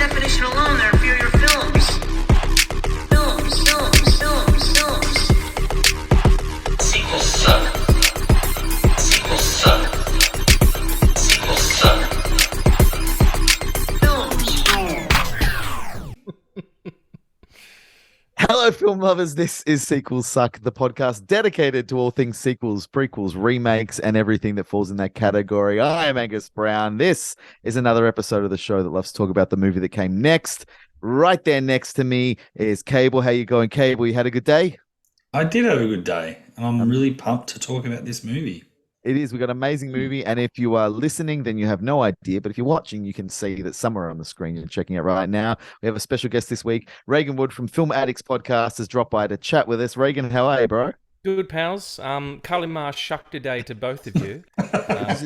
definition alone, they're inferior films. Films. Sequels suck. Sequels suck. Sequels suck. Hello, film lovers. This is Sequels Suck, the podcast dedicated to all things sequels, prequels, remakes, and everything that falls in that category. I am Angus Brown. This is another episode of the show that loves to talk about the movie that came next. Right there next to me is Cable. How you going, Cable? You had a good day? I did have a good day, and I'm really pumped to talk about this movie. It is. We've got an amazing movie, and if you are listening, then you have no idea. But if you're watching, you can see that somewhere on the screen you're checking it right now. We have a special guest this week. Regan Wood from Film Addicts Podcast has dropped by to chat with us. Regan, how are you, bro? Good, pals. Kalimar Shakti Day to both of you. It's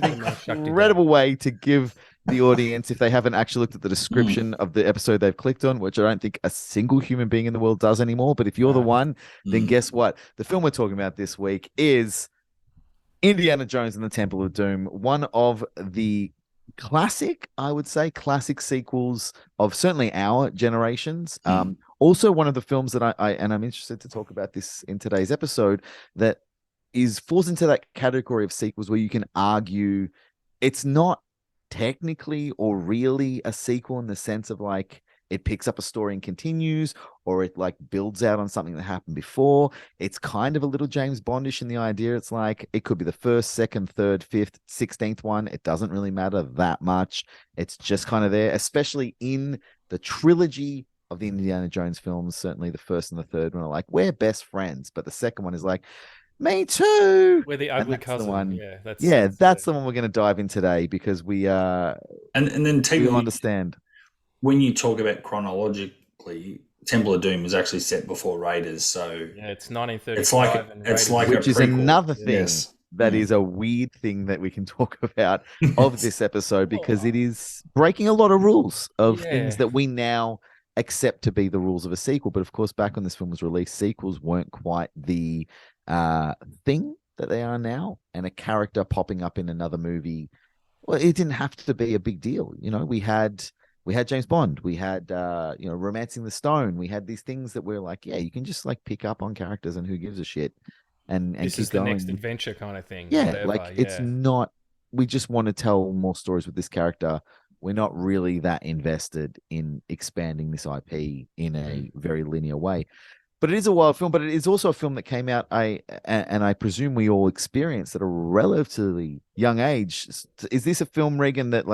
an incredible way to give the audience, if they haven't actually looked at the description of the episode they've clicked on, which I don't think a single human being in the world does anymore. But if you're the one, then guess what? The film we're talking about this week is Indiana Jones and the Temple of Doom, one of the classic sequels of certainly our generations. Also one of the films that I'm interested to talk about this in today's episode that falls into that category of sequels where you can argue it's not technically or really a sequel in the sense of like it picks up a story and continues, or it like builds out on something that happened before. It's kind of a little James Bondish in the idea. It's like it could be the first, second, third, fifth, 16th one. It doesn't really matter that much. It's just kind of there, especially in the trilogy of the Indiana Jones films. Certainly the first and the third one are like, we're best friends. But the second one is like, me too. We're the ugly cousin. The one. Yeah, that's the one we're going to dive in today because we and then we'll understand. When you talk about chronologically, Temple of Doom was actually set before Raiders, so yeah, it's 1935. It's like which is another thing yes. that is a weird thing that we can talk about of this episode because it is breaking a lot of rules of things that we now accept to be the rules of a sequel. But of course, back when this film was released, sequels weren't quite the thing that they are now, and a character popping up in another movie, well, it didn't have to be a big deal. You know, we had James Bond, we had Romancing the Stone, we had these things that we're like, yeah, you can just like pick up on characters and who gives a shit, and this keep is the going. next adventure kind of thing. Yeah, it's not. We just want to tell more stories with this character. We're not really that invested in expanding this IP in a very linear way. But it is a wild film, but it is also a film that came out, and I presume we all experienced at a relatively young age. Is this a film, Regan, that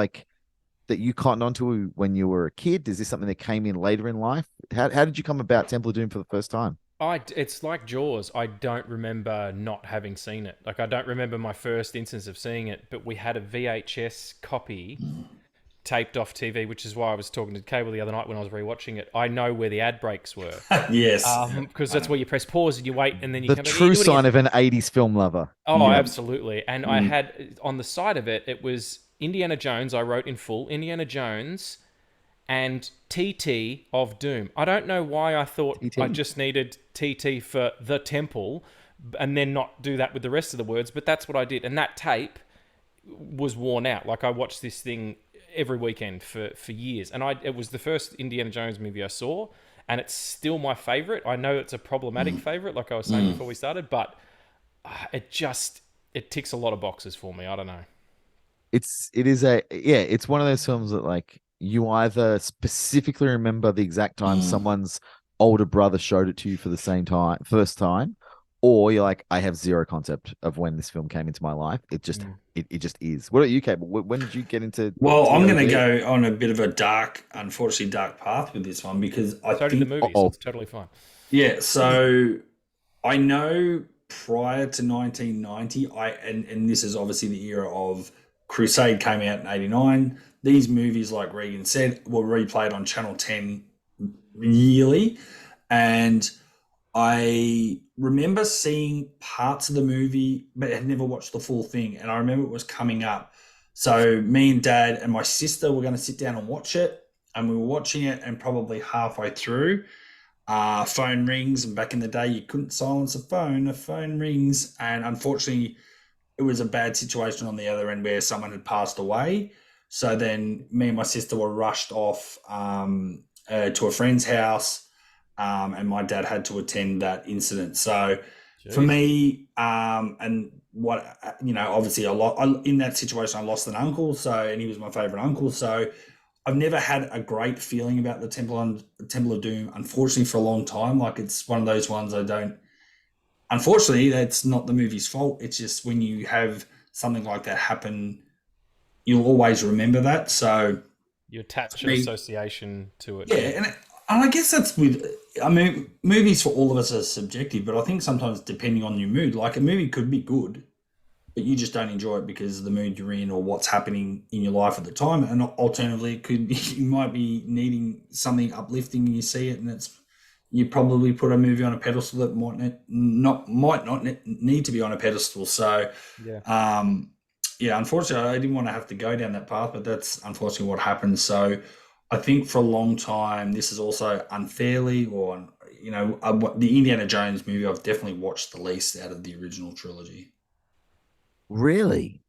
you cottoned onto when you were a kid? Is this something that came in later in life? How did you come about Temple of Doom for the first time? It's like Jaws. I don't remember not having seen it. Like, I don't remember my first instance of seeing it, but we had a VHS copy taped off TV, which is why I was talking to Cable the other night when I was rewatching it. I know where the ad breaks were. Yes. Because that's where you press pause and you wait, and then you the come back. True sign of an 80s film lover. Oh, yeah. Absolutely. And I had, on the side of it, it was Indiana Jones. I wrote in full, Indiana Jones and TT of Doom. I don't know why I thought I just needed TT for the temple and then not do that with the rest of the words, but that's what I did. And that tape was worn out. Like, I watched this thing every weekend for years. And it was the first Indiana Jones movie I saw, and it's still my favorite. I know it's a problematic favorite, like I was saying before we started, but it ticks a lot of boxes for me. I don't know. It's one of those films that like you either specifically remember the exact time someone's older brother showed it to you for the first time, or you're like, I have zero concept of when this film came into my life. It just it just is. What about you, Cable? When did you get into? Well, I'm going to go on a bit of a unfortunately dark path with this one because I think the movie, so it's totally fine. Yeah, so I know prior to 1990, and this is obviously the era of Crusade came out in 89. These movies, like Regan said, were replayed on Channel 10 yearly, and I remember seeing parts of the movie, but had never watched the full thing. And I remember it was coming up. So me and Dad and my sister were going to sit down and watch it. And we were watching it, and probably halfway through, phone rings. And back in the day, you couldn't silence a phone. A phone rings. And unfortunately, it was a bad situation on the other end where someone had passed away. So then me and my sister were rushed off to a friend's house, and my dad had to attend that incident. So for Jeez. me, and what obviously in that situation, I lost an uncle, and he was my favorite uncle. So I've never had a great feeling about the Temple of Doom. Unfortunately, for a long time, like it's one of those ones I don't. Unfortunately, that's not the movie's fault. It's just when you have something like that happen, you'll always remember that. So You attach an association to it. yeah, and I guess that's with. I mean, movies for all of us are subjective, but I think sometimes depending on your mood, like a movie could be good, but you just don't enjoy it because of the mood you're in or what's happening in your life at the time. And alternatively, it could be, you might be needing something uplifting and you see it, and you probably put a movie on a pedestal that might not need to be on a pedestal. So, unfortunately, I didn't want to have to go down that path, but that's unfortunately what happened. So, I think for a long time, this is also unfairly, or the Indiana Jones movie I've definitely watched the least out of the original trilogy. Really?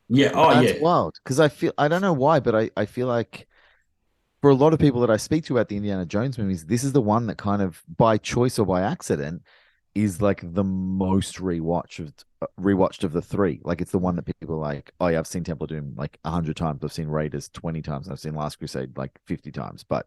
Yeah. That's wild. Because I don't know why, but I feel like for a lot of people that I speak to about the Indiana Jones movies, this is the one that kind of by choice or by accident is like the most rewatched of the three. Like it's the one that people are like, oh yeah, I've seen Temple of Doom like 100 times. I've seen Raiders 20 times. I've seen Last Crusade like 50 times. But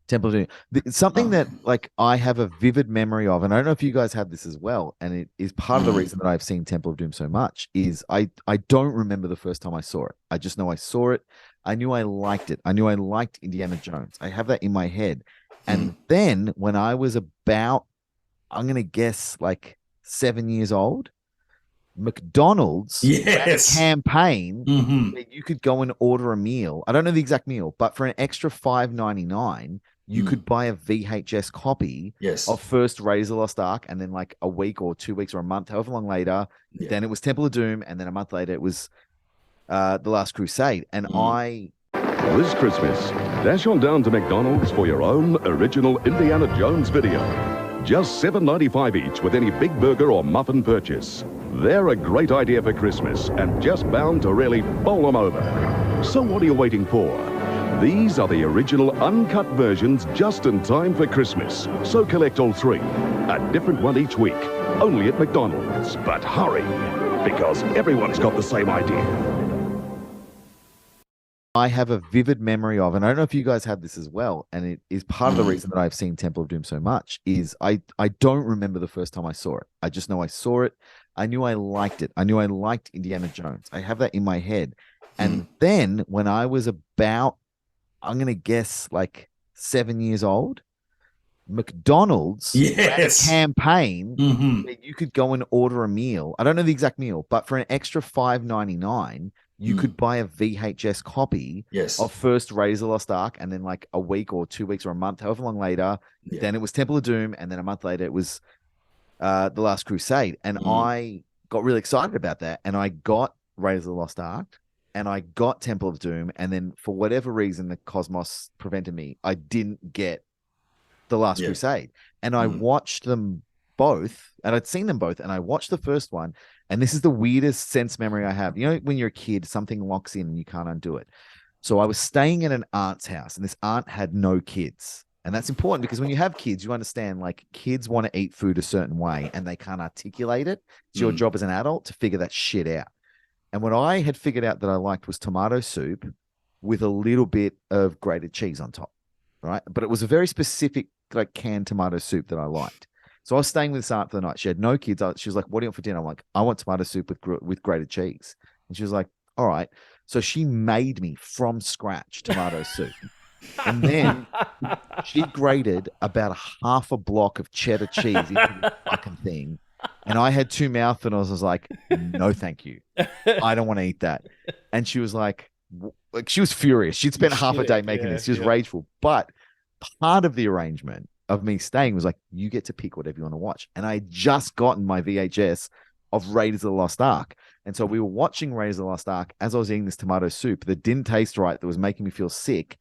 Temple of Doom, it's something that like I have a vivid memory of, and I don't know if you guys have this as well. And it is part of the reason that I've seen Temple of Doom so much is I don't remember the first time I saw it. I just know I saw it. I knew I liked it. I knew I liked Indiana Jones. I have that in my head. And then when I was about, I'm gonna guess like 7 years old, McDonald's ran a campaign where you could go and order a meal. I don't know the exact meal, but for an extra $5.99, you could buy a VHS copy of first Raiders of the Lost Ark, and then like a week or 2 weeks or a month, however long later, then it was Temple of Doom, and then a month later it was The Last Crusade. And This Christmas, dash on down to McDonald's for your own original Indiana Jones video. Just $7.95 each with any Big Burger or muffin purchase. They're a great idea for Christmas and just bound to really bowl them over. So what are you waiting for? These are the original uncut versions just in time for Christmas. So collect all three, a different one each week, only at McDonald's. But hurry, because everyone's got the same idea. I have a vivid memory of, and I don't know if you guys have this as well, and it is part of the reason that I've seen Temple of Doom so much, is I don't remember the first time I saw it. I just know I saw it. I knew I liked it. I knew I liked Indiana Jones. I have that in my head. And then when I was about, I'm going to guess like 7 years old, McDonald's ran a campaign where you could go and order a meal. I don't know the exact meal, but for an extra $5.99, you could buy a VHS copy of first Raiders of the Lost Ark, and then like a week or 2 weeks or a month, however long later, then it was Temple of Doom, and then a month later it was The Last Crusade. And I got really excited about that, and I got Raiders of the Lost Ark, and I got Temple of Doom, and then for whatever reason, the cosmos prevented me. I didn't get The Last Crusade. And I watched them both, and I'd seen them both, and I watched the first one, and this is the weirdest sense memory I have. You know, when you're a kid, something locks in and you can't undo it. So I was staying at an aunt's house, and this aunt had no kids. And that's important because when you have kids, you understand like kids want to eat food a certain way and they can't articulate it. It's your job as an adult to figure that shit out. And what I had figured out that I liked was tomato soup with a little bit of grated cheese on top, right? But it was a very specific like canned tomato soup that I liked. So I was staying with this aunt for the night. She had no kids. She was like, "What do you want for dinner?" I'm like, "I want tomato soup with grated cheese." And she was like, "All right." So she made me from scratch tomato soup. And then she grated about half a block of cheddar cheese into the fucking thing. And I had two mouthfuls, and I was like, "No, thank you. I don't want to eat that." And she was like she was furious. She'd spent half a day making this. She was rageful. But part of the arrangement of me staying was like, you get to pick whatever you want to watch. And I had just gotten my VHS of Raiders of the Lost Ark. And so we were watching Raiders of the Lost Ark as I was eating this tomato soup that didn't taste right, that was making me feel sick.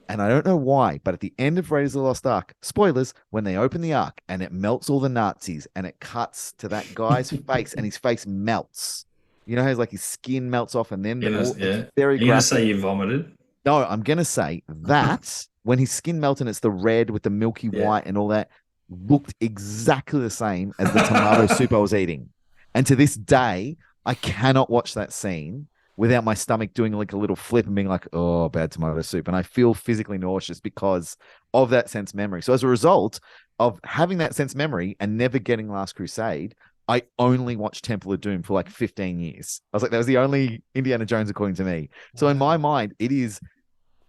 And I don't know why, but at the end of Raiders of the Lost Ark, spoilers, when they open the Ark and it melts all the Nazis and it cuts to that guy's face and his face melts. You know how like his skin melts off and then Yeah. it's very You're gonna graphic. say you vomited? No, I'm gonna say that when his skin melted and it's the red with the milky Yeah. white and all that looked exactly the same as the tomato soup I was eating. And to this day, I cannot watch that scene without my stomach doing like a little flip and being like, oh, bad tomato soup. And I feel physically nauseous because of that sense memory. So as a result of having that sense memory and never getting Last Crusade, I only watched Temple of Doom for like 15 years. I was like, that was the only Indiana Jones according to me. So in my mind, it is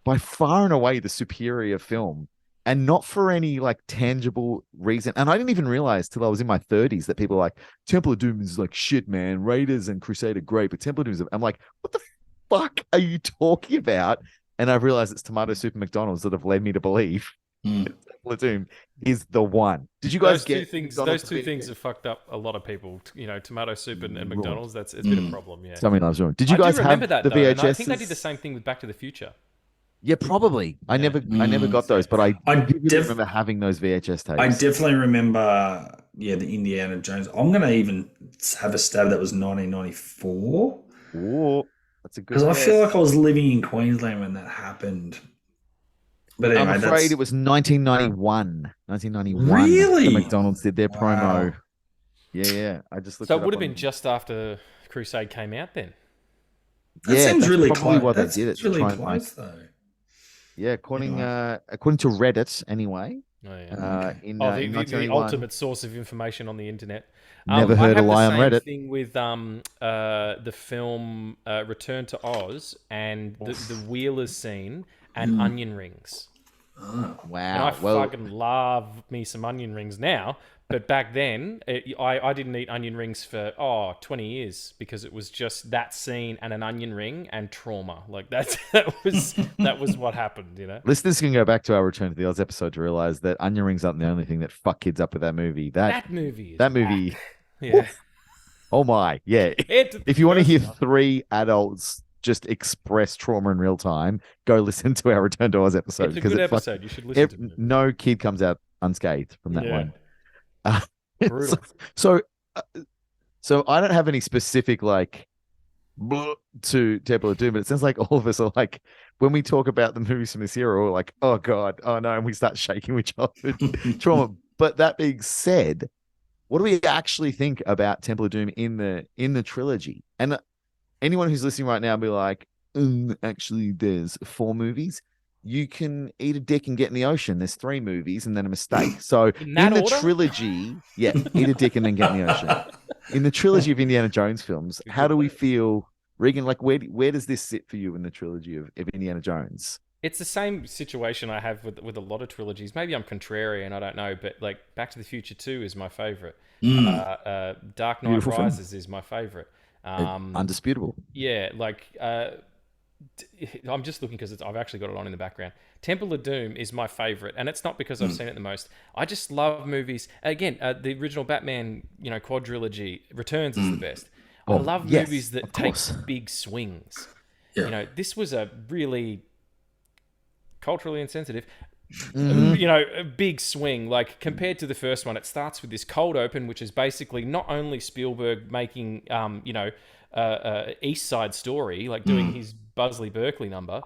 by far and away the superior film, and not for any like tangible reason. And I didn't even realize till I was in my 30s that people are like, Temple of Doom is like shit, man. Raiders and Crusade are great, but Temple of Doom is. I'm like, what the fuck are you talking about? And I've realized it's tomato soup and McDonald's that have led me to believe Temple of Doom is the one. Did you guys get those two things have fucked up a lot of people? You know, tomato soup and McDonald's. It's been a problem. Yeah. Something loves wrong. Did you guys remember have that, the though, VHS? and I think they did the same thing with Back to the Future. Yeah, probably. I never got those, but I remember having those VHS tapes. I definitely remember, the Indiana Jones. I'm going to even have a stab that was 1994. Oh, that's a good Because I guess. feel like I was living in Queensland when that happened. But anyway, I'm afraid it was 1991. 1991. Really? The McDonald's did their promo. Wow. Yeah. I just looked So it it would up have been just after Crusade came out then. That seems that's really probably close. what That's they did. really Try and close, though. Yeah, according to Reddit, anyway. Oh, yeah. In the 1991. ultimate source of information on the internet. Never heard a lie on Reddit. Thing with the film Return to Oz and the Wheelers scene and onion rings. Wow. And I fucking love me some onion rings now, but back then I didn't eat onion rings for 20 years because it was just that scene and an onion ring and trauma. Like that was what happened, you know. Listeners can go back to our Return to the Oz episode to realize that onion rings aren't the only thing that fuck kids up with that movie. That movie. Yeah. Oh my, yeah. If you want to hear three adults just express trauma in real time, go listen to our Return to Oz episode. It's a good episode. You should listen to it. No kid comes out unscathed from that one. Brutal. So I don't have any specific to Temple of Doom, but it sounds like all of us are like, when we talk about the movies from this era, we're like, oh God, oh no, and we start shaking with childhood trauma. But that being said, what do we actually think about Temple of Doom in the trilogy? And anyone who's listening right now will be like, actually, there's 4 movies. You can eat a dick and get in the ocean. There's 3 movies and then a mistake. So in the trilogy, eat a dick and then get in the ocean. In the trilogy of Indiana Jones films, how do we feel, Regan? Like, where does this sit for you in the trilogy of Indiana Jones? It's the same situation I have with a lot of trilogies. Maybe I'm contrarian, I don't know, but like Back to the Future 2 is my favorite. Dark Knight Rises is my favorite. Undisputable. Yeah, like I'm just looking because I've actually got it on in the background. Temple of Doom is my favorite, and it's not because I've seen it the most. I just love movies. Again, the original Batman, quadrilogy, Returns is the best. I love movies that take big swings. Yeah. This was a really culturally insensitive, a big swing. Like compared to the first one, it starts with this cold open, which is basically not only Spielberg making, East Side Story, like doing his Buzzley Berkeley number,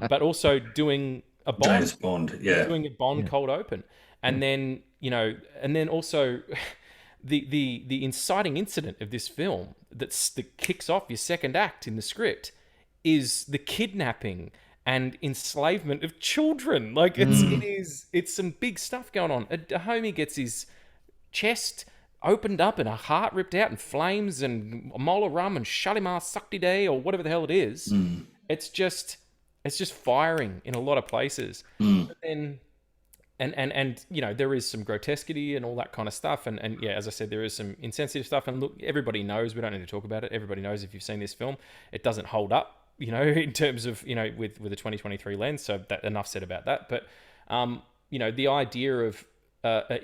but also doing a Bond, James Bond, doing a Bond cold open, and then also the inciting incident of this film that kicks off your second act in the script is the kidnapping and enslavement of children. Like it's some big stuff going on. A homie gets his chest opened up and a heart ripped out and flames and a mole of rum and shut him ass suckty day or whatever the hell it is. It's just firing in a lot of places. But then and there is some grotesquity and all that kind of stuff, and as I said, there is some insensitive stuff, and look, everybody knows, we don't need to talk about it, everybody knows if you've seen this film, it doesn't hold up, in terms of, with a 2023 lens, so that enough said about that. But the idea of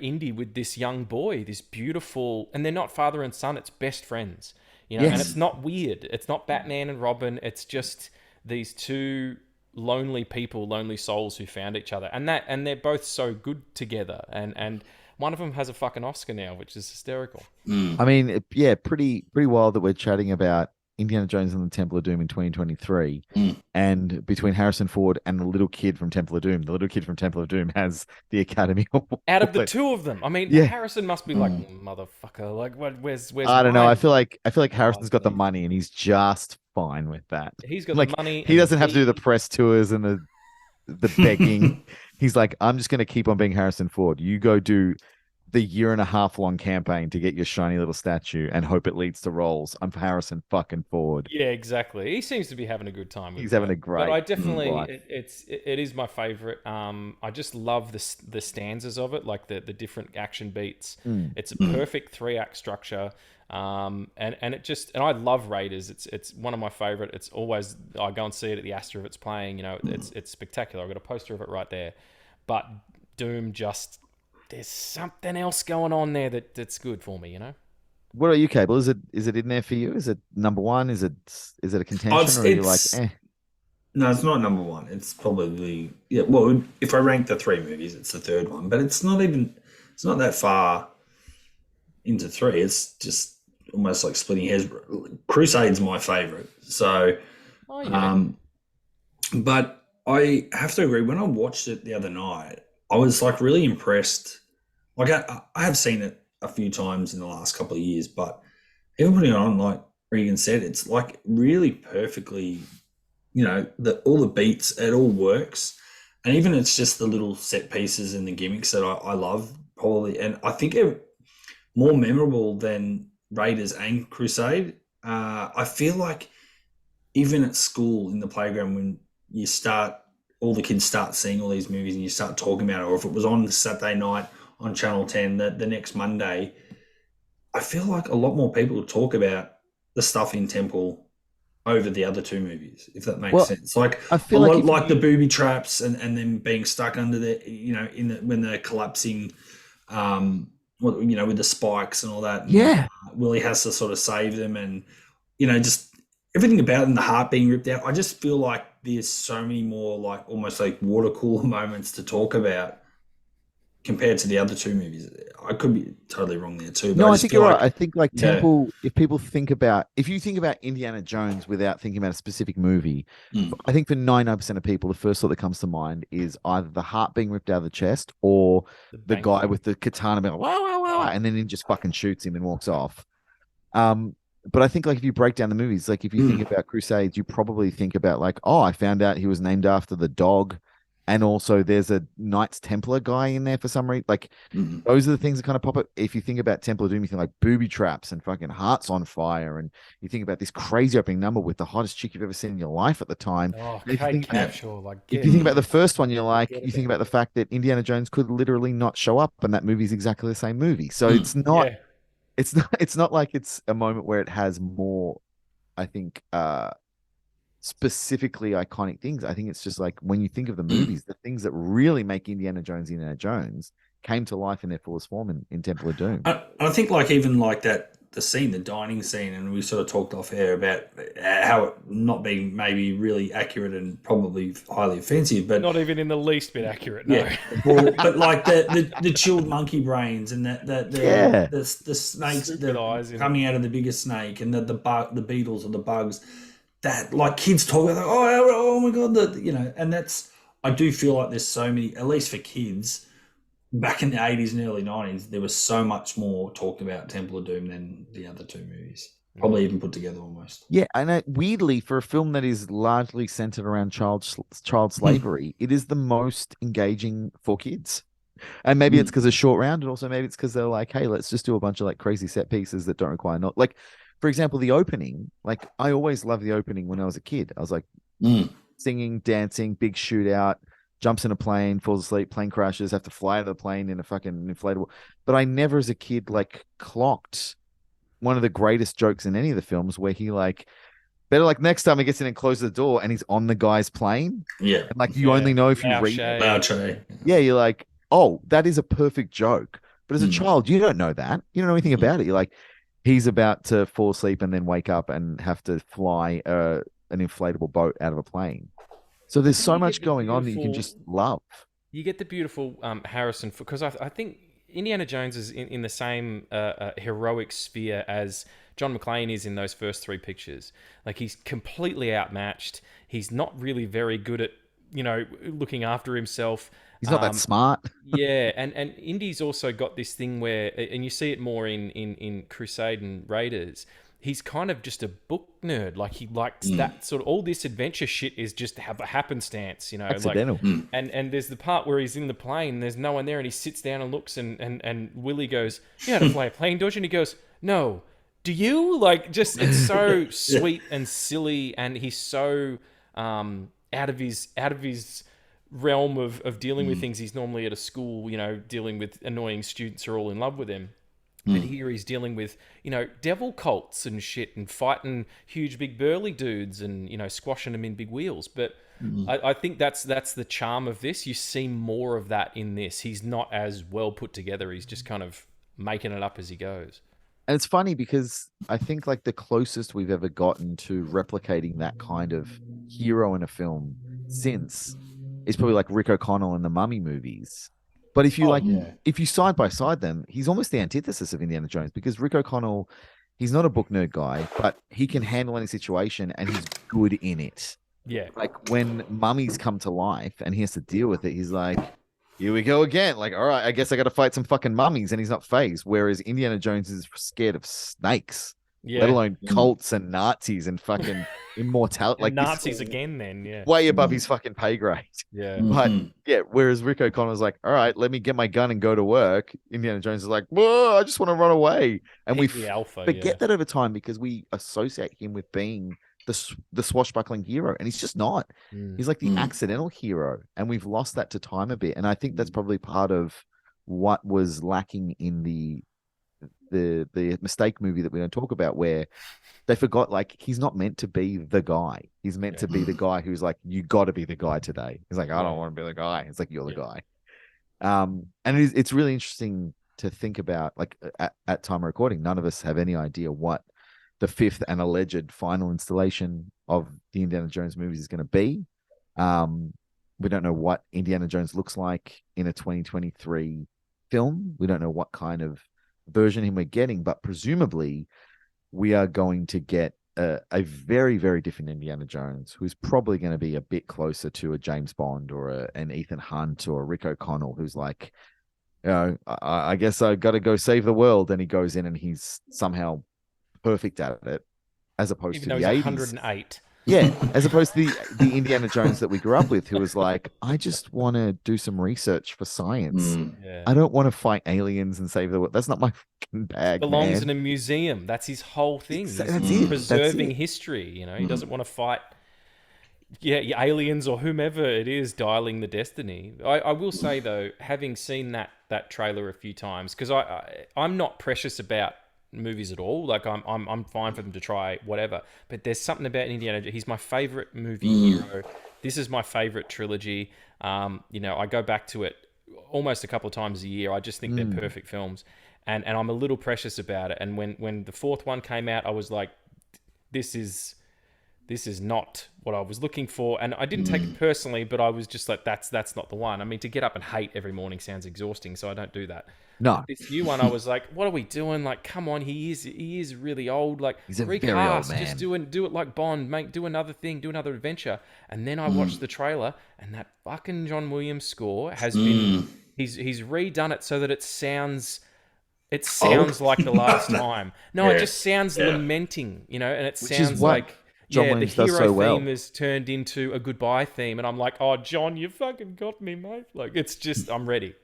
Indy with this young boy, this beautiful, and they're not father and son, it's best friends, and it's not weird, it's not Batman and Robin, it's just these two lonely people, lonely souls who found each other, and they're both so good together, and One of them has a fucking Oscar now, which is hysterical. I mean, yeah, pretty wild that we're chatting about Indiana Jones and the Temple of Doom in 2023, and between Harrison Ford and the little kid from Temple of Doom, the little kid from Temple of Doom has the Academy Award. Out of the two of them, I mean, Yeah. Harrison must be like, motherfucker, like, where's I don't know. mine? I feel like Harrison's got the money and he's just fine with that. He's got Like, the money. he doesn't have to do the press tours and the begging. He's like, I'm just going to keep on being Harrison Ford. You go do the 1.5 year long campaign to get your shiny little statue and hope it leads to roles. I'm Harrison fucking Ford. Yeah, exactly. He seems to be having a good time. He's having a great But I definitely, life. it is my favorite. I just love the stanzas of it, like the different action beats. It's a perfect 3-act structure. And I love Raiders. It's one of my favorite. It's always, I go and see it at the Astor if it's playing. You know, it's spectacular. I've got a poster of it right there. But Doom just, there's something else going on there that's good for me. You know. What are you, Cable? Is it in there for you? Is it number one? Is it a contention, or are you like, eh? No, it's not number one. It's probably, yeah. Well, if I rank the 3 movies, it's the third one. But it's not that far into 3. It's just almost like splitting hairs. Crusade's my favorite. So, but I have to agree. When I watched it the other night, I was like really impressed. Like I have seen it a few times in the last couple of years, but even putting it on, like Regan said, it's like really perfectly, all the beats, it all works. And even it's just the little set pieces and the gimmicks that I love probably. And I think it more memorable than Raiders and Crusade. I feel like even at school in the playground, when all the kids start seeing all these movies and you start talking about it, or if it was on Saturday night on Channel 10 the next Monday, I feel like a lot more people talk about the stuff in Temple over the other 2 movies, if that makes sense. Like I feel like the booby traps and them being stuck under when they're collapsing, with the spikes and all that. Yeah. Willie has to sort of save them, and just everything about it, and the heart being ripped out. I just feel like there's so many more like almost like water cooler moments to talk about compared to the other 2 movies. I could be totally wrong there too. But No, I think you're right. I think like Temple, if you think about Indiana Jones without thinking about a specific movie, I think for 99% of people, the first thought that comes to mind is either the heart being ripped out of the chest or the guy with the katana being wow, wow, wow, wow, and then he just fucking shoots him and walks off. But I think like if you break down the movies, like if you think about Crusades, you probably think about like, oh, I found out he was named after the dog. And also there's a Knights Templar guy in there for some reason. Like those are the things that kind of pop up. If you think about Temple of Doom, you think like booby traps and fucking hearts on fire. And you think about this crazy opening number with the hottest chick you've ever seen in your life at the time. Oh, Kate Capshaw. Like, if you think about the first one, you think about the fact that Indiana Jones could literally not show up and that movie's exactly the same movie. So it's not, it's not like it's a moment where it has more, I think, specifically iconic things. I think it's just like when you think of the movies, the things that really make Indiana Jones came to life in their fullest form in Temple of Doom. I think like even like that, the dining scene, and we sort of talked off air about how it not being maybe really accurate and probably highly offensive, but not even in the least bit accurate. No. Yeah, but like the chilled monkey brains and the snakes coming out of the biggest snake and the beetles or the bugs. That like kids talk about, oh my god, and that's, I do feel like there's so many, at least for kids, back in the 80s and early 90s, there was so much more talked about Temple of Doom than the other 2 movies, probably even put together almost. Yeah, and weirdly, for a film that is largely centered around child slavery, it is the most engaging for kids. And maybe it's because of Short Round, and also maybe it's because they're like, hey, let's just do a bunch of like crazy set pieces that don't require like. For example, the opening, like I always loved the opening when I was a kid. I was like singing, dancing, big shootout, jumps in a plane, falls asleep, plane crashes, have to fly out of the plane in a fucking inflatable. But I never as a kid like clocked one of the greatest jokes in any of the films where he like, better like next time he gets in and closes the door and he's on the guy's plane. Yeah. And like you only know if you read it. Yeah, you're like, oh, that is a perfect joke. But as a child, you don't know that. You don't know anything about it. You're like, he's about to fall asleep and then wake up and have to fly an inflatable boat out of a plane. So there's so much going on that you can just love. You get the beautiful Harrison, because I think Indiana Jones is in the same heroic sphere as John McClane is in those first three pictures. Like, he's completely outmatched. He's not really very good at, looking after himself. He's not that smart. Yeah, and Indy's also got this thing where, and you see it more in Crusade and Raiders, he's kind of just a book nerd. Like, he likes that sort of, all this adventure shit is just have a happenstance, Accidental. Like, and there's the part where he's in the plane, there's no one there, and he sits down and looks, and Willie goes, "You know how to fly a plane, don't you?" And he goes, "No, do you?" Like, just, it's so sweet and silly, and he's so out of his realm of dealing with things. He's normally at a school, dealing with annoying students who are all in love with him. But here he's dealing with, devil cults and shit, and fighting huge big burly dudes, and, squashing them in big wheels. But I think that's the charm of this. You see more of that in this. He's not as well put together. He's just kind of making it up as he goes. And it's funny because I think like the closest we've ever gotten to replicating that kind of hero in a film since is probably like Rick O'Connell in the Mummy movies. But if you if you side by side them, he's almost the antithesis of Indiana Jones, because Rick O'Connell, he's not a book nerd guy, but he can handle any situation and he's good in it. Yeah. Like when mummies come to life and he has to deal with it, he's like, here we go again. Like, all right, I guess I got to fight some fucking mummies, and he's not phased. Whereas Indiana Jones is scared of snakes, let alone cults and Nazis and fucking immortality. Like Nazis again, then, way above his fucking pay grade. Yeah. But whereas Rick O'Connor's like, all right, let me get my gun and go to work. Indiana Jones is like, whoa, I just want to run away. And we forget that over time because we associate him with being the swashbuckling hero, and he's just not. He's like the accidental hero, and we've lost that to time a bit. And I think that's probably part of what was lacking in the mistake movie that we're going to talk about, where they forgot, like, he's not meant to be the guy. He's meant to be the guy who's like, you got to be the guy today. He's like, I don't want to be the guy. It's like, you're the guy. And it's really interesting to think about, like, at time of recording, none of us have any idea what the fifth and alleged final installation of the Indiana Jones movies is going to be. We don't know what Indiana Jones looks like in a 2023 film. We don't know what kind of version him we're getting, but presumably we are going to get a very, very different Indiana Jones, who's probably going to be a bit closer to a James Bond or an Ethan Hunt or a Rick O'Connell, who's like, I guess I got to go save the world, and he goes in and he's somehow perfect at it, as opposed Even to though the he's 80s. 108. Yeah, as opposed to the Indiana Jones that we grew up with, who was like, I just want to do some research for science. I don't want to fight aliens and save the world. That's not my fucking bag. Belongs man. in a museum. That's his whole thing. That's He's it. preserving That's it. history. He doesn't want to fight aliens or whomever it is dialing the destiny. I will say though, having seen that trailer a few times, because I'm not precious about movies at all. Like, I'm fine for them to try whatever, but there's something about Indiana. He's my favorite movie hero. This is my favorite trilogy. I go back to it almost a couple of times a year. I just think they're perfect films, and I'm a little precious about it. And when the fourth one came out, I was like, this is not what I was looking for. And I didn't take it personally, but I was just like, that's not the one. I mean, to get up and hate every morning sounds exhausting, so I don't do that. No. But this new one, I was like, what are we doing? Like, come on, he is really old. Like, He's a recast, very old man. just do it like Bond, do another thing, do another adventure. And then I watched the trailer, and that fucking John Williams score has been, he's redone it so that it sounds like the last time. No, it just sounds lamenting, and it sounds like John the Williams does hero so well. theme has turned into a goodbye theme, and I'm like, oh, John, you fucking got me, mate. Like, it's just, I'm ready,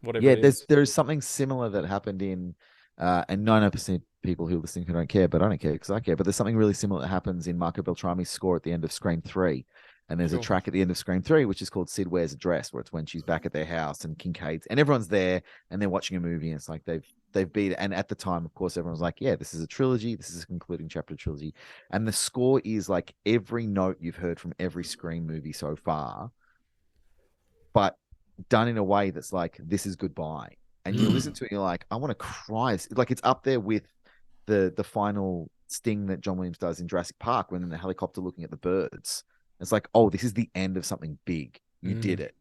whatever it is. There is something similar that happened in, and 90% people who are listening who don't care, but I don't care because I care, but there's something really similar that happens in Marco Beltrami's score at the end of Scream 3. And there's a track at the end of Scream 3, which is called Sid Wears a Dress, where it's when she's back at their house and Kincaid's, and everyone's there and they're watching a movie, and it's like they've beat it. And at the time, of course, everyone was like, yeah, this is a trilogy. This is a concluding chapter trilogy. And the score is like every note you've heard from every Scream movie so far, but done in a way that's like, this is goodbye. And you listen to it and you're like, I want to cry. Like, it's up there with the final sting that John Williams does in Jurassic Park when in the helicopter looking at the birds. It's like, oh, this is the end of something big. You did it.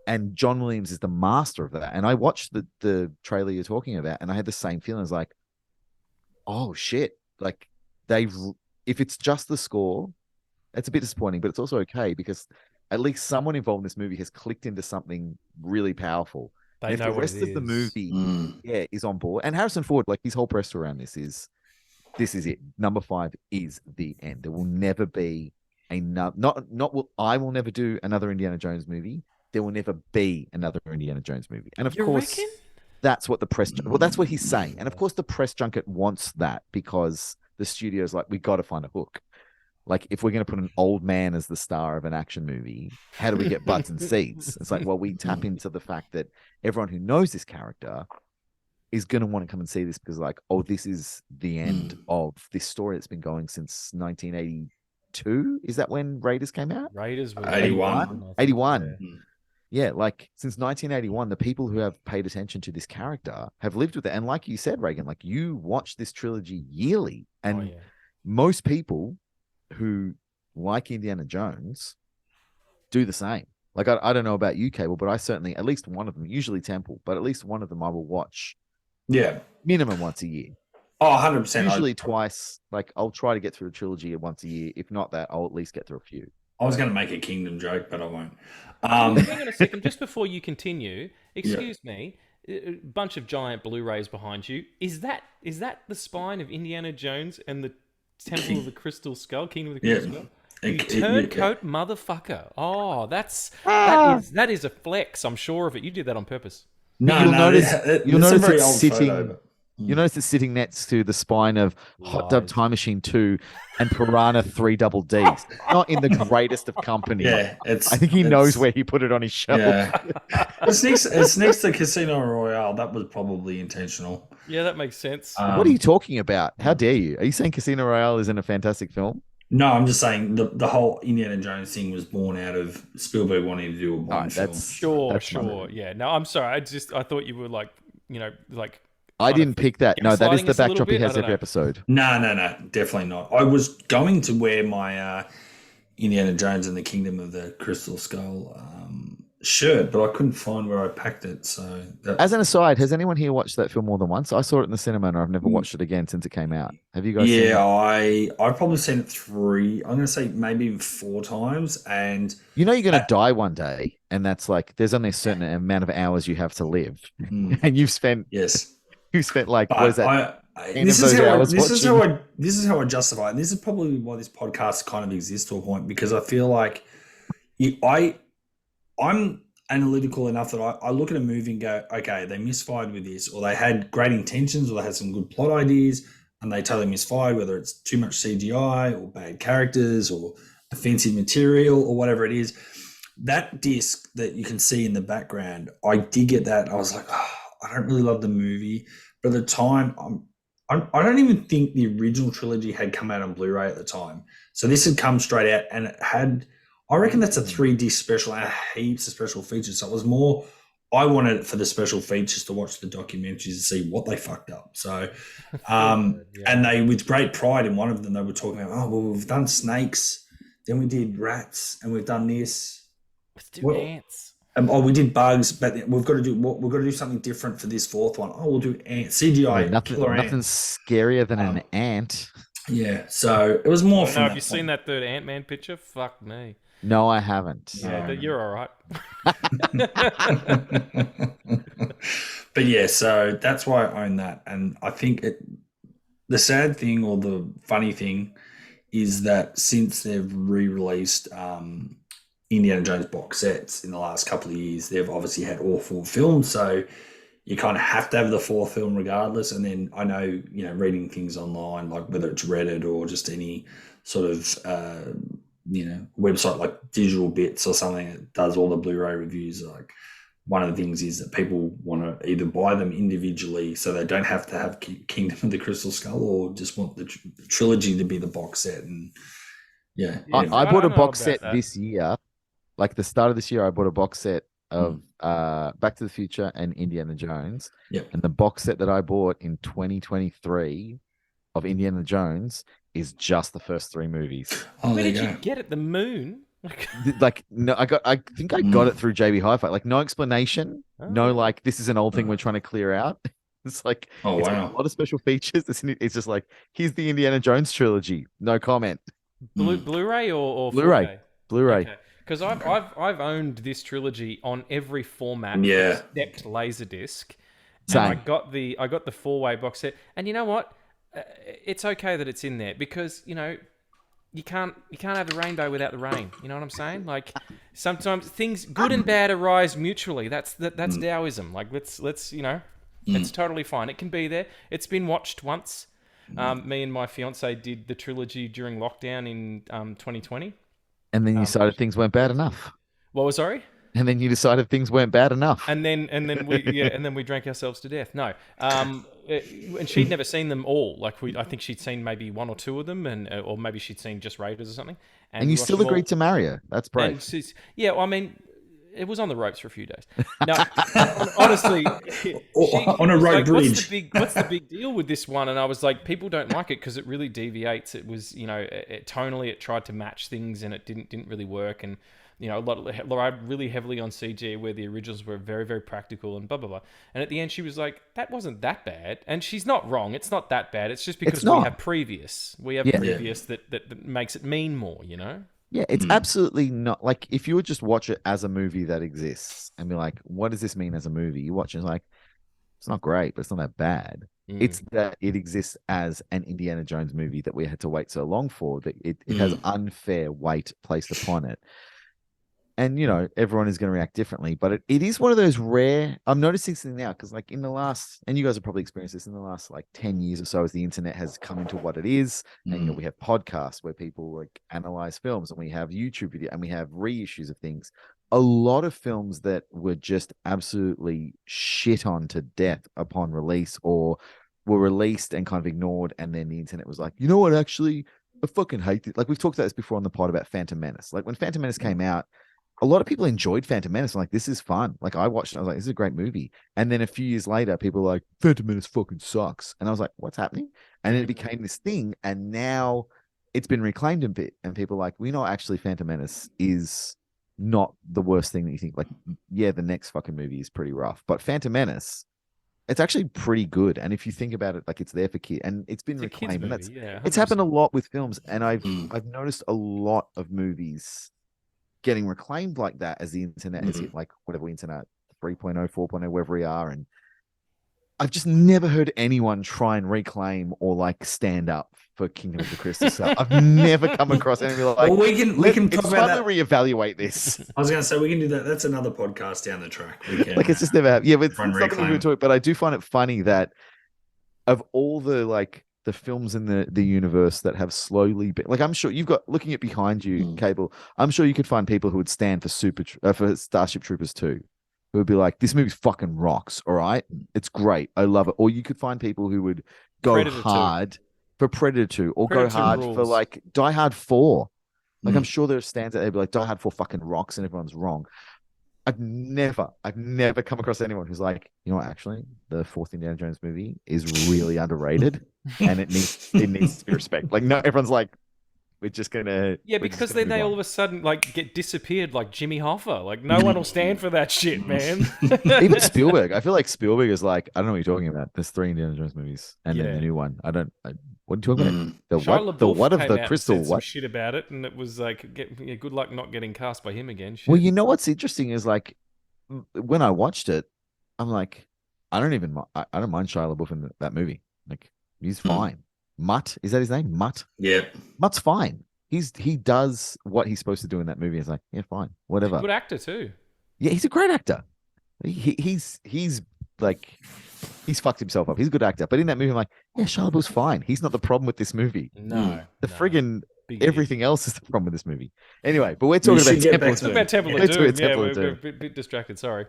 and John Williams is the master of that. And I watched the trailer you're talking about, and I had the same feeling. I was like, oh shit! Like if it's just the score, it's a bit disappointing, but it's also okay because at least someone involved in this movie has clicked into something really powerful. They And if know the what rest it of the is. movie, is on board, and Harrison Ford, like his whole press tour around this is it. Number 5 is the end. There will never be I will never do another Indiana Jones movie. There will never be another Indiana Jones movie. And of You course, reckon? that's what the press. Well, that's what he's saying. And of course, the press junket wants that because the studio's like, we got to find a hook. Like, if we're going to put an old man as the star of an action movie, how do we get butts and seats? It's like, well, we tap into the fact that everyone who knows this character is going to want to come and see this because, like, oh, this is the end of this story that's been going since 1982. Is that when Raiders came out? Raiders were 81. 81. Yeah, like since 1981, the people who have paid attention to this character have lived with it. And like you said, Regan, like you watch this trilogy yearly, and most people who like Indiana Jones do the same. Like, I don't know about you, Cable, but I certainly, at least one of them, usually Temple, but at least one of them I will watch minimum once a year. Oh, 100%. Usually twice. Like, I'll try to get through a trilogy once a year. If not that, I'll at least get through a few. I was going to make a Kingdom joke, but I won't. Hang on a second, just before you continue, excuse me, a bunch of giant Blu-rays behind you. Is that the spine of Indiana Jones and the Temple of the Crystal Skull, Kingdom of the Crystal Skull? You turncoat motherfucker. Oh, that is a flex. I'm sure of it. You did that on purpose. You'll notice it's sitting. You notice it's sitting next to the spine of Hot Tub Time Machine 2 and Piranha 3 Double D. Not in the greatest of company. Yeah, I think he knows where he put it on his shelf. Yeah. it's next to Casino Royale. That was probably intentional. Yeah, that makes sense. What are you talking about? How dare you? Are you saying Casino Royale isn't a fantastic film? No, I'm just saying the whole Indiana Jones thing was born out of Spielberg wanting to do a Bond film. Sure. Yeah. No, I'm sorry. I thought you were like, I didn't pick that. No, that is the gaslighting us a little backdrop he bit? has I don't every know. episode. No, definitely not. I was going to wear my Indiana Jones and the Kingdom of the Crystal Skull shirt, but I couldn't find where I packed it. So, As an aside, has anyone here watched that film more than once? I saw it in the cinema and I've never watched it again since it came out. Have you guys seen it? I've probably seen it 3. I'm going to say maybe even 4 times. And you know you're going to die one day, and that's like there's only a certain amount of hours you have to live, and you've spent like what is that? This is how I justify it. And this is probably why this podcast kind of exists to a point, because I feel like I'm analytical enough that I look at a movie and go, okay, they misfired with this, or they had great intentions, or they had some good plot ideas, and they totally misfired, whether it's too much CGI or bad characters or offensive material or whatever it is. That disc that you can see in the background, I did get that. I was like, oh, I don't really love the movie. But at the time, I don't even think the original trilogy had come out on Blu-ray at the time. So this had come straight out, and it had, I reckon that's a 3D special and heaps of special features. So it was more, I wanted it for the special features to watch the documentaries and see what they fucked up. So, and they, with great pride in one of them, they were talking about, oh, well, we've done snakes, then we did rats, and we've done this. Let's do ants. We did bugs, but we've got to do something different for this 4th one. Oh, we'll do ants. CGI. Nothing scarier than an ant. Yeah, so it was more fun. Have you seen that third Ant-Man picture? Fuck me. No, I haven't. Yeah, you're all right. But yeah, so that's why I own that. And I think the sad thing, or the funny thing, is that since they've re-released Indiana Jones box sets in the last couple of years, they've obviously had all 4 films, so you kind of have to have the 4th film regardless. And then I know, reading things online, like whether it's Reddit or just any sort of website like Digital Bits or something that does all the Blu-ray reviews, like one of the things is that people want to either buy them individually so they don't have to have Kingdom of the Crystal Skull, or just want the trilogy to be the box set. And I bought a box set this year. Like the start of this year, I bought a box set of Back to the Future and Indiana Jones. Yep. And the box set that I bought in 2023 of Indiana Jones is just the first 3 movies. Where did you get it? The moon? Like no, I think I got it through JB Hi-Fi. Like no explanation, no Oh. like this is an old thing we're trying to clear out. It's like Oh, it's got wow. a lot of special features. It's just like here's the Indiana Jones trilogy. No comment. Blu-ray or Blu-ray, 4K? Blu-ray. Okay, because I've owned this trilogy on every format Yeah. except Laserdisc, and Same. I got the 4-way box set. And you know what? It's okay that it's in there because you can't have the rainbow without the rain. You know what I'm saying? Like sometimes things good and bad arise mutually. That's Taoism. Like let's it's totally fine. It can be there. It's been watched once. Me and my fiance did the trilogy during lockdown in 2020. And then you decided things weren't bad enough. What was sorry? And then you decided things weren't bad enough. And then we drank ourselves to death. No, and she'd never seen them all. Like I think she'd seen maybe one or two of them, or maybe she'd seen just Raiders or something. And we you watched still them all. agreed to marry her. That's brave. And yeah, well, I mean, it was on the ropes for a few days. No, honestly, On a was road like, bridge. What's the big deal with this one? And I was like, people don't like it because it really deviates. It was, tonally it tried to match things and it didn't really work. And a lot relied really heavily on CG where the originals were very, very practical and blah blah blah. And at the end, she was like, "That wasn't that bad," and she's not wrong. It's not that bad. It's just because we have previous. That makes it mean more. Yeah, it's absolutely not like if you would just watch it as a movie that exists and be like, what does this mean as a movie? You watch it, it's like, it's not great, but it's not that bad. It's that it exists as an Indiana Jones movie that we had to wait so long for, that it has unfair weight placed upon it. And, everyone is going to react differently, but it is one of those rare, I'm noticing something now, because like in the last, and you guys have probably experienced this in the last like 10 years or so as the internet has come into what it is. And, we have podcasts where people like analyze films, and we have YouTube video, and we have reissues of things. A lot of films that were just absolutely shit on to death upon release, or were released and kind of ignored. And then the internet was like, you know what, actually, I fucking hate it. Like we've talked about this before on the pod about Phantom Menace. Like when Phantom Menace came out, a lot of people enjoyed Phantom Menace. I'm like, this is fun. Like I watched it. I was like, this is a great movie. And then a few years later, people were like, Phantom Menace fucking sucks. And I was like, what's happening? And then it became this thing. And now it's been reclaimed a bit. And people are like, actually Phantom Menace is not the worst thing that you think. Like, yeah, the next fucking movie is pretty rough. But Phantom Menace, it's actually pretty good. And if you think about it, like it's there for kids. And it's been reclaimed. And that's, it's happened a lot with films. And I've noticed a lot of movies getting reclaimed like that as the internet is like whatever internet 3.0 4.0 wherever we are. And I've just never heard anyone try and reclaim or like stand up for Kingdom of the Crystal Skull. I've never come across anything like, well, we can talk about that. Reevaluate this. I was going to say we can do that. That's another podcast down the track. We can, like it's just never happened. Yeah, but it's something reclaim. we talk. But I do find it funny that of all the like the films in the universe that have slowly been, like I'm sure you've got, looking at behind you, Cable, I'm sure you could find people who would stand for for Starship Troopers 2, who would be like, this movie fucking rocks, all right? It's great. I love it. Or you could find people who would go Predator hard 2. For Predator 2, or Predator go hard rules. for like Die Hard 4. Like I'm sure there are stands out there be like, Die Hard 4 fucking rocks and everyone's wrong. I've never come across anyone who's like, you know what, actually, the fourth Indiana Jones movie is really underrated and it needs to be respected. Like, no, everyone's like, we're just gonna because they all of a sudden like get disappeared like Jimmy Hoffa. Like no one will stand for that shit, man. Even Spielberg. I feel like Spielberg is like, I don't know what you're talking about. There's 3 Indiana Jones movies and then the new one. What are you talking about? The what of the crystal? What shit about it? And it was like, good luck not getting cast by him again. Shit. Well, you know what's interesting is like when I watched it, I'm like, I don't mind Shia LaBeouf in that movie. Like he's fine. Mutt, is that his name? Mutt? Yeah. Mutt's fine. He does what he's supposed to do in that movie. It's like, yeah, fine, whatever. He's a good actor too. Yeah, he's a great actor. He's like, he's fucked himself up. He's a good actor. But in that movie, I'm like, yeah, Shia LaBeouf's fine. He's not the problem with this movie. No. Friggin' Big everything else is the problem with this movie. Anyway, but we're talking about Temple of Doom. About Temple of Doom. Yeah, we're a bit distracted. Sorry.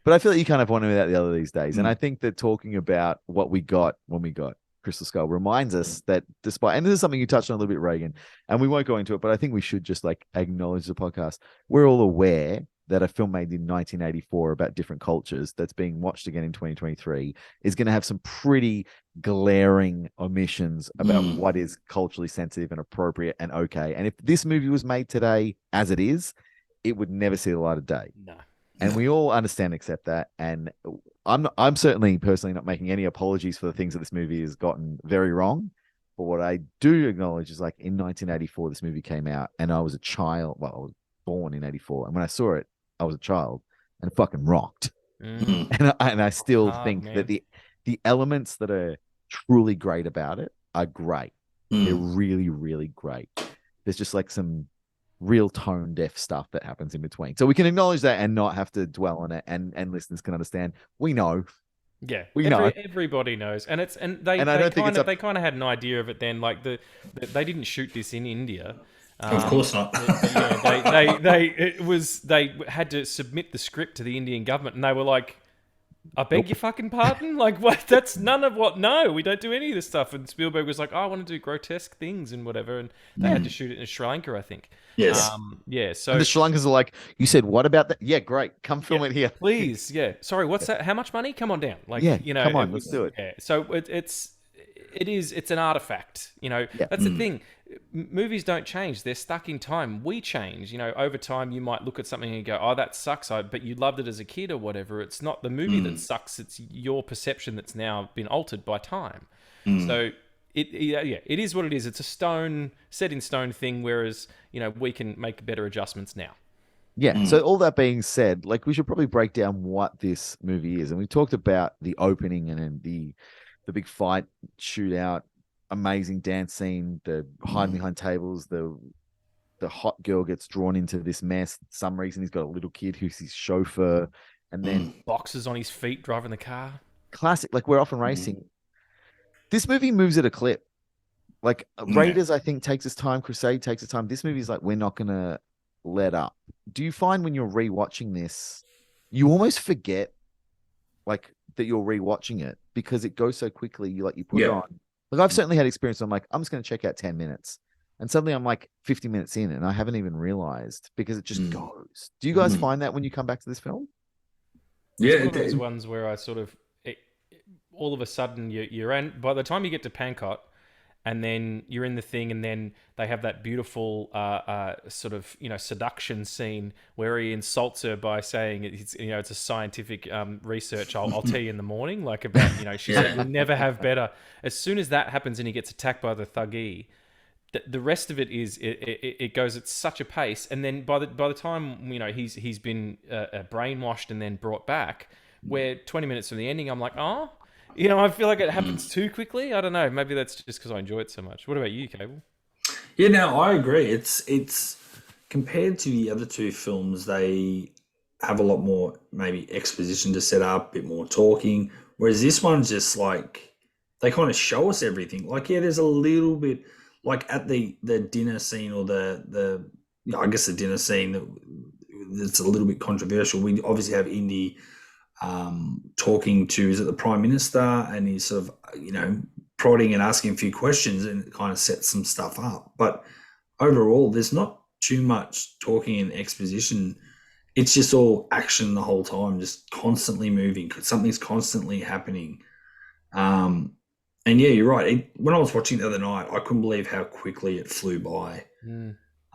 But I feel like you kind of wanted that the other these days. And I think that talking about what we got when we got Crystal Skull reminds us that despite, and this is something you touched on a little bit, Regan, and we won't go into it, but I think we should just like acknowledge the podcast. We're all aware that a film made in 1984 about different cultures that's being watched again in 2023 is going to have some pretty glaring omissions about what is culturally sensitive and appropriate and okay. And if this movie was made today as it is, it would never see the light of day. No. And we all understand, accept that. And I'm certainly personally not making any apologies for the things that this movie has gotten very wrong. But what I do acknowledge is, like, in 1984, this movie came out and I was a child. Well, I was born in 84. And when I saw it, I was a child and it fucking rocked. And I still think that the elements that are truly great about it are great. They're really, really great. There's just like some real tone deaf stuff that happens in between. So we can acknowledge that and not have to dwell on it, and listeners can understand. We know. Yeah, we know. Everybody knows, and they kind of had an idea of it then. Like they didn't shoot this in India. Of course not. They had to submit the script to the Indian government, and they were like, I beg your fucking pardon? Like, what? That's none of what. No, we don't do any of this stuff. And Spielberg was like, I want to do grotesque things and whatever. And they had to shoot it in Sri Lanka, I think. Yes. Yeah. So and the Sri Lankans are like, you said, what about that? Yeah, great. Come film it here. Please. Yeah. Sorry, what's that? How much money? Come on down. Like, come on, let's do it. Yeah. So it's an artifact. That's the thing. Movies don't change. They're stuck in time. We change. Over time, you might look at something and go, oh, that sucks. But you loved it as a kid or whatever. It's not the movie that sucks. It's your perception that's now been altered by time. So it is what it is. It's a set in stone thing, whereas, we can make better adjustments now. Yeah. So all that being said, like, we should probably break down what this movie is. And we talked about the opening and then the big fight shootout, amazing dance scene, the hiding behind tables, the hot girl gets drawn into this mess. For some reason, he's got a little kid who's his chauffeur, and then boxes on his feet driving the car. Classic. Like, we're often racing. This movie moves at a clip. Like, Raiders, I think, takes its time. Crusade takes its time. This movie's like, we're not gonna let up. Do you find when you're rewatching this, you almost forget, like, that you're rewatching it because it goes so quickly? You put it on. Like, I've certainly had experience. I'm like, I'm just going to check out 10 minutes. And suddenly I'm like 50 minutes in and I haven't even realized because it just goes. Do you guys find that when you come back to this film? Yeah. It's one of those ones where I sort of, all of a sudden you're in, by the time you get to Pankot and then you're in the thing and then they have that beautiful sort of, seduction scene where he insults her by saying it's a scientific research I'll tell you in the morning, like, about, she said you'll never have better. As soon as that happens and he gets attacked by the thuggee, the rest of it is it goes at such a pace, and then by the time he's been brainwashed and then brought back, we're 20 minutes from the ending. I'm like, oh, I feel like it happens too quickly. I don't know. Maybe that's just because I enjoy it so much. What about you, Cable? Yeah, no, I agree. It's compared to the other two films, they have a lot more maybe exposition to set up, a bit more talking. Whereas this one's just like, they kind of show us everything. Like, yeah, there's a little bit, like at the dinner scene or the I guess the dinner scene that's a little bit controversial. We obviously have Indy talking to, is it the Prime Minister, and he's sort of, prodding and asking a few questions, and it kind of sets some stuff up. But overall, there's not too much talking and exposition. It's just all action the whole time, just constantly moving. Something's constantly happening. And yeah, you're right. When I was watching the other night, I couldn't believe how quickly it flew by.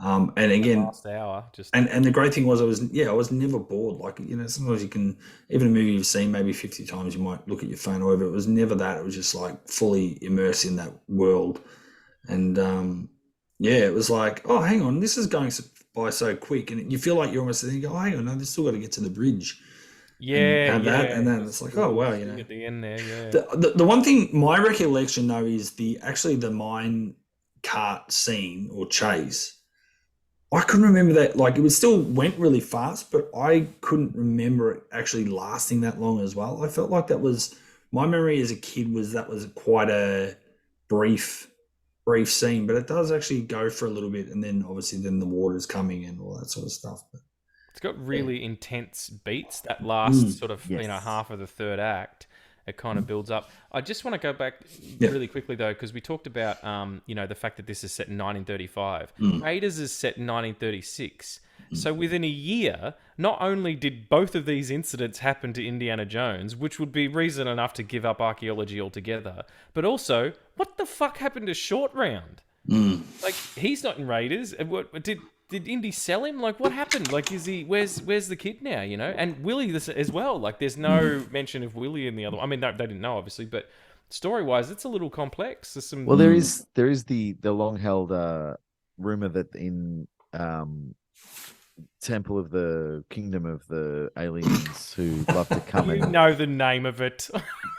And again, last hour, and the great thing was I was never bored. Like, sometimes you can, even a movie you've seen maybe 50 times, you might look at your phone or whatever. It was never that. It was just like fully immersed in that world. And it was like, oh, hang on, this is going by so quick, and you feel like you're almost thinking, oh, hang on, no, they've still got to get to the bridge. And and then it's like, oh wow, at the end there. Yeah. The one thing, my recollection though, is the mine cart scene or chase. I couldn't remember that. Like, it still went really fast, but I couldn't remember it actually lasting that long as well. I felt like that was, my memory as a kid was quite a brief scene, but it does actually go for a little bit, and then obviously the water's coming and all that sort of stuff. But it's got really intense beats that last sort of half of the third act. It kind of builds up. I just want to go back really quickly though, because we talked about the fact that this is set in 1935. Raiders is set in 1936. So within a year, not only did both of these incidents happen to Indiana Jones, which would be reason enough to give up archaeology altogether, but also, what the fuck happened to Short Round? Like, he's not in Raiders. What did Indy sell him? Like, what happened? Like, is he? Where's the kid now? You know, and Willie this as well. Like, there's no mention of Willie in the other one. I mean, they didn't know obviously, but story-wise, it's a little complex. There's some. Well, there is the long-held rumor that in Temple of the Kingdom of the Aliens who love to come You and know the name of it.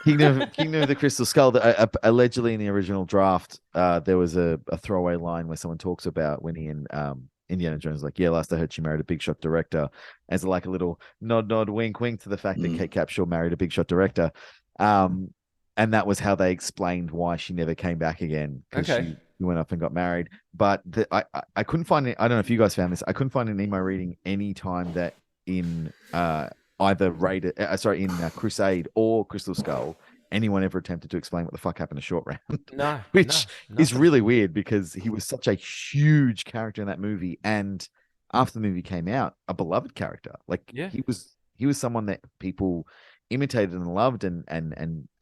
Kingdom of the Crystal Skull. That, allegedly in the original draft, there was a throwaway line where someone talks about when he and Indiana Jones like, yeah, last I heard she married a big shot director, as like a little nod, wink to the fact that Kate Capshaw married a big shot director. And that was how they explained why she never came back again, because she went up and got married. But I couldn't find it. I don't know if you guys found this. I couldn't find an email reading any time that in either Crusade or Crystal Skull, anyone ever attempted to explain what the fuck happened to Short Round. No, Which is really weird because he was such a huge character in that movie, and after the movie came out, a beloved character. Like he was someone that people imitated and loved and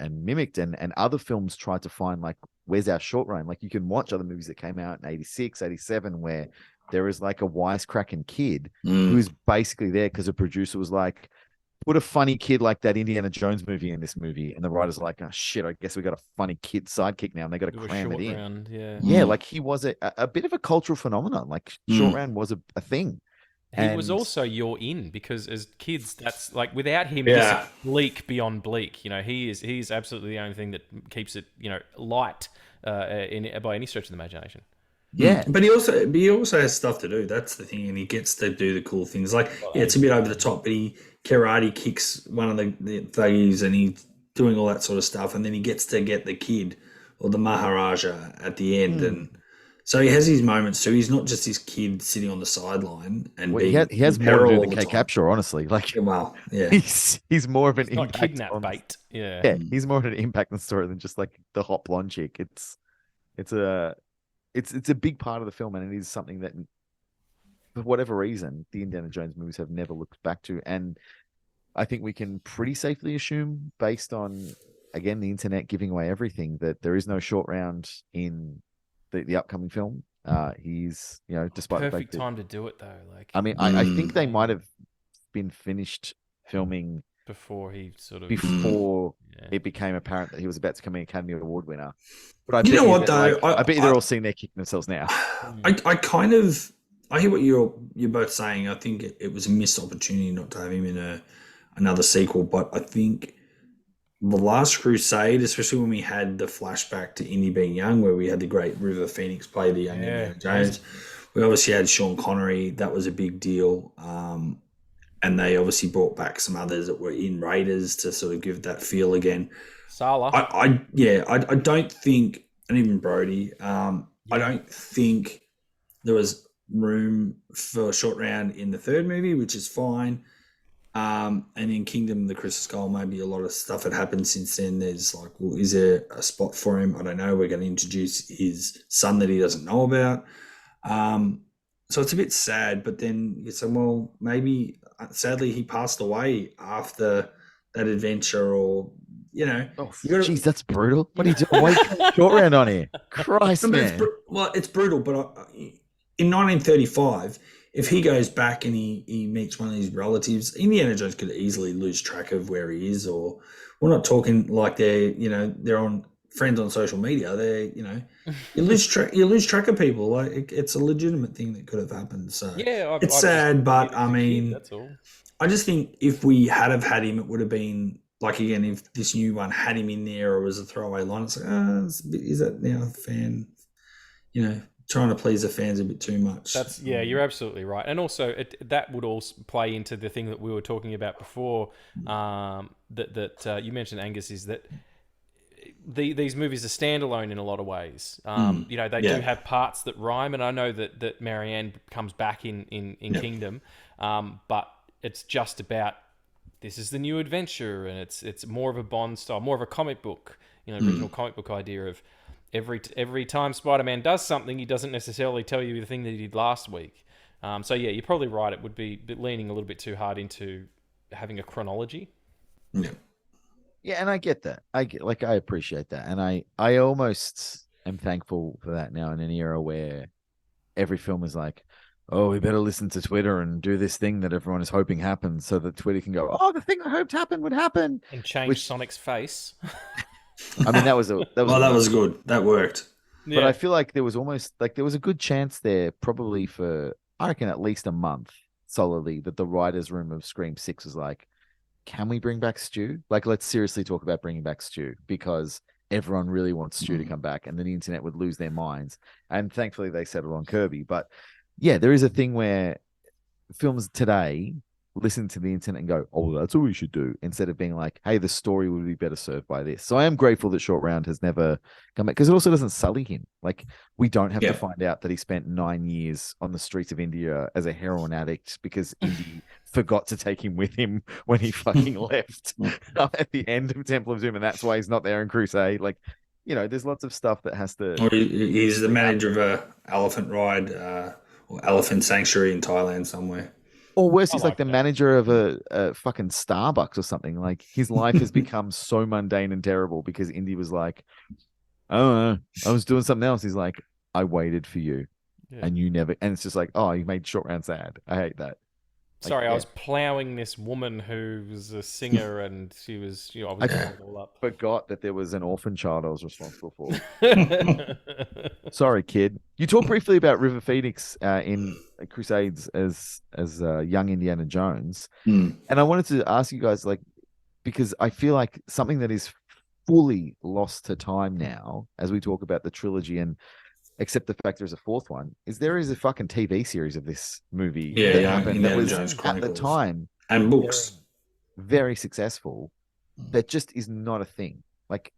mimicked, and other films tried to find like, where's our Short Round? Like, you can watch other movies that came out in 86, 87 where there is like a wisecracking kid who's basically there because a producer was like, put a funny kid like that Indiana Jones movie in this movie, and the writer's like, oh shit, I guess we got a funny kid sidekick now, and they got to cram it in. Round, yeah, like he was a bit of a cultural phenomenon. Like Short Round was a thing. He was also your in, because as kids, that's like, without him, it's bleak beyond bleak. You know, he's absolutely the only thing that keeps it, you know, light by any stretch of the imagination. Yeah, but he also has stuff to do. That's the thing, and he gets to do the cool things. Like, it's a bit over the top, but he karate kicks one of the thuggies, and he's doing all that sort of stuff, and then he gets to get the kid or the Maharaja at the end, and so he has his moments too. He's not just this kid sitting on the sideline and he has more to do than Kate Capshaw, honestly. Like, he's more of an impact. Kidnap bait. Yeah, he's more of an impact in the story than just like the hot blonde chick. It's a big part of the film, and it is something that, for whatever reason, the Indiana Jones movies have never looked back to. And I think we can pretty safely assume, based on, again, the internet giving away everything, that there is no Short Round in the upcoming film. He's, you know, despite perfect the fact that, time to do it though. Like, I mean, I think they might have been finished filming before it became apparent that he was about to become an Academy Award winner. But I bet they're all seeing they're kicking themselves now. I hear what you're both saying. I think it was a missed opportunity not to have him in another sequel. But I think The Last Crusade, especially when we had the flashback to Indy being young, where we had the great River Phoenix play the young Indiana Jones. We obviously had Sean Connery. That was a big deal. And they obviously brought back some others that were in Raiders to sort of give that feel again. Sala. I don't think, and even Brody, I don't think there was room for a Short Round in the third movie, which is fine. And in Kingdom of the Crystal Skull, maybe a lot of stuff had happened since then. There's like, well, is there a spot for him? I don't know. We're going to introduce his son that he doesn't know about. So it's a bit sad, but then you say, well, maybe sadly he passed away after that adventure, or, you know. Oh, jeez, that's brutal. What are you doing? Why Short Round on here? Christ, man. It's brutal, but in 1935, if he goes back and he meets one of his relatives, Indiana Jones could easily lose track of where he is, or we're not talking like they're on friends on social media. They're, you lose track of people. Like, it's a legitimate thing that could have happened. So it's sad, but I mean, that's all. I just think if we had him, it would have been like, again, if this new one had him in there or was a throwaway line, it's like, is that now a fan, trying to please the fans a bit too much. You're absolutely right. And also that would also play into the thing that we were talking about before, that you mentioned, Angus, is that these movies are standalone in a lot of ways. They do have parts that rhyme, and I know that Marianne comes back in Kingdom, but it's just about, this is the new adventure, and it's more of a Bond style, more of a comic book, original comic book idea of every time Spider-Man does something, he doesn't necessarily tell you the thing that he did last week. So yeah, you're probably right. It would be leaning a little bit too hard into having a chronology. Yeah. Yeah, and I get that. I appreciate that, and I almost am thankful for that now in an era where every film is like, oh, we better listen to Twitter and do this thing that everyone is hoping happens, so that Twitter can go, oh, the thing I hoped happened would happen, And change which Sonic's face. I mean that was That was good. That worked. But I feel like there was almost like there was a good chance there, probably for I reckon at least a month solidly, that the writers' room of Scream 6 was like, can we bring back Stu? Like, let's seriously talk about bringing back Stu, because everyone really wants Stu to come back, and then the internet would lose their minds. And thankfully, they settled on Kirby. But yeah, there is a thing where films today listen to the internet and go, oh, that's what we should do, instead of being like, hey, the story would be better served by this. So I am grateful that Short Round has never come back, because it also doesn't sully him. Like, we don't have to find out that he spent 9 years on the streets of India as a heroin addict because Indy forgot to take him with him when he fucking left at the end of Temple of Doom, and that's why he's not there in Crusade. Like, you know, there's lots of stuff that has to. Or he's the manager of a elephant ride or elephant sanctuary in Thailand somewhere. Or worse, he's like the that. manager of a fucking Starbucks or something. Like, his life has become so mundane and terrible because Indy was like, I don't know, I was doing something else. He's like, I waited for you, and you never. And it's just like, oh, you made Short Round sad. I hate that. Sorry, I was plowing this woman who was a singer, and she was, I was blowing it all up. Forgot that there was an orphan child I was responsible for. Sorry, kid. You talked briefly about River Phoenix in Crusades as young Indiana Jones, and I wanted to ask you guys, like, because I feel like something that is fully lost to time now, as we talk about the trilogy, and except the fact there's a fourth one, there is a fucking TV series of this movie that happened that was Jones at the Chronicles. time And books. very successful. That just is not a thing. Like,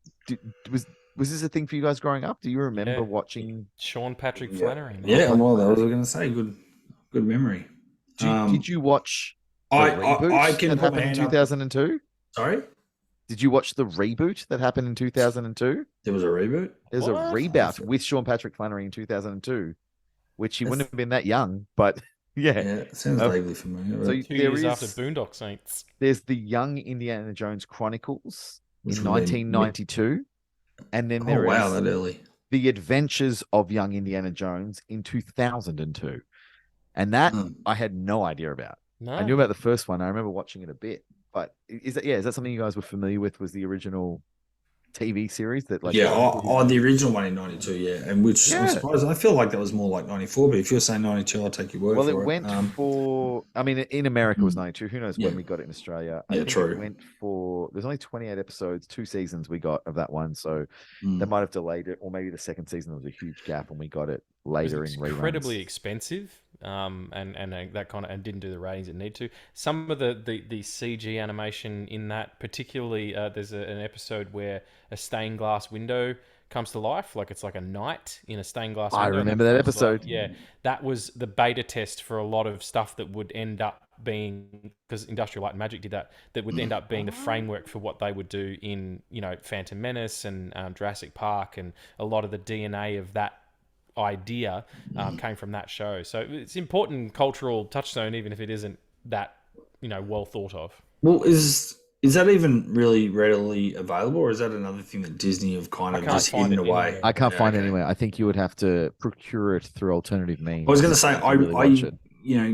was this a thing for you guys growing up? Do you remember watching Sean Patrick Flannery? Yeah, well, that was what I was going to say. Good memory. Did you watch the I reboot can that put my happened in hand up. 2002? Sorry? Did you watch the reboot that happened in 2002? There was a reboot? There's a reboot with Sean Patrick Flannery in 2002, which he wouldn't have been that young, but yeah. It sounds vaguely familiar. So 2 years after Boondock Saints. There's the Young Indiana Jones Chronicles Which in would be 1992, and then there is that early. The Adventures of Young Indiana Jones in 2002, and that I had no idea about. No. I knew about the first one. I remember watching it a bit, but is that something you guys were familiar with? Was the original TV series that, like, the original one in 92, and which I'm surprised. I feel like that was more like 94, but if you're saying 92, I'll take your word for it. Well, it went for, I mean, in America it was 92. Who knows when we got it in Australia? I think true. It went for, there's only 28 episodes, 2 seasons we got of that one, so they might have delayed it, or maybe the second season there was a huge gap and we got it later in reruns. Incredibly expensive, and that kind of, and didn't do the ratings it needed to. Some of the CG animation in that, particularly, there's an episode where a stained glass window comes to life, like it's like a knight in a stained glass window. I remember that episode. That was the beta test for a lot of stuff that would end up being, because Industrial Light and Magic did that would end up being the framework for what they would do in, Phantom Menace and Jurassic Park, and a lot of the DNA of that idea came from that show. So it's important cultural touchstone, even if it isn't that well thought of. Well, is that even really readily available, or is that another thing that Disney have kind of just hidden away? I can't find it anywhere. I think you would have to procure it through alternative means. I was going to say,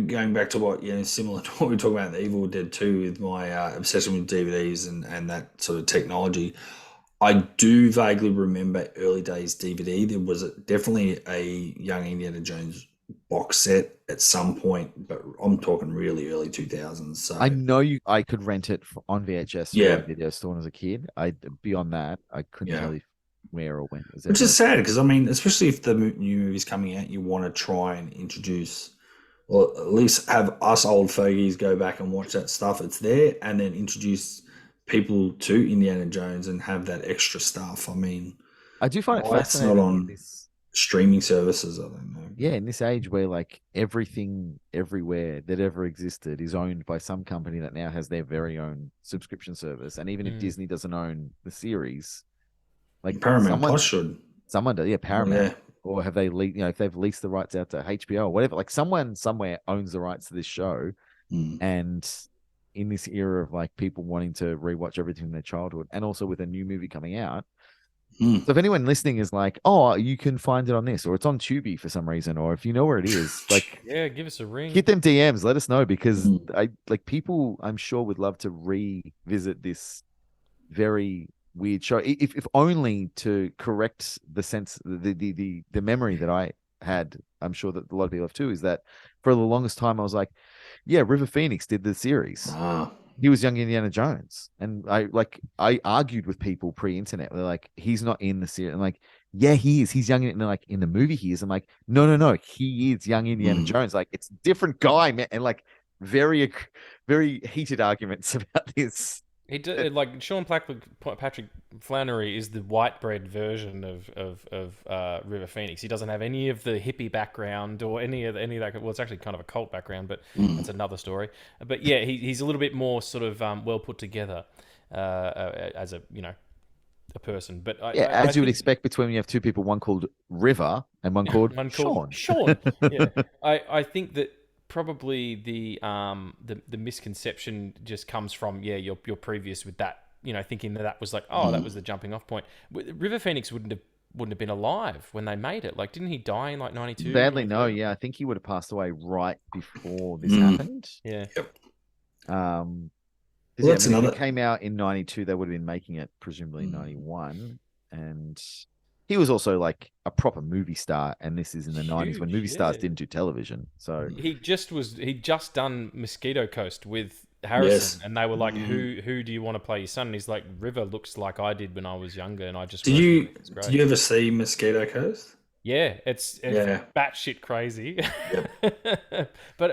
going back to what, similar to what we were talking about in the Evil Dead 2 with my obsession with DVDs and that sort of technology. I do vaguely remember early days DVD. There was definitely a Young Indiana Jones box set at some point, but I'm talking really early 2000s. So I know I could rent it on VHS from a video store as a kid. Beyond that, I couldn't tell you where or when. Which is sad, because I mean, especially if the new movie's coming out, you want to try and introduce, or at least have us old fogies go back and watch that stuff. It's there, and then introduce people to Indiana Jones and have that extra stuff. I mean, I do find it fascinating. It's not on streaming services. I don't know. Yeah, in this age where like everything everywhere that ever existed is owned by some company that now has their very own subscription service, and even if Disney doesn't own the series, like Paramount Plus should. Someone does, Paramount. or have they if they've leased the rights out to HBO or whatever, like someone somewhere owns the rights to this show. And in this era of like people wanting to rewatch everything in their childhood, and also with a new movie coming out. So if anyone listening is like, oh, you can find it on this, or it's on Tubi for some reason, or if you know where it is, like, Yeah, give us a ring. hit them DMs, let us know, because people, I'm sure, would love to revisit this very weird show, if only to correct the sense, the memory that I had. I'm sure that a lot of people have too. Is that for the longest time I was like, yeah, River Phoenix did the series. He was young Indiana Jones, and I argued with people pre-internet. They're like, he's not in the series. I'm like, yeah, he is. He's young, and they're like, in the movie he is. I'm like, no, he is young Indiana Jones. Like, it's a different guy, man. And like, very, very heated arguments about this. He did, like Patrick Flannery is the white bread version of River Phoenix. He doesn't have any of the hippie background or any of that. Well, it's actually kind of a cult background, but that's another story. But yeah, he's a little bit more sort of well put together as a person. But as you would expect, between when you have two people, one called River and one called Sean. Sean. Yeah, I think that probably the misconception just comes from your previous with that, thinking that was like, that was the jumping off point. River Phoenix wouldn't have been alive when they made it. Like, didn't he die in like 92? Sadly, no. Yeah, I think he would have passed away right before this happened. Yeah. That's another. It came out in 92. They would have been making it presumably 91, and he was also like a proper movie star, and this is in the 90s when movie stars didn't do television. So he'd just done Mosquito Coast with Harrison, and they were like, "Who do you want to play your son?" And he's like, "River looks like I did when I was younger, and I just." Did you ever see Mosquito Coast? Yeah, it's batshit crazy. Yep. But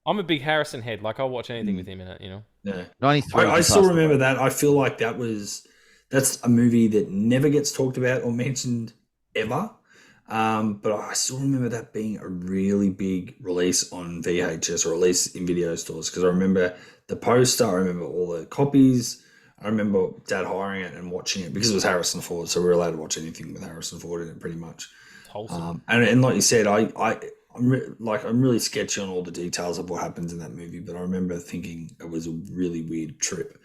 I'm a big Harrison head. Like, I'll watch anything with him in it. Yeah, 93. I still remember that. I feel like that's a movie that never gets talked about or mentioned ever. But I still remember that being a really big release on VHS or release in video stores, because I remember the poster, I remember all the copies, I remember Dad hiring it and watching it because it was Harrison Ford, so we were allowed to watch anything with Harrison Ford in it pretty much. It's wholesome. And like you said, I'm really sketchy on all the details of what happens in that movie, but I remember thinking it was a really weird trip.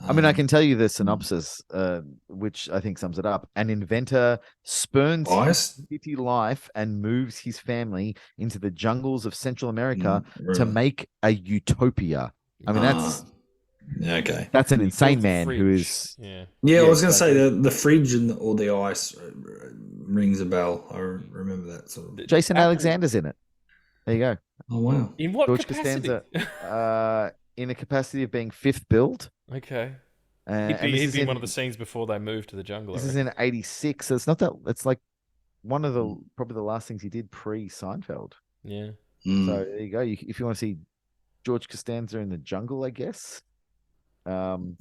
I mean, I can tell you the synopsis, which I think sums it up. An inventor spurns his city life and moves his family into the jungles of Central America to make a utopia. I mean, that's an insane man who is. Yeah, I was going to say the fridge and all the ice rings a bell. I remember that sort of. Jason Alexander's in it. There you go. Oh wow! In what George capacity? Costanza, in a capacity of being fifth build. Okay. He'd be in one of the scenes before they moved to the jungle. This is in '86, so it's not that. It's like one of the probably the last things he did pre-Seinfeld. Yeah. So there you go. If you want to see George Costanza in the jungle, I guess. 3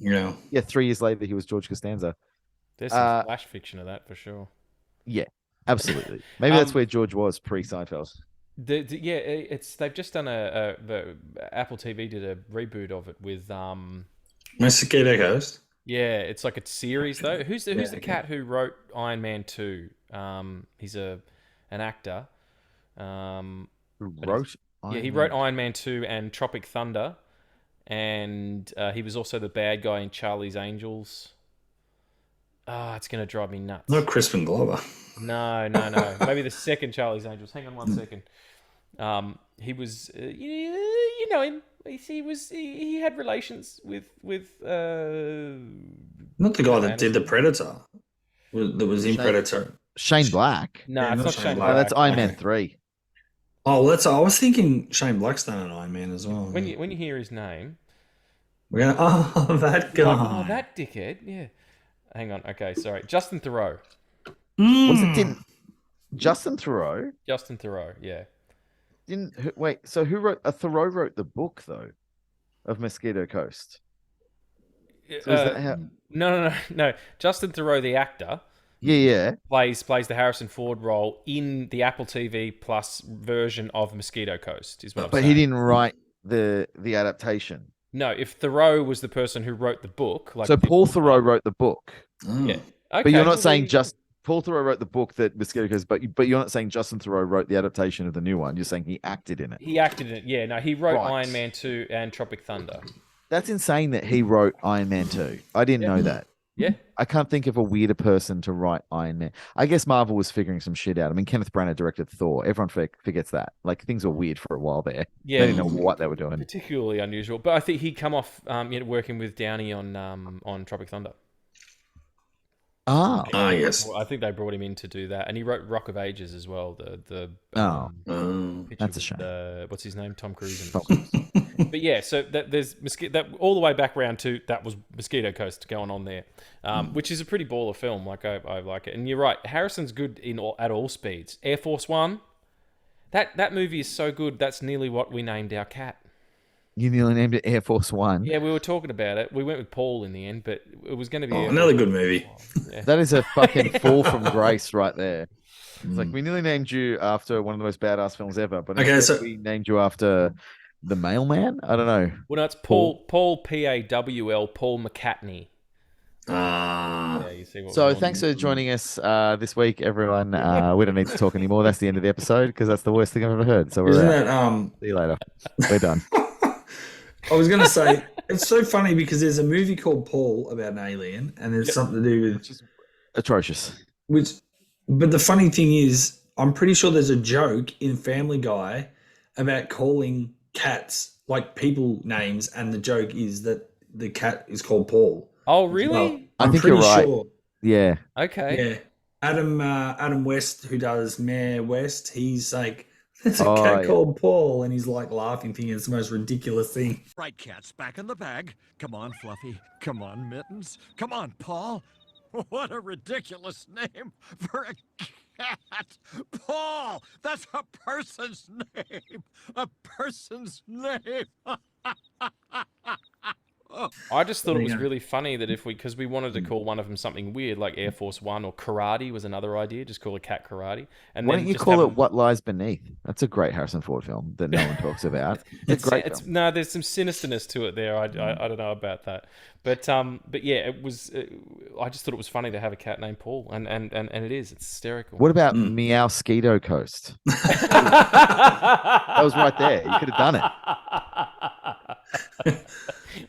years later he was George Costanza. There's some flash fiction of that for sure. Yeah, absolutely. Maybe that's where George was pre-Seinfeld. They've just done the Apple TV did a reboot of it with Mosquito Coast. Yeah, it's like a series though. Who's the cat who wrote Iron Man 2? He's an actor. Who wrote? He wrote Iron Man 2 and Tropic Thunder, and he was also the bad guy in Charlie's Angels. It's gonna drive me nuts. Not Crispin Glover. No. Maybe the second Charlie's Angels. Hang on one second. He was, you know him. He had relations with not the guy that did the Predator. That was in Predator. Shane Black. No, it's not Shane Black. No, that's Iron Man 3. Oh, I was thinking Shane Black's done an Iron Man as well. When you hear his name, we're gonna that guy. That dickhead. Yeah. Hang on. Okay, sorry. Justin Theroux. Was it Justin Theroux? Justin Theroux. Yeah. So who wrote? Thoreau wrote the book though, of Mosquito Coast. So is that how... No. Justin Theroux, the actor. Yeah. Plays the Harrison Ford role in the Apple TV Plus version of Mosquito Coast. Is what I'm saying. But he didn't write the adaptation. No, if Thoreau was the person who wrote the book, so Paul Thoreau wrote the book. Yeah. Okay, but you're not saying Paul Theroux wrote the book that Mosquito Coast, but you're not saying Justin Theroux wrote the adaptation of the new one. You're saying he acted in it. He acted in it. Yeah, no, he wrote Right. Iron Man 2 and Tropic Thunder. That's insane that he wrote Iron Man 2. I didn't know that. Yeah. I can't think of a weirder person to write Iron Man. I guess Marvel was figuring some shit out. I mean, Kenneth Branagh directed Thor. Everyone forgets that. Like, things were weird for a while there. Yeah. They didn't know what they were doing. Particularly unusual. But I think he'd come off working with Downey on Tropic Thunder. Ah. Yes. I think they brought him in to do that. And he wrote Rock of Ages as well. The picture That's a with, shame. what's his name? Tom Cruise. But yeah, so there's that all the way back round to that was Mosquito Coast going on there, which is a pretty baller film. Like I like it. And you're right, Harrison's good at all speeds. Air Force One, that movie is so good. That's nearly what we named our cat. You nearly named it Air Force One. Yeah, we were talking about it. We went with Paul in the end, but it was going to be Another good movie. Yeah. That is a fucking fall from grace right there. It's like we nearly named you after one of the most badass films ever, but we named you after the mailman. I don't know. Well, no, it's Paul Pawl, Paul McCartney. Yeah, you see what So thanks for joining us this week, everyone. We don't need to talk anymore. That's the end of the episode because that's the worst thing I've ever heard. So Isn't we're out. that See you later. We're done. I was going to say, it's so funny because there's a movie called Paul about an alien, and there's something to do with Atrocious. But the funny thing is, I'm pretty sure there's a joke in Family Guy about calling cats like people names, and the joke is that the cat is called Paul. Oh, really? Well, I I'm think pretty you're right. sure. Yeah. Okay. Yeah. Adam West, who does Mayor West, he's like, there's a cat called Paul, and he's like laughing, thinking it's the most ridiculous thing. Right, cats, back in the bag. Come on, Fluffy. Come on, Mittens. Come on, Paul. What a ridiculous name for a cat. Paul, that's a person's name. A person's name. I just thought it was really funny that because we wanted to call one of them something weird, like Air Force One or Karate was another idea. Just call a cat Karate. And Why then don't you call it What Lies Beneath? That's a great Harrison Ford film that no one talks about. It's a great film. No, there's some sinisterness to it there. I don't know about that, but yeah, it was. I just thought it was funny to have a cat named Paul, and it is. It's hysterical. What about Mosquito Coast? That was right there. You could have done it.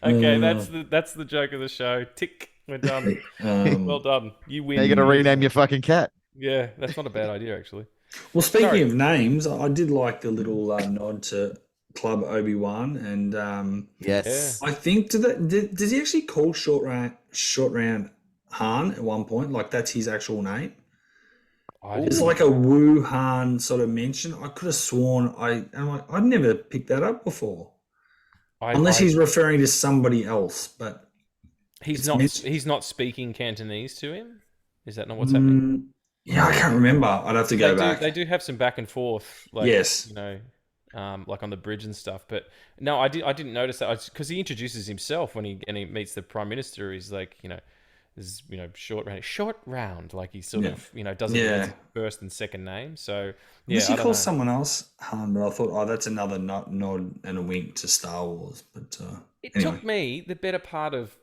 Okay, that's the joke of the show. Tick, we're done. Well done. You win. Now you're gonna rename your fucking cat. Yeah, that's not a bad idea actually. Well, speaking of names, I did like the little nod to Club Obi-Wan, and yes, I think does he actually call Short Round Han at one point? Like that's his actual name. It's like a Wuhan sort of mention. I could have sworn I'd never picked that up before. Unless he's referring to somebody else, but he's not speaking Cantonese to him. Is that not what's happening? Yeah, I can't remember. I'd have to go back. They do have some back and forth, like, yes, like on the bridge and stuff. But no, I didn't notice that because he introduces himself when he meets the Prime Minister. He's like, short round, like he sort of doesn't know his first and second name. So yeah, unless he calls someone else Han, but I thought, that's another nod and a wink to Star Wars. But it took me the better part of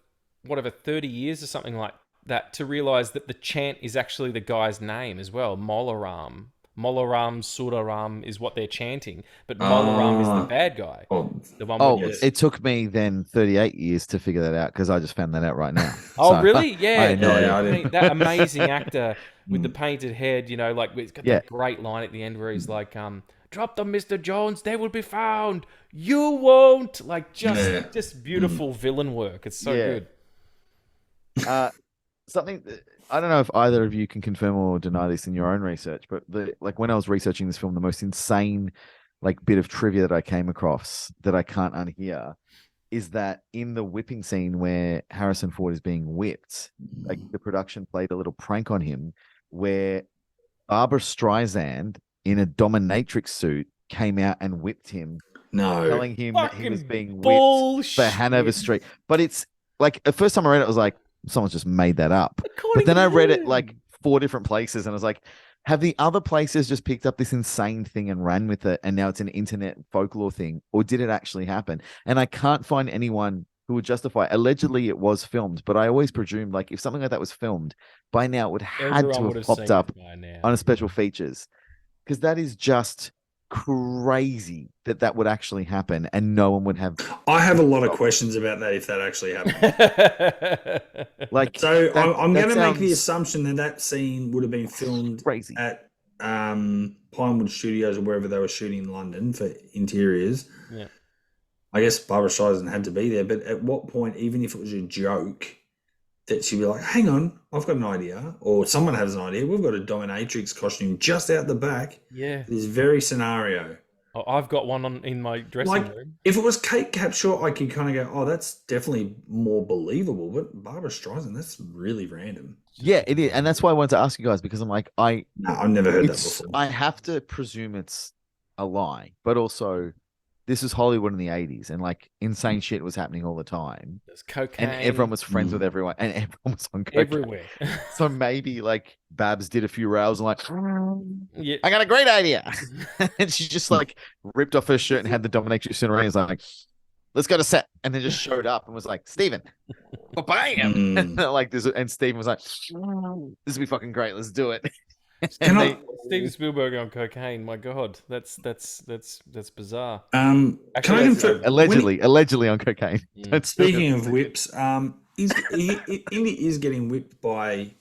30 years or something like that to realize that the chant is actually the guy's name as well. Molaram Suraram is what they're chanting, but Molaram is the bad guy. It took me then 38 years to figure that out because I just found that out right now. Really? Yeah. I know. That amazing actor with the painted head, like it's got that great line at the end where he's like, "Drop them, Mr. Jones. They will be found. You won't." Like just beautiful villain work. It's so good. Something I don't know if either of you can confirm or deny this in your own research, but when I was researching this film, the most insane bit of trivia that I came across that I can't unhear is that in the whipping scene where Harrison Ford is being whipped, the production played a little prank on him where Barbara Streisand in a dominatrix suit came out and whipped him, telling him that he was being whipped for Hanover Street. But it's the first time I read it, I was like, someone's just made that up. But then I read it 4 different places and I was like, have the other places just picked up this insane thing and ran with it and now it's an internet folklore thing, or did it actually happen? And I can't find anyone who would justify. Allegedly, it was filmed, but I always presumed like if something like that was filmed, by now it would had Everyone to would have have popped seen up it by now. on a special features, because that is just crazy that would actually happen, and no one would have. I have a lot of questions about that if that actually happened. Like, So I'm that going to make the sounds assumption that that scene would have been filmed crazy. at Pinewood Studios or wherever they were shooting in London for interiors. Yeah. I guess Barbara Streisand had to be there, but at what point, even if it was a joke, that she'd be like, hang on, I've got an idea, or someone has an idea. We've got a dominatrix costume just out the back. Yeah. This very scenario. Oh, I've got one in my dressing room. If it was Kate Capshaw, I could kind of go, oh, that's definitely more believable. But Barbara Streisand, that's really random. Yeah, it is, and that's why I wanted to ask you guys, because I'm like, No, I've never heard that before. I have to presume it's a lie, but also this is Hollywood in the 80s, and like insane shit was happening all the time. There's cocaine. And everyone was friends with everyone, and everyone was on cocaine. everywhere. So maybe like Babs did a few rows and like, Yeah. I got a great idea. And she just like ripped off her shirt and had the dominatrix in her hands, like, let's go to set. And then just showed up and was like, Steven, bam. Like this, and Steven was like, this will be fucking great. Let's do it. Steven Spielberg on cocaine. My God, that's bizarre. Can I confirm? Allegedly on cocaine. Speaking of whips, Indy is getting whipped by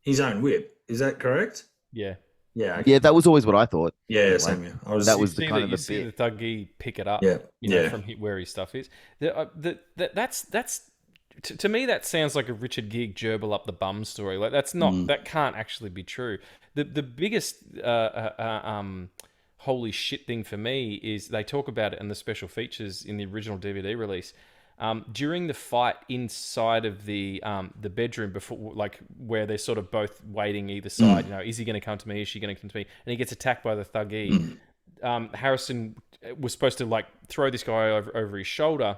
his own whip. Is that correct? Yeah. Yeah. Okay. Yeah, that was always what I thought. Yeah, same here. That was the kind of you the see bit. the thuggy pick it up. Yeah. From where his stuff is. That's to me that sounds like a Richard Gere gerbil up the bum story. Like that's not that can't actually be true. The biggest holy shit thing for me is they talk about it in the special features in the original DVD release. During the fight inside of the bedroom before, like where they're sort of both waiting either side, is he going to come to me? Is she going to come to me? And he gets attacked by the thuggee. Harrison was supposed to like throw this guy over his shoulder,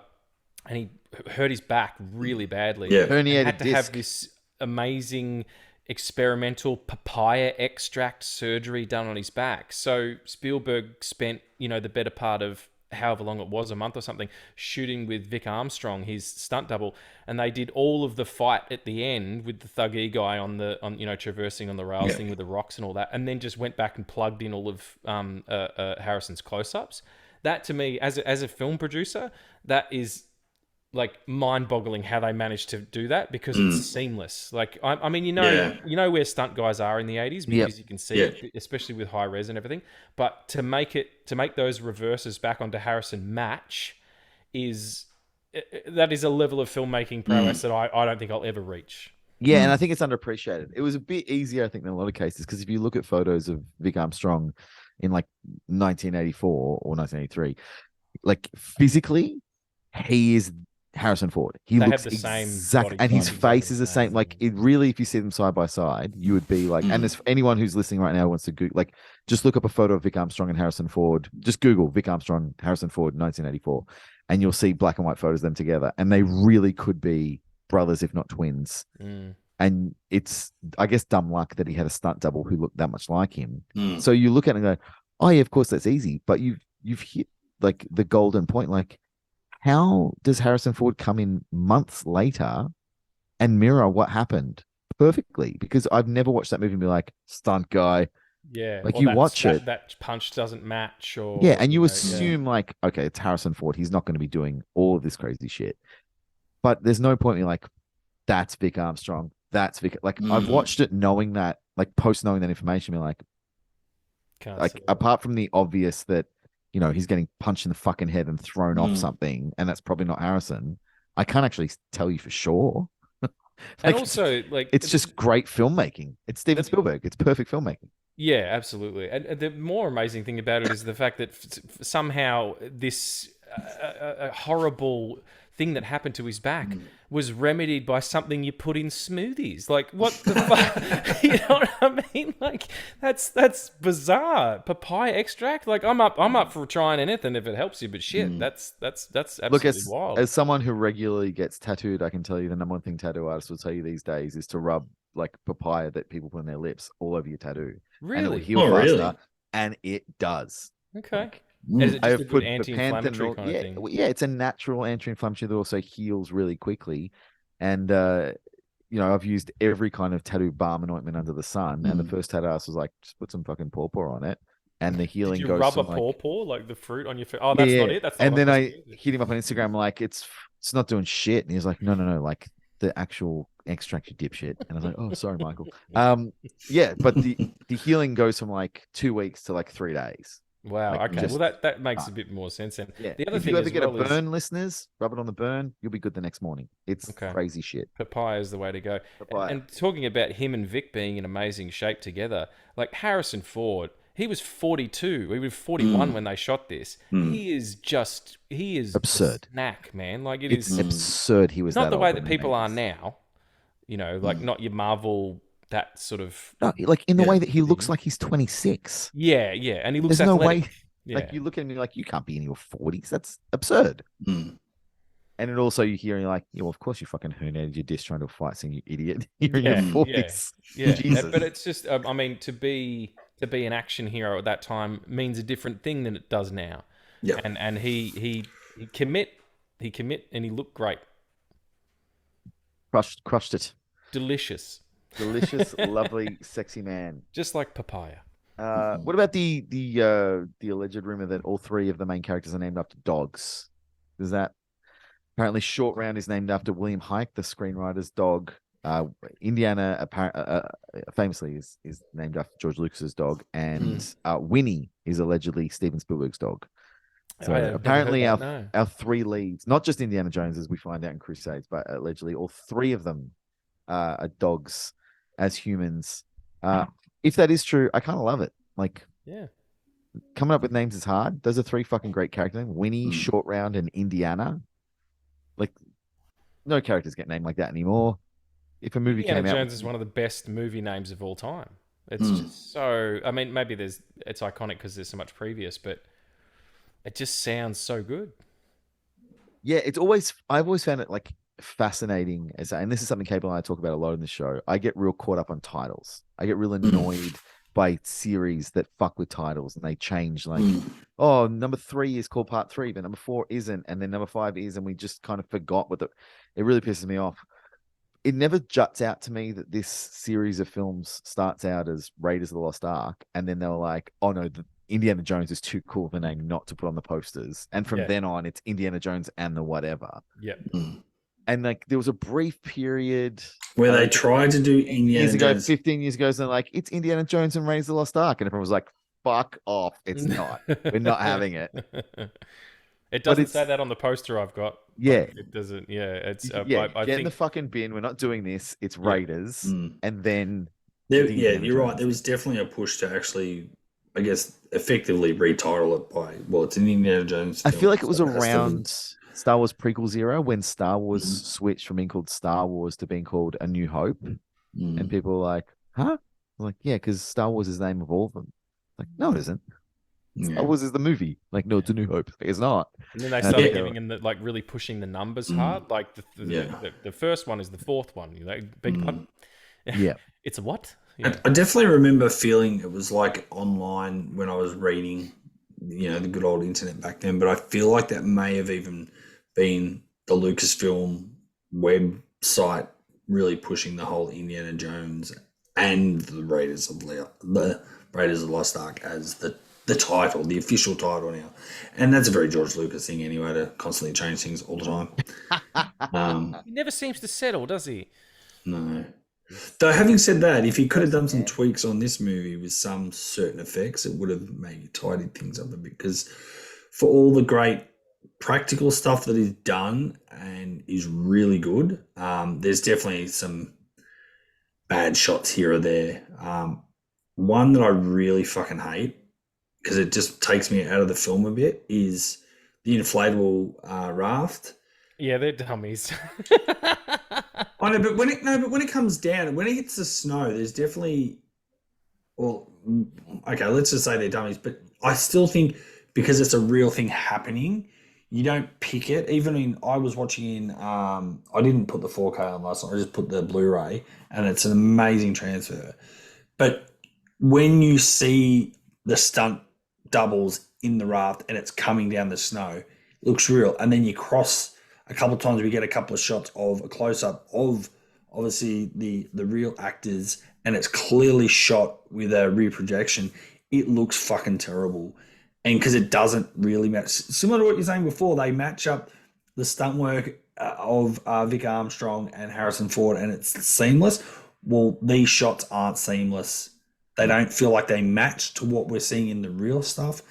and he hurt his back really badly. Yeah, herniated had to disc. have this amazing experimental papaya extract surgery done on his back. So Spielberg spent, the better part of however long it was, a month or something, shooting with Vic Armstrong, his stunt double, and they did all of the fight at the end with the thuggee guy on traversing on the rails thing with the rocks and all that, and then just went back and plugged in all of Harrison's close-ups. That to me, as a film producer, that is like mind-boggling how they managed to do that, because it's seamless. Like I mean, you know where stunt guys are in the 80s because you can see it, especially with high res and everything. But to make those reverses back onto Harrison match that is a level of filmmaking prowess that I don't think I'll ever reach. Yeah, and I think it's underappreciated. It was a bit easier, I think, than a lot of cases, because if you look at photos of Vic Armstrong in like 1984 or 1983, like physically, he is Harrison Ford. They looks have the same exact, body and his type, face is the same. Like it really, if you see them side by side, you would be like. And there's anyone who's listening right now wants to Google, like, just look up a photo of Vic Armstrong and Harrison Ford. Just Google Vic Armstrong, Harrison Ford, 1984, and you'll see black and white photos of them together, and they really could be brothers, if not twins. And it's, I guess, dumb luck that he had a stunt double who looked that much like him. So you look at it and go, oh yeah, of course that's easy, but you've hit like the golden point, like. How does Harrison Ford come in months later and mirror what happened perfectly? Because I've never watched that movie and be like, stunt guy. Yeah. Like you watch it. That punch doesn't match. Or and you assume like, okay, it's Harrison Ford. He's not going to be doing all of this crazy shit. But there's no point in like, that's Vic Armstrong. That's Vic. Like I've watched it knowing that, like post knowing that information, be like, apart from the obvious that, he's getting punched in the fucking head and thrown off something, and that's probably not Harrison. I can't actually tell you for sure. And also, like, it's just great filmmaking. It's Steven Spielberg. It's perfect filmmaking. Yeah, absolutely. And the more amazing thing about it is the fact that somehow this horrible thing that happened to his back was remedied by something you put in smoothies. Like, what the fuck? You know what I mean? Like, that's bizarre. Papaya extract. Like, I'm up for trying anything if it helps you. But shit, that's absolutely wild. As someone who regularly gets tattooed, I can tell you the number one thing tattoo artists will tell you these days is to rub like papaya that people put on their lips all over your tattoo. Really? And it will heal faster. Really? And it does. Okay. Like, Is it I just a have good put the anti-inflammatory panthenol. kind of Yeah, thing? yeah, it's a natural anti-inflammatory that also heals really quickly. And I've used every kind of tattoo balm and ointment under the sun. And the first tattoo artist was like, just put some fucking pawpaw on it, and the Did healing you goes rub a from like pawpaw, like the fruit on your face? Oh, yeah, that's not yeah. it. That's not And what I'm then supposed to I use. hit him up on Instagram like it's not doing shit, and he's like, no, like the actual extract, you dipshit. And I was like, oh, sorry, Michael. Yeah, but the healing goes from like 2 weeks to like 3 days. Wow. Like Okay. Well, just that makes a bit more sense. And yeah. the other If you thing ever as get a well is burn, listeners, rub it on the burn, you'll be good the next morning. It's okay. crazy shit. Papaya is the way to go. Papaya. And talking about him and Vic being in amazing shape together, like Harrison Ford, he was 42. He was 41 when they shot this. He is Absurd. a snack, man. Like It's absurd. He was not that the old way in that the people are 80s. now. Like not your Marvel, that sort of. No, like in the way that he looks like he's 26. Yeah, yeah. And he looks There's no athletic. way. Yeah. Like you look at him, you're like, you can't be in your 40s. That's absurd. And it also you hear, you're like, yeah, well, of course you fucking herniated your disc trying to fight, saying you idiot. You're in your 40s. Yeah. Jesus. But it's just, I mean, to be an action hero at that time means a different thing than it does now. Yeah. And he commit, and he looked great. Crushed it. Delicious. Lovely, sexy man. Just like papaya. What about the alleged rumor that all three of the main characters are named after dogs? Is that apparently Short Round is named after William Hike, the screenwriter's dog. Indiana famously is named after George Lucas's dog, and Winnie is allegedly Steven Spielberg's dog. So apparently our three leads, not just Indiana Jones as we find out in Crusades, but allegedly all three of them are dogs as humans. If that is true, I kind of love it. Like, yeah, coming up with names is hard. Those are three fucking great character names: Winnie, Short Round, and Indiana. Like, no characters get named like that anymore. If a movie Indiana came out, Jones is one of the best movie names of all time. It's just so. I mean, maybe it's iconic because there's so much previous, but it just sounds so good. Yeah, I've always found it like fascinating and this is something Cable and I talk about a lot in the show. I get real caught up on titles. I get real annoyed by series that fuck with titles and they change like, oh, number 3 is called part 3, but number 4 isn't, and then number 5 is, and we just kind of forgot what it really pisses me off. It never juts out to me that this series of films starts out as Raiders of the Lost Ark, and then they were like, oh no, Indiana Jones is too cool of a name not to put on the posters. And from then on, it's Indiana Jones and the whatever. Yep. And like there was a brief period where they tried to do Indiana Jones 15 years ago, and they're like, it's Indiana Jones and Raiders of the Lost Ark, and everyone was like, fuck off, it's not. We're not having it. It doesn't say that on the poster I've got. Yeah, it doesn't. Yeah, it's I get think in the fucking bin. We're not doing this. It's Raiders, and then you're right. There was definitely a push to actually, I guess, effectively retitle it by it's an Indiana Jones film. I feel like it was around Star Wars prequels era when Star Wars switched from being called Star Wars to being called A New Hope, and people were like, "Huh?" I'm like, yeah, because Star Wars is the name of all of them. Like, no, it isn't. Star Wars is the movie. Like, no, it's A New Hope. It's not. And then they started giving in the really pushing the numbers hard. Like the first one is the fourth one. You know, big pardon. Yeah, it's a what? Yeah. I definitely remember feeling it was like online when I was reading, the good old internet back then. But I feel like that may have even been the Lucasfilm website really pushing the whole Indiana Jones and the Raiders of the Lost Ark as the title, the official title now. And that's a very George Lucas thing anyway, to constantly change things all the time. He never seems to settle, does he? No. Though having said that, if he could have done some tweaks on this movie with some certain effects, it would have maybe tidied things up a bit, because for all the great practical stuff that is done and is really good, there's definitely some bad shots here or there. One that I really fucking hate, because it just takes me out of the film a bit, is the inflatable raft. Yeah, they're dummies. I know, but when it comes down, when it hits the snow, there's definitely, okay, let's just say they're dummies, but I still think because it's a real thing happening, you don't pick it. I was watching I didn't put the 4K on last night, I just put the Blu-ray, and it's an amazing transfer. But when you see the stunt doubles in the raft and it's coming down the snow. It looks real. And then you cross a couple of times, we get a couple of shots of a close up of obviously the real actors, and it's clearly shot with a rear projection. It looks fucking terrible. And because it doesn't really match, similar to what you're saying before, they match up the stunt work of Vic Armstrong and Harrison Ford, and it's seamless. Well, these shots aren't seamless. They don't feel like they match to what we're seeing in the real stuff.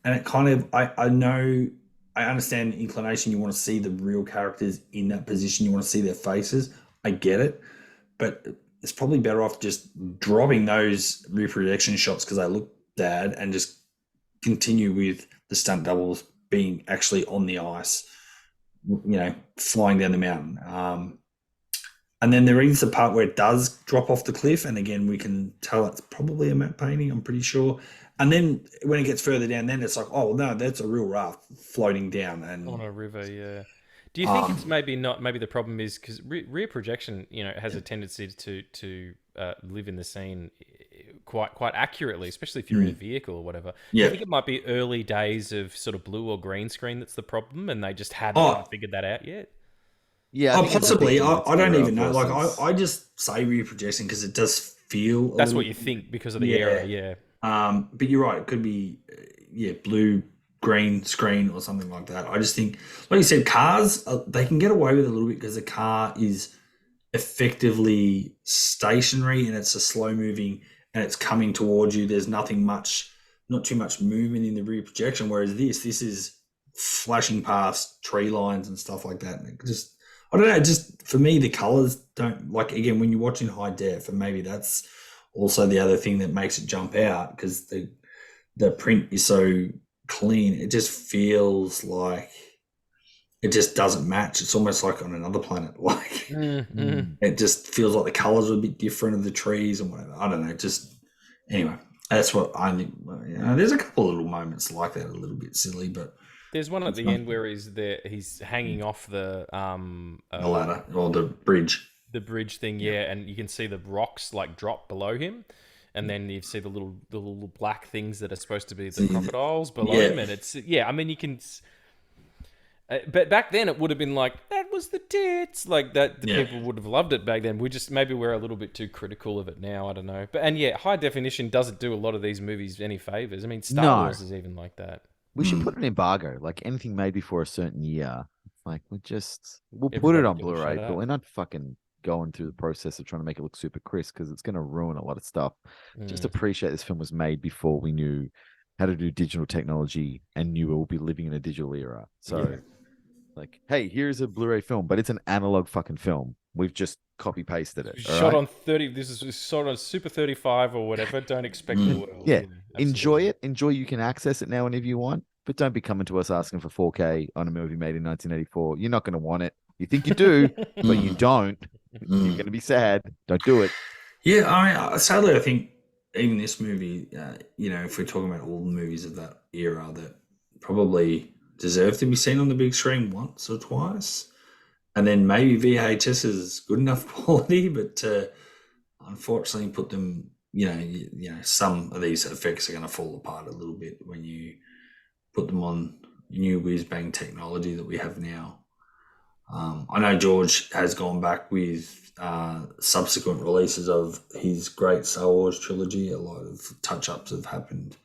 And it kind of, I know, I understand the inclination. You want to see the real characters in that position. You want to see their faces. I get it. But it's probably better off just dropping those rear projection shots because they look bad and just continue with the stunt doubles being actually on the ice, flying down the mountain. And then there is a part where it does drop off the cliff, and again, we can tell it's probably a matte painting, I'm pretty sure. And then when it gets further down, then it's like, oh, no, that's a real raft floating down. And on a river, yeah. Do you think it's maybe the problem is because rear projection, has a tendency to live in the scene quite accurately, especially if you're in a vehicle or whatever. Yeah. I think it might be early days of sort of blue or green screen that's the problem, and they just haven't figured that out yet. Yeah, possibly. I don't even know. Like, I just say rear projection because it does feel. That's what you think because of the era, yeah. But you're right. It could be, blue, green screen or something like that. I just think, like you said, cars, they can get away with it a little bit because the car is effectively stationary and it's a slow moving and it's coming towards you. There's not too much movement in the rear projection. Whereas this is flashing past tree lines and stuff like that. And it just, I don't know, just for me, the colors don't, like, again, when you're watching high def, and maybe that's also the other thing that makes it jump out because the print is so clean. It just feels like it just doesn't match. It's almost like on another planet. Like it just feels like the colors are a bit different of the trees and whatever. I don't know. Just anyway, that's what I think. There's a couple of little moments like that, a little bit silly, but there's one at the end where he's hanging off the ladder or the bridge. The bridge thing, yeah, and you can see the rocks like drop below him, and then you see the little black things that are supposed to be the crocodiles below him, and it's I mean you can. But back then it would have been like that was the tits, like that. The people would have loved it back then. Maybe we're a little bit too critical of it now. I don't know, but high definition doesn't do a lot of these movies any favors. I mean, Star Wars is even like that. We should put an embargo, like anything made before a certain year. Like we'll put it on Blu-ray, but we're not fucking going through the process of trying to make it look super crisp because it's going to ruin a lot of stuff. Just appreciate this film was made before we knew how to do digital technology and knew we'll be living in a digital era. So, like, hey, here's a Blu-ray film, but it's an analog fucking film. We've just copy pasted it. Shot on 30. This is shot on Super 35 or whatever. Don't expect the world. Yeah, enjoy it. Enjoy. You can access it now whenever you want, but don't be coming to us asking for 4K on a movie made in 1984. You're not going to want it. You think you do, but you don't. You're going to be sad. Don't do it. Yeah, sadly, I think even this movie, if we're talking about all the movies of that era that probably deserve to be seen on the big screen once or twice, and then maybe VHS is good enough quality, but to unfortunately put them, some of these effects are going to fall apart a little bit when you put them on new whiz-bang technology that we have now. I know George has gone back with subsequent releases of his great Star Wars trilogy. A lot of touch-ups have happened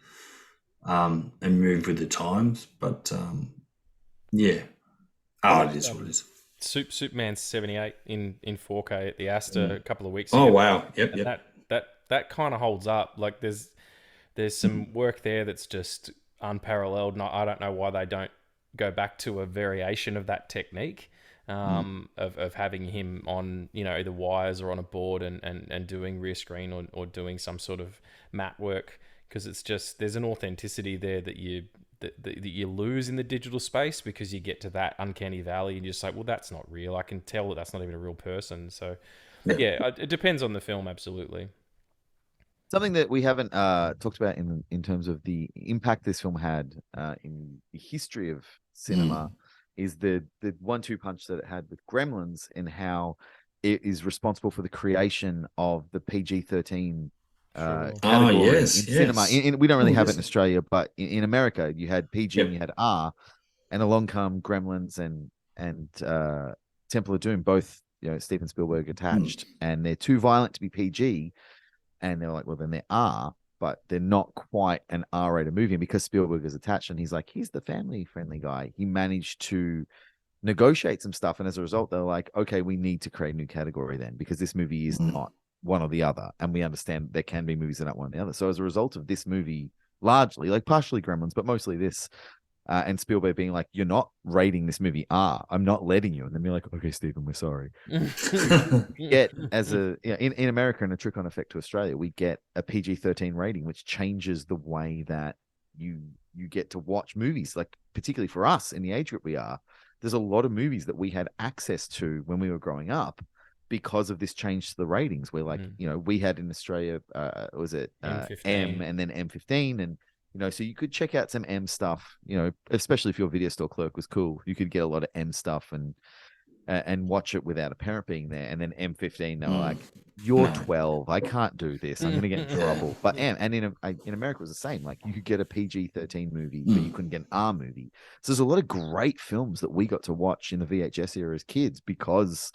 and moved with the times. But, it is what it is. Superman 78 in 4K at the Astor a couple of weeks ago. Oh, wow. Yep. That kind of holds up. Like, there's some work there that's just unparalleled. And I don't know why they don't go back to a variation of that technique. Of having him on, either wires or on a board and doing rear screen or doing some sort of matte work, because it's just there's an authenticity there that you lose in the digital space because you get to that uncanny valley and you're just like, well, that's not real. I can tell that that's not even a real person. So it depends on the film, absolutely. Something that we haven't talked about in terms of the impact this film had in the history of cinema. Is the 1-2 punch that it had with Gremlins and how it is responsible for the creation of the PG-13 category yes, in cinema. yes. We don't really have it yes. in Australia, but in America, you had PG and you had R, and along come Gremlins and Temple of Doom, both Steven Spielberg attached, and they're too violent to be PG, and they're like, well, then they are, but they're not quite an R-rated movie. And because Spielberg is attached, and he's like, he's the family-friendly guy, he managed to negotiate some stuff, and as a result, they're like, okay, we need to create a new category then, because this movie is not one or the other, and we understand there can be movies that aren't one or the other. So as a result of this movie, largely, like partially Gremlins, but mostly this, and Spielberg being like, you're not rating this movie R, I'm not letting you, and then be like, okay, Stephen, we're sorry. Get as in America, and a trick on effect to Australia, we get a PG-13 rating, which changes the way that you get to watch movies. Like particularly for us in the age group we are, there's a lot of movies that we had access to when we were growing up because of this change to the ratings. Where like we had in Australia, was it M and then M15, and so you could check out some M stuff. Especially if your video store clerk was cool, you could get a lot of M stuff and watch it without a parent being there. And then M15, they were like, you're 12, I can't do this, I'm going to get in trouble. But and in America it was the same. Like you could get a PG-13 movie, but you couldn't get an R movie. So there's a lot of great films that we got to watch in the VHS era as kids because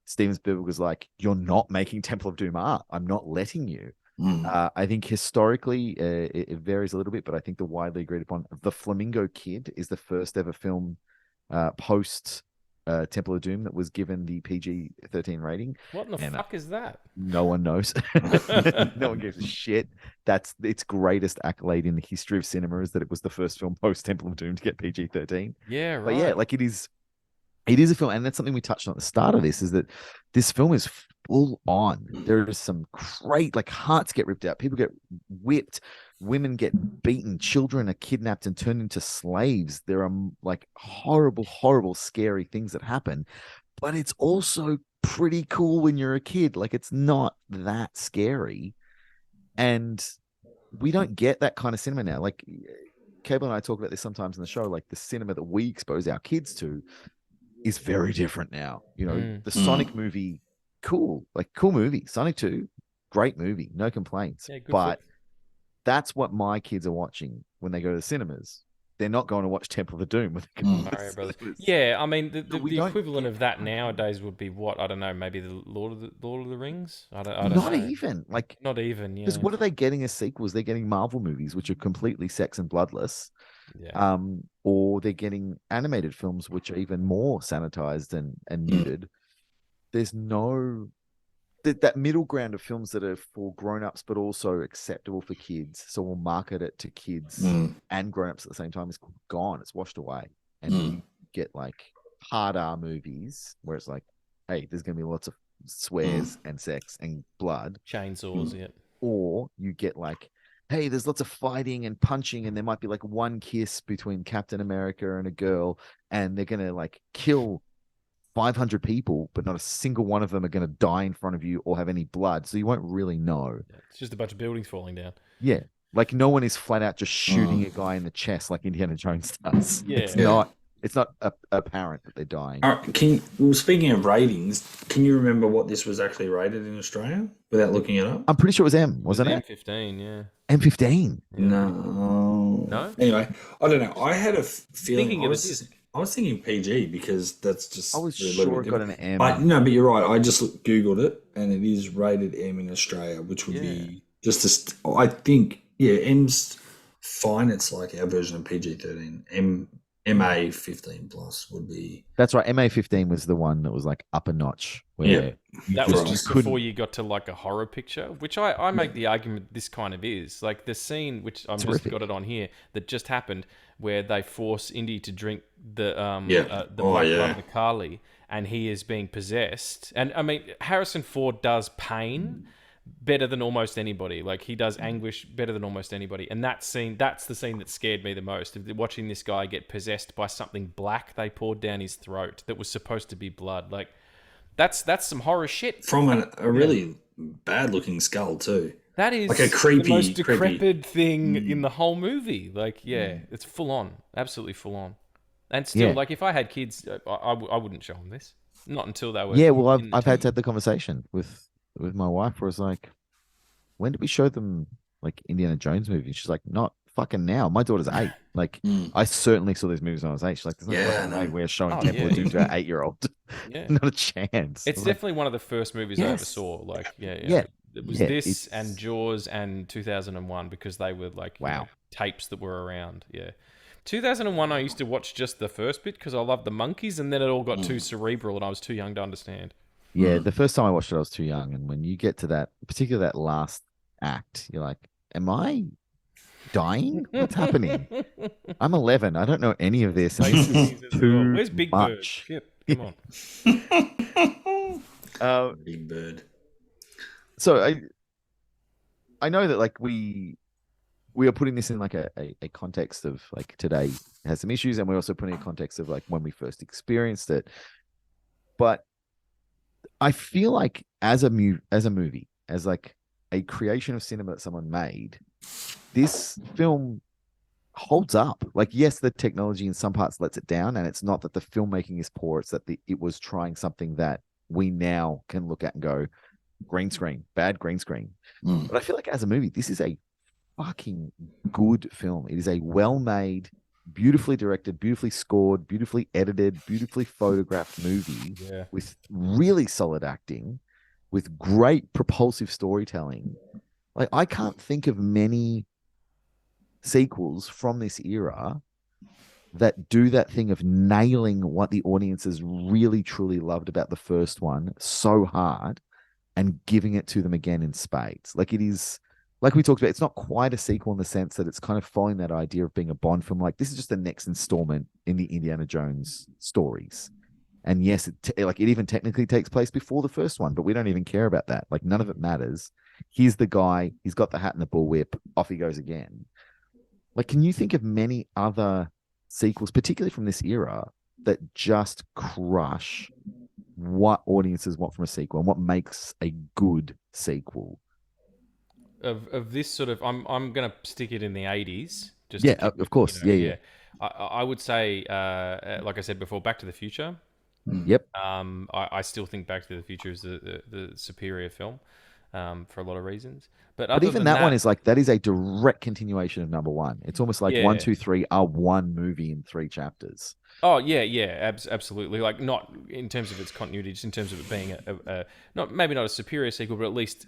Steven Spielberg was like, you're not making Temple of Doom R, I'm not letting you. I think historically it varies a little bit, but I think the widely agreed upon, The Flamingo Kid is the first ever film post Temple of Doom that was given the PG-13 rating. What in the fuck is that? No one knows. No one gives a shit. That's its greatest accolade in the history of cinema, is that it was the first film post Temple of Doom to get PG-13. Yeah, right. But yeah, like it is a film, and that's something we touched on at the start of this, is that this film is full on. There is some great, like, hearts get ripped out, people get whipped, women get beaten, children are kidnapped and turned into slaves. There are like horrible, scary things that happen, but it's also pretty cool when you're a kid. Like, it's not that scary, and we don't get that kind of cinema now. Like, Cable and I talk about this sometimes in the show, like the cinema that we expose our kids to is very different now. The Sonic movie, cool movie. Sonic 2, great movie, no complaints. Yeah, but that's what my kids are watching when they go to the cinemas. They're not going to watch Temple of Doom with Mario Brothers. Yeah, I mean the equivalent of that nowadays would be what, I don't know, maybe the Lord of the Rings. I don't know. Not even. Yeah. Because what are they getting as sequels? They're getting Marvel movies, which are completely sex and bloodless. Yeah. Or they're getting animated films, which are even more sanitized and muted. There's no that middle ground of films that are for grown-ups but also acceptable for kids, so we'll market it to kids and grown-ups at the same time, is gone. It's washed away. And you get like hard R movies where it's like, hey, there's going to be lots of swears and sex and blood, chainsaws. Yeah. Or you get like, hey, there's lots of fighting and punching, and there might be like one kiss between Captain America and a girl, and they're gonna like kill 500 people, but not a single one of them are going to die in front of you or have any blood, so you won't really know. It's just a bunch of buildings falling down. Yeah, like no one is flat out just shooting a guy in the chest like Indiana Jones does. Yeah, it's not apparent that they're dying. All right, speaking of ratings, can you remember what this was actually rated in Australia without looking it up? I'm pretty sure it was M, wasn't it? M15, yeah. M15. No. Anyway, I don't know. I had a feeling. I was thinking PG because that's just. I was sure it got an M. No, but you're right. I just Googled it, and it is rated M in Australia, which would be just I think, M's fine. It's like our version of PG-13. MA 15 plus would be. That's right. MA 15 was the one that was like up a notch. That was just before you got to like a horror picture, which I make the argument this kind of is. Like the scene, which I've just got it on here, that just happened, where they force Indy to drink the black blood of the Kali, and he is being possessed. And I mean, Harrison Ford does pain better than almost anybody. Like he does anguish better than almost anybody. And that's the scene that scared me the most. Watching this guy get possessed by something black they poured down his throat that was supposed to be blood. Like that's some horror shit. From a really bad looking skull too. That is like a creepy, the most decrepit thing in the whole movie. Like, it's full on, absolutely full on. And still, like, if I had kids, I wouldn't show them this. Not until they were. Yeah, well, I've had to have the conversation with my wife, where it's like, when did we show them like Indiana Jones movies? She's like, not fucking now. My daughter's 8. Like, I certainly saw these movies when I was 8. She's like, there's no fucking way we're showing Temple of Doom to an 8-year-old. Yeah. Not a chance. It's I'm definitely one of the first movies I ever Yes. saw. Like, Yeah. It was Yeah, this it's- and Jaws and 2001 because they were like Wow. tapes that were around. Yeah. 2001, I used to watch just the first bit because I loved the monkeys, and then it all got too cerebral and I was too young to understand. Yeah, the first time I watched it, I was too young. And when you get to that, particularly that last act, you're like, am I dying? What's happening? I'm 11. I don't know any of this. And this is too Where's Big Bird? much. Shit, come on. Big Bird. So I know that like we are putting this in like a context of like today has some issues, and we're also putting a context of like when we first experienced it. But I feel like as a movie, as like a creation of cinema that someone made, this film holds up. Like, yes, the technology in some parts lets it down, and it's not that the filmmaking is poor, it's that it was trying something that we now can look at and go, green screen, bad green screen. But I feel like as a movie, this is a fucking good film. It is a well-made, beautifully directed, beautifully scored, beautifully edited, beautifully photographed movie with really solid acting, with great propulsive storytelling. Like, I can't think of many sequels from this era that do that thing of nailing what the audiences really truly loved about the first one so hard and giving it to them again in spades. Like, it is, like we talked about, it's not quite a sequel in the sense that it's kind of following that idea of being a Bond film. Like, this is just the next installment in the Indiana Jones stories. And yes, it even technically takes place before the first one, but we don't even care about that. Like, none of it matters. Here's the guy, he's got the hat and the bullwhip, off he goes again. Like, can you think of many other sequels, particularly from this era, that just crush what audiences want from a sequel and what makes a good sequel? Of this sort of, I'm gonna stick it in the 80s. Just Yeah, to keep of course. you know, Yeah. I would say, like I said before, Back to the Future. Yep. I still think Back to the Future is the superior film, for a lot of reasons. But But other even than that one is like, that is a direct continuation of number one. It's almost like 1, 2, 3 are one movie in 3 chapters. Oh yeah, absolutely. Like, not in terms of its continuity, just in terms of it being a not maybe not a superior sequel, but at least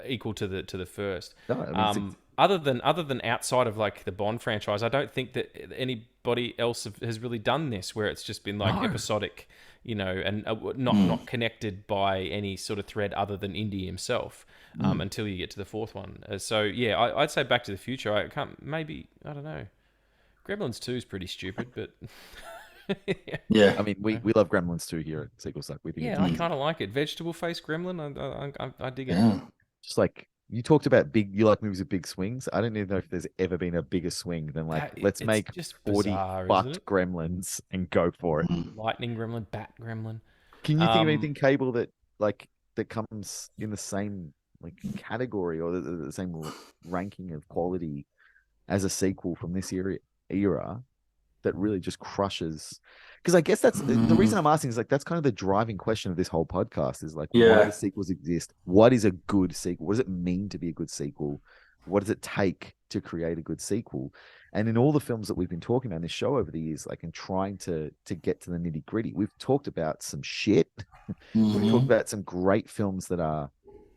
equal to the first. No, I mean, other than outside of like the Bond franchise, I don't think that anybody else has really done this, where it's just been like episodic, and not connected by any sort of thread other than Indy himself, until you get to the fourth one. So yeah, I'd say Back to the Future. I don't know. Gremlins 2 is pretty stupid, but Yeah. I mean, we love Gremlins 2 here at Sequel Suck. We think yeah, I kind of like it. Vegetable face gremlin, I dig it. Yeah. just like you talked about you like movies with big swings. I don't even know if there's ever been a bigger swing than like, let's It's make just 40 bizarre, isn't fucked it? gremlins and go for it. Lightning gremlin, bat gremlin. Can you think of anything, Cable, that comes in the same like category or the same ranking of quality as a sequel from this era that really just crushes? Because I guess that's the reason I'm asking is like, that's kind of the driving question of this whole podcast is like, why do sequels exist? What is a good sequel? What does it mean to be a good sequel? What does it take to create a good sequel? And in all the films that we've been talking about in this show over the years, like in trying to get to the nitty gritty, we've talked about some shit. We've talked about some great films that are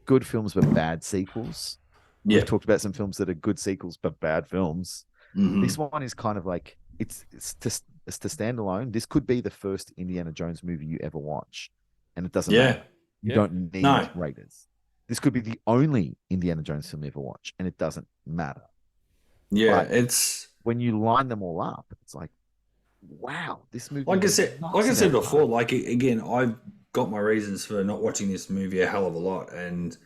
good films but bad sequels. We've talked about some films that are good sequels but bad films. This one is kind of like, it's to stand alone. This could be the first Indiana Jones movie you ever watch, and it doesn't matter. You don't need Raiders. This could be the only Indiana Jones film you ever watch, and it doesn't matter. Yeah, but it's when you line them all up, it's like, wow, this movie. like I said before. Like, again, I've got my reasons for not watching this movie a hell of a lot, and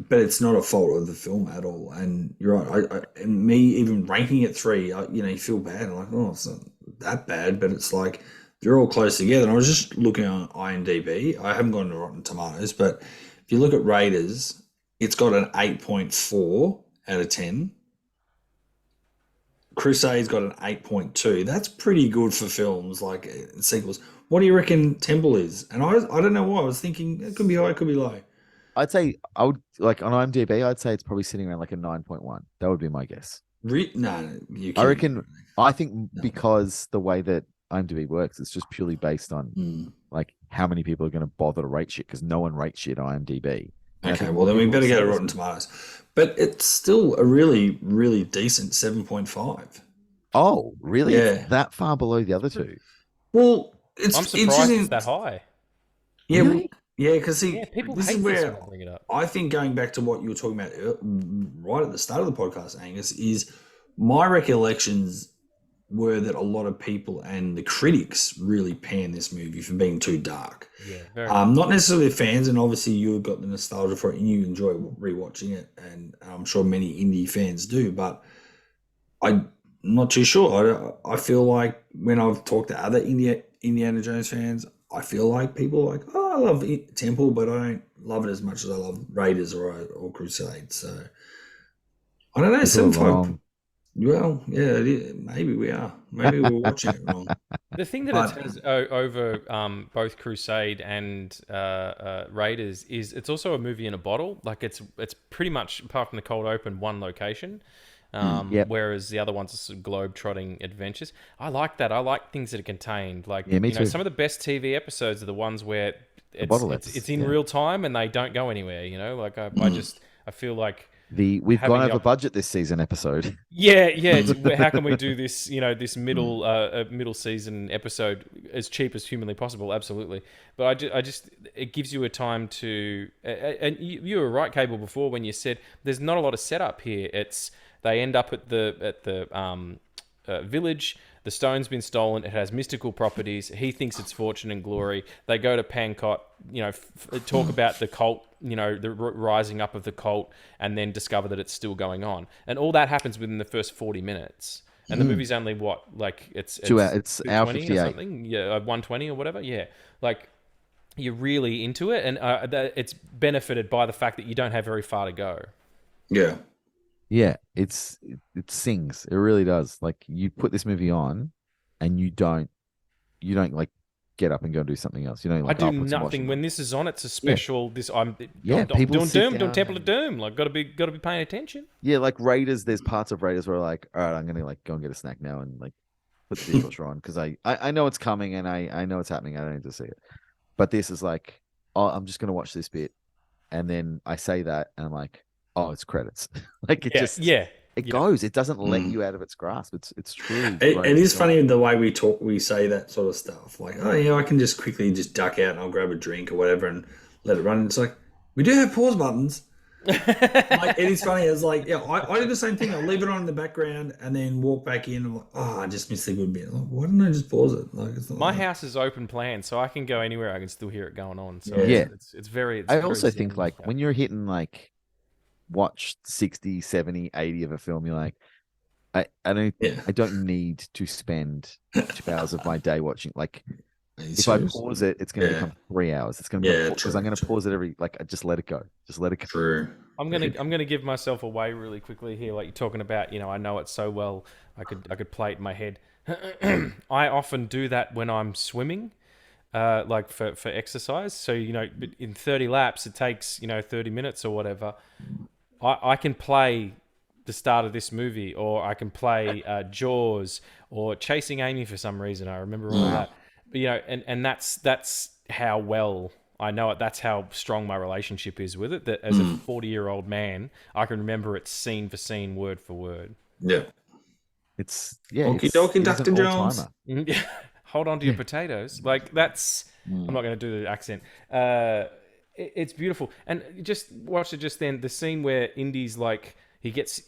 but it's not a fault of the film at all. And you're right. And me even ranking it 3, you feel bad. I'm like, oh, it's not that bad, but it's like they're all close together. And I was just looking on IMDb. I haven't gone to Rotten Tomatoes, but if you look at Raiders, it's got an 8.4 out of 10. Crusade's got an 8.2. That's pretty good for films like sequels. What do you reckon Temple is? And I don't know why. I was thinking it could be high, it could be low. I'd say I would like on IMDb. I'd say it's probably sitting around like a 9.1. That would be my guess. No, you I can. reckon. I think because the way that IMDb works, it's just purely based on like how many people are going to bother to rate shit because no one rates shit on IMDb. And I Okay, think well then we people better have go said to this- Rotten Tomatoes, but it's still a really, really decent 7.5. Oh, really? Yeah. It's that far below the other two. Well, it's I'm surprised interesting. it's that high. Yeah, Really? yeah, because see, Yeah, people this hate is this where when I bring it up. I think going back to what you were talking about right at the start of the podcast, Angus, is my recollections were that a lot of people and the critics really panned this movie for being too dark. Yeah, very. Not necessarily fans, and obviously you've got the nostalgia for it and you enjoy rewatching it, and I'm sure many indie fans do, but I'm not too sure. I feel like when I've talked to other Indiana Jones fans, I feel like people are like, oh, I love Temple, but I don't love it as much as I love Raiders or Crusade. So I don't know. People are 7.5. wrong. Well, yeah, maybe we are. Maybe we're watching it wrong. The thing that But- it has over both Crusade and Raiders is it's also a movie in a bottle. Like it's pretty much, apart from the cold open, one location. Yep. Whereas the other ones are sort of globe-trotting adventures. I like that. I like things that are contained. Like Yeah, me too. some of the best TV episodes are the ones where bottle it's in yeah. real time and they don't go anywhere. Like I feel like We've having gone the over budget this season episode. yeah. It's, how can we do this? This middle season episode as cheap as humanly possible? Absolutely. But I just it gives you a time to. And you were right, Cable, before when you said there's not a lot of setup here. It's they end up at the village. The stone's been stolen. It has mystical properties. He thinks it's fortune and glory. They go to Pankot, talk about the cult, the rising up of the cult, and then discover that it's still going on. And all that happens within the first 40 minutes. And the movie's only what? Like it's 2 hours. It's hour 2:20 or 58. something. Yeah, 120 or whatever. Yeah, like you're really into it, and it's benefited by the fact that you don't have very far to go. Yeah. Yeah, it sings. It really does. Like you put this movie on, and you don't like get up and go and do something else. I Like, do "Oh, put some nothing washing when this is on. It's a special. I'm people doing sit Doom, doing down Temple of and- Doom. Like got to be paying attention. Yeah, like Raiders. There's parts of Raiders where like, all right, I'm gonna like go and get a snack now and like put the dishwasher on because I know it's coming and I know it's happening. I don't need to see it. But this is like, oh, I'm just gonna watch this bit, and then I say that and I'm like, oh, it's credits. Like it just it goes. It doesn't let you out of its grasp. It's truly. It is funny the way we say that sort of stuff. Like, oh yeah, I can just quickly just duck out and I'll grab a drink or whatever and let it run. And it's like we do have pause buttons. Like it is funny. It's like I do the same thing. I'll leave it on in the background and then walk back in. And I'm like, oh, I just missed a good bit. Like, why didn't I just pause it? Like it's not My like... house is open plan, so I can go anywhere. I can still hear it going on. So Yeah. it's very. I also think like when you're hitting like watch 60, 70, 80 of a film, you're like, I don't need to spend 2 hours of my day watching. Like if I pause it, it's going to become 3 hours. It's going to be because I'm going to pause it every I just let it go. Just let it go. True. I'm gonna give myself away really quickly here. Like you're talking about, I know it so well. I could play it in my head. I often do that when I'm swimming, like for exercise. So in 30 laps, it takes 30 minutes or whatever. I can play the start of this movie, or I can play Jaws, or Chasing Amy for some reason. I remember all that. But, and that's how well I know it. That's how strong my relationship is with it. That as a 40-year-old man, I can remember it scene for scene, word for word. Yeah. It's Okie dokie, Dr. Jones. Hold on to your potatoes. Like that's. I'm not going to do the accent. It's beautiful, and just watch it. Just then, the scene where Indy's like he gets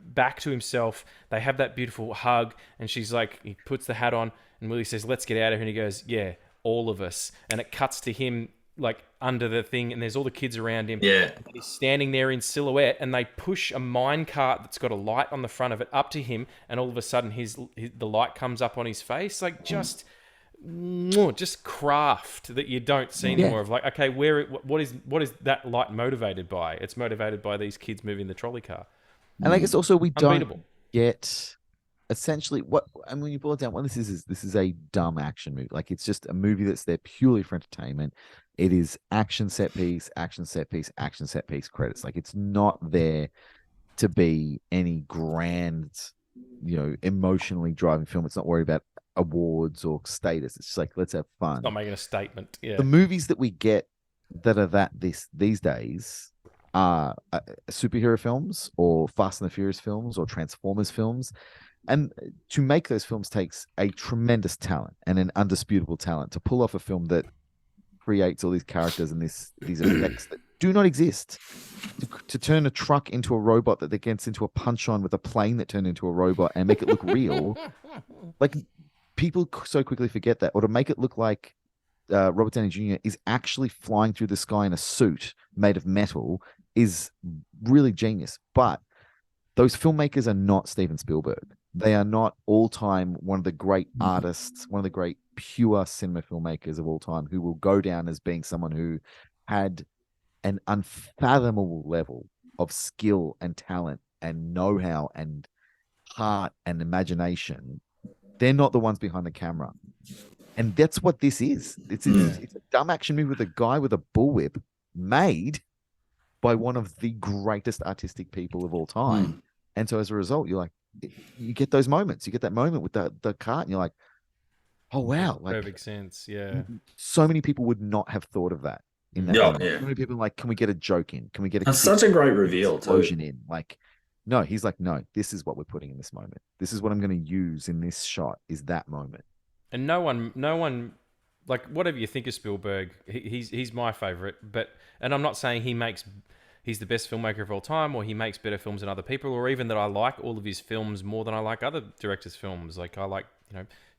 back to himself. They have that beautiful hug, and she's like, he puts the hat on, and Willie says, "Let's get out of here." And he goes, "Yeah, all of us." And it cuts to him like under the thing, and there's all the kids around him. Yeah, and he's standing there in silhouette, and they push a mine cart that's got a light on the front of it up to him, and all of a sudden, the light comes up on his face, like just craft that you don't see anymore. Of like, okay, what is that light motivated by? It's motivated by these kids moving the trolley car. And I guess also we don't Unbeatable. get essentially when you boil it down, what this is a dumb action movie. Like it's just a movie that's there purely for entertainment. It is action set piece, action set piece, action set piece credits. Like it's not there to be any grand, emotionally driving film. It's not worried about awards or status. It's just like, let's have fun. Not making a statement. Yeah. The movies that we get that are these days are superhero films or Fast and the Furious films or Transformers films. And to make those films takes a tremendous talent and an undisputable talent to pull off a film that creates all these characters and these effects that do not exist. To turn a truck into a robot that gets into a punch-on with a plane that turned into a robot and make it look real. Like, people so quickly forget that. Or to make it look like Robert Downey Jr. is actually flying through the sky in a suit made of metal is really genius. But those filmmakers are not Steven Spielberg. They are not all-time one of the great artists, one of the great pure cinema filmmakers of all time, who will go down as being someone who had an unfathomable level of skill and talent and know-how and heart and imagination. They're not the ones behind the camera. And that's what this is. It's a dumb action movie with a guy with a bullwhip made by one of the greatest artistic people of all time. And so as a result, you get those moments. You get that moment with the cart and you're like, oh, wow. Like, perfect sense. Yeah. So many people would not have thought of that in that moment. So many people are like, can we get a joke in? Can we get That's such a great reveal explosion in? Like, no, he's like, no, this is what we're putting in this moment. This is what I'm going to use in this shot is that moment. And no one, like, whatever you think of Spielberg, he's my favorite. And I'm not saying he's the best filmmaker of all time, or he makes better films than other people, or even that I like all of his films more than I like other directors' films. Like, I like,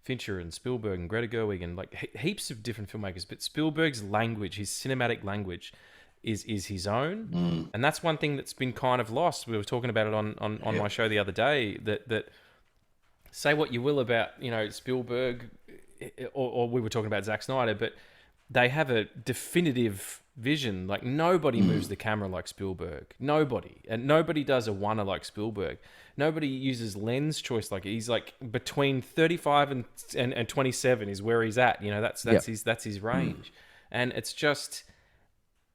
Fincher and Spielberg and Greta Gerwig and like heaps of different filmmakers. But Spielberg's language, his cinematic language, is his own. And that's one thing that's been kind of lost. We were talking about it on my show the other day, that say what you will about, Spielberg, or we were talking about Zack Snyder, but they have a definitive vision. Like, nobody moves the camera like Spielberg. Nobody. And nobody does a oneer like Spielberg. Nobody uses lens choice like he's like between 35 and 27 is where he's at. That's his range. And it's just,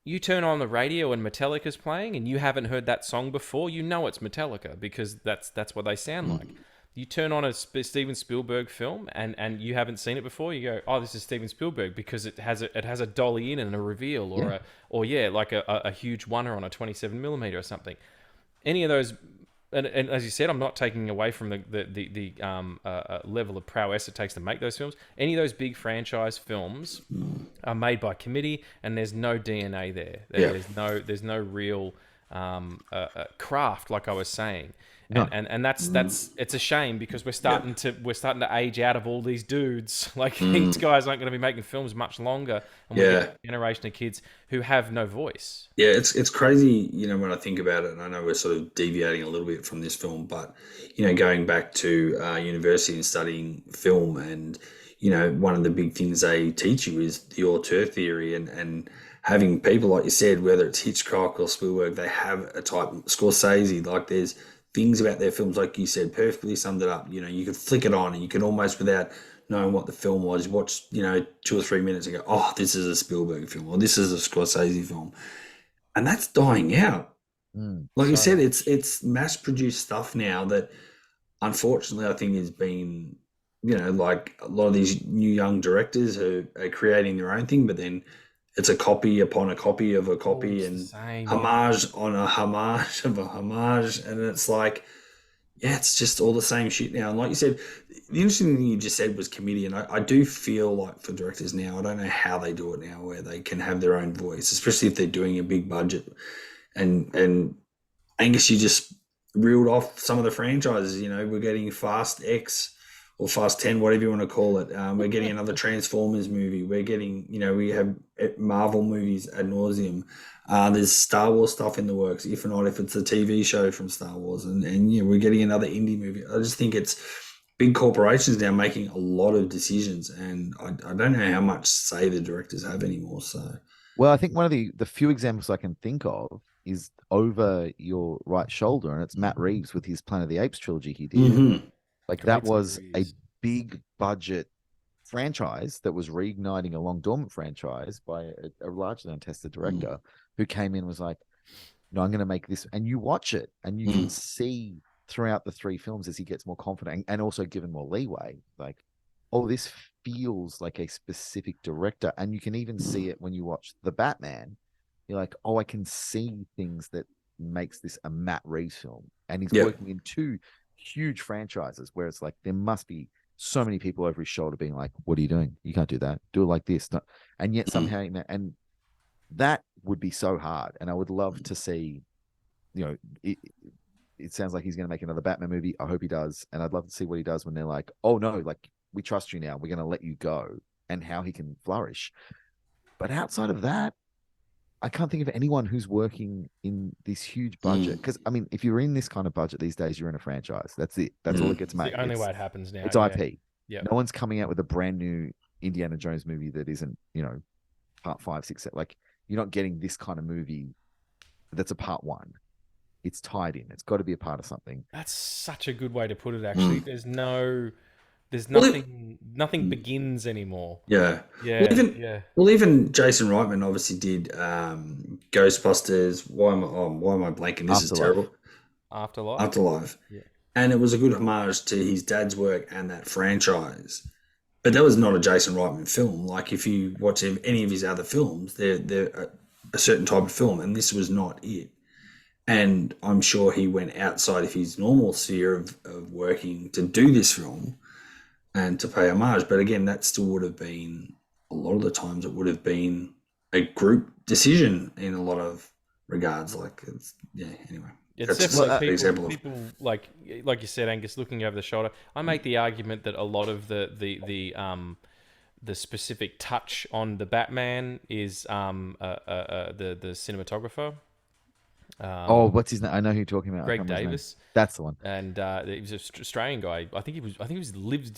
you turn on the radio and Metallica's playing and you haven't heard that song before, it's Metallica because that's what they sound like. You turn on a Steven Spielberg film and you haven't seen it before, you go, oh, this is Steven Spielberg because it has a dolly in and a reveal or a huge oneer on a 27mm or something. Any of those, and as you said, I'm not taking away from the level of prowess it takes to make those films. Any of those big franchise films are made by committee, and there's no DNA there. There's no real craft, like I was saying. No. And that's it's a shame because we're starting to age out of all these dudes. Like, these guys aren't going to be making films much longer, and we're getting a generation of kids who have no voice. Yeah, it's crazy, when I think about it, and I know we're sort of deviating a little bit from this film, but going back to university and studying film, and one of the big things they teach you is the auteur theory, and having people like you said, whether it's Hitchcock or Spielberg, they have a type. Scorsese, like, there's things about their films, like you said, perfectly summed it up. You could flick it on and you can almost, without knowing what the film was, watch 2 or 3 minutes and go, oh, this is a Spielberg film or this is a Scorsese film, and that's dying out. Like you said, it's mass produced stuff now that unfortunately I think has been, like a lot of these new young directors who are creating their own thing, but then it's a copy upon a copy of a copy, and homage on a homage of a homage. And it's like, it's just all the same shit now. And like you said, the interesting thing you just said was committee. And I do feel like for directors now, I don't know how they do it now, where they can have their own voice, especially if they're doing a big budget. And Angus, you just reeled off some of the franchises. We're getting Fast X or Fast 10, whatever you want to call it. We're getting another Transformers movie. We're getting, we have Marvel movies ad nauseum. There's Star Wars stuff in the works, if it's a TV show from Star Wars. And we're getting another indie movie. I just think it's big corporations now making a lot of decisions. And I don't know how much say the directors have anymore. So, well, I think one of the few examples I can think of is over your right shoulder, and it's Matt Reeves with his Planet of the Apes trilogy he did. Like, that was a big budget franchise that was reigniting a long dormant franchise by a largely untested director who came in and was like, no, I'm going to make this. And you watch it and you can see throughout the 3 films as he gets more confident and also given more leeway, like, oh, this feels like a specific director. And you can even see it when you watch The Batman. You're like, oh, I can see things that makes this a Matt Reeves film. And he's working in 2 huge franchises where it's like there must be so many people over his shoulder being like, what are you doing? You can't do that. Do it like this. No. And yet somehow, and that would be so hard. And I would love to see, it sounds like he's going to make another Batman movie. I hope he does. And I'd love to see what he does when they're like, oh no, like we trust you now. We're going to let you go, and how he can flourish. But outside of that, I can't think of anyone who's working in this huge budget. Because I mean, if you're in this kind of budget these days, you're in a franchise. That's it. That's all it gets made. It's the only way it happens now. It's IP. Yeah. No one's coming out with a brand new Indiana Jones movie that isn't, part 5, 6, 7. Like, you're not getting this kind of movie that's a part 1. It's tied in. It's got to be a part of something. That's such a good way to put it. Actually, there's nothing begins anymore. Yeah. Well, even Jason Reitman obviously did Ghostbusters. Why am I blanking? This is terrible. Afterlife. Yeah. And it was a good homage to his dad's work and that franchise. But that was not a Jason Reitman film. Like, if you watch any of his other films, they're a certain type of film, and this was not it. And I'm sure he went outside of his normal sphere of working to do this film and to pay homage. But again, that still would have been, a lot of the times, it would have been a group decision in a lot of regards. Like, anyway. It's definitely people like you said, Angus, looking over the shoulder. I make the argument that a lot of the specific touch on the Batman is the cinematographer. What's his name? I know who you're talking about. Greg Davis. That's the one. And he was an Australian guy. I think he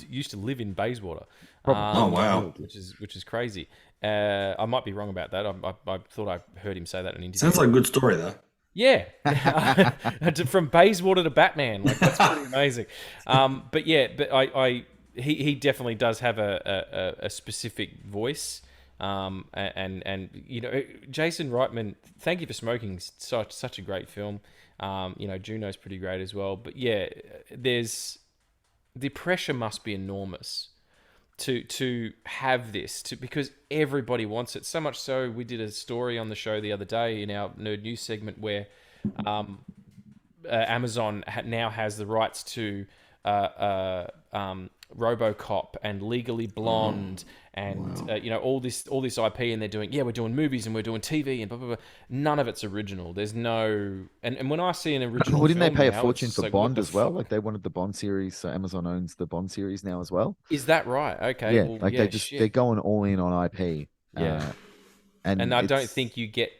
used to live in Bayswater. Oh wow, which is crazy. I might be wrong about that. I thought I heard him say that in an interview. Sounds like a good story though. Yeah, from Bayswater to Batman, like that's pretty amazing. But he definitely does have a specific voice. And Jason Reitman, Thank You for Smoking, such a great film. Juno's pretty great as well. But yeah, the pressure must be enormous to have this, because everybody wants it. So much so, we did a story on the show the other day in our Nerd News segment where Amazon now has the rights to RoboCop and Legally Blonde and all this IP, and they're doing we're doing movies and we're doing TV and blah blah blah. None of it's original. There's no and when I see an original, didn't they pay a now, fortune for like, Bond as well? Like, they wanted the Bond series, so Amazon owns the Bond series now as well. Is that right? Okay, yeah, they're going all in on IP. Yeah, and I don't think you get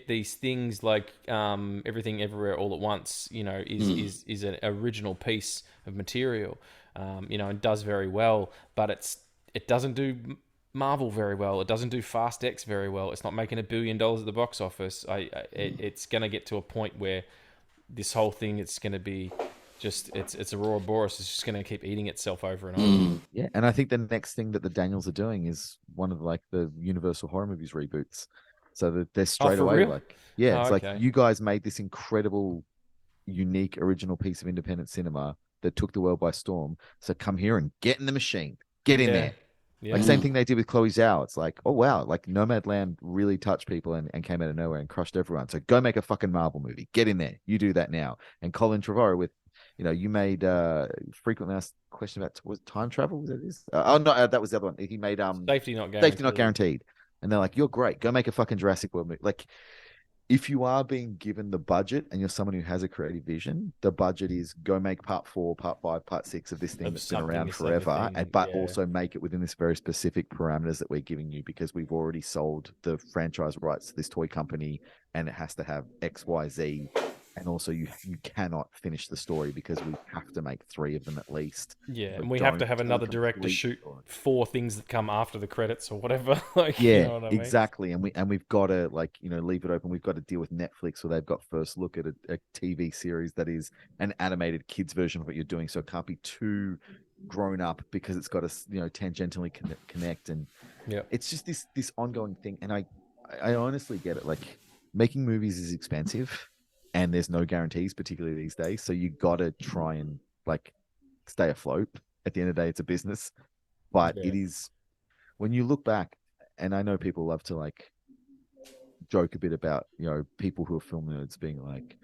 these things like Everything Everywhere All at Once. Is an original piece of material. And does very well, but it doesn't do Marvel very well. It doesn't do Fast X very well. It's not making $1 billion at the box office. It's going to get to a point where this whole thing, it's going to be just it's a Ouroboros. It's just going to keep eating itself over and over. Yeah, and I think the next thing that the Daniels are doing is one of the Universal horror movies reboots. So that they're straight away real? like, like, you guys made this incredible, unique, original piece of independent cinema that took the world by storm. So come here and get in the machine. Get in there. Yeah. Like, same thing they did with Chloe Zhao. It's like, oh wow, like Nomadland really touched people and came out of nowhere and crushed everyone. So go make a fucking Marvel movie. Get in there. You do that now. And Colin Trevorrow with, you made frequently asked question about, was time travel? Was that this? That was the other one. He made Safety Not Guaranteed. Safety Not Guaranteed. And they're like, you're great. Go make a fucking Jurassic World movie. Like, if you are being given the budget and you're someone who has a creative vision, the budget is go make part 4, part 5, part 6 of this thing that's been around forever, but also make it within this very specific parameters that we're giving you, because we've already sold the franchise rights to this toy company and it has to have X, Y, Z. And also you cannot finish the story because we have to make 3 of them at least. Yeah, and we have to have another director shoot 4 things that come after the credits or whatever. Like, you know what I mean? Exactly. And we've got to leave it open. We've got to deal with Netflix, where they've got first look at a TV series that is an animated kids version of what you're doing. So it can't be too grown up because it's got to tangentially connect, and Yep. it's just this ongoing thing. And I honestly get it. Like, making movies is expensive, and there's no guarantees, particularly these days. So you got to try and like stay afloat. At the end of the day, it's a business, but Yeah. it is, when you look back, and I know people love to like joke a bit about people who are film nerds being like,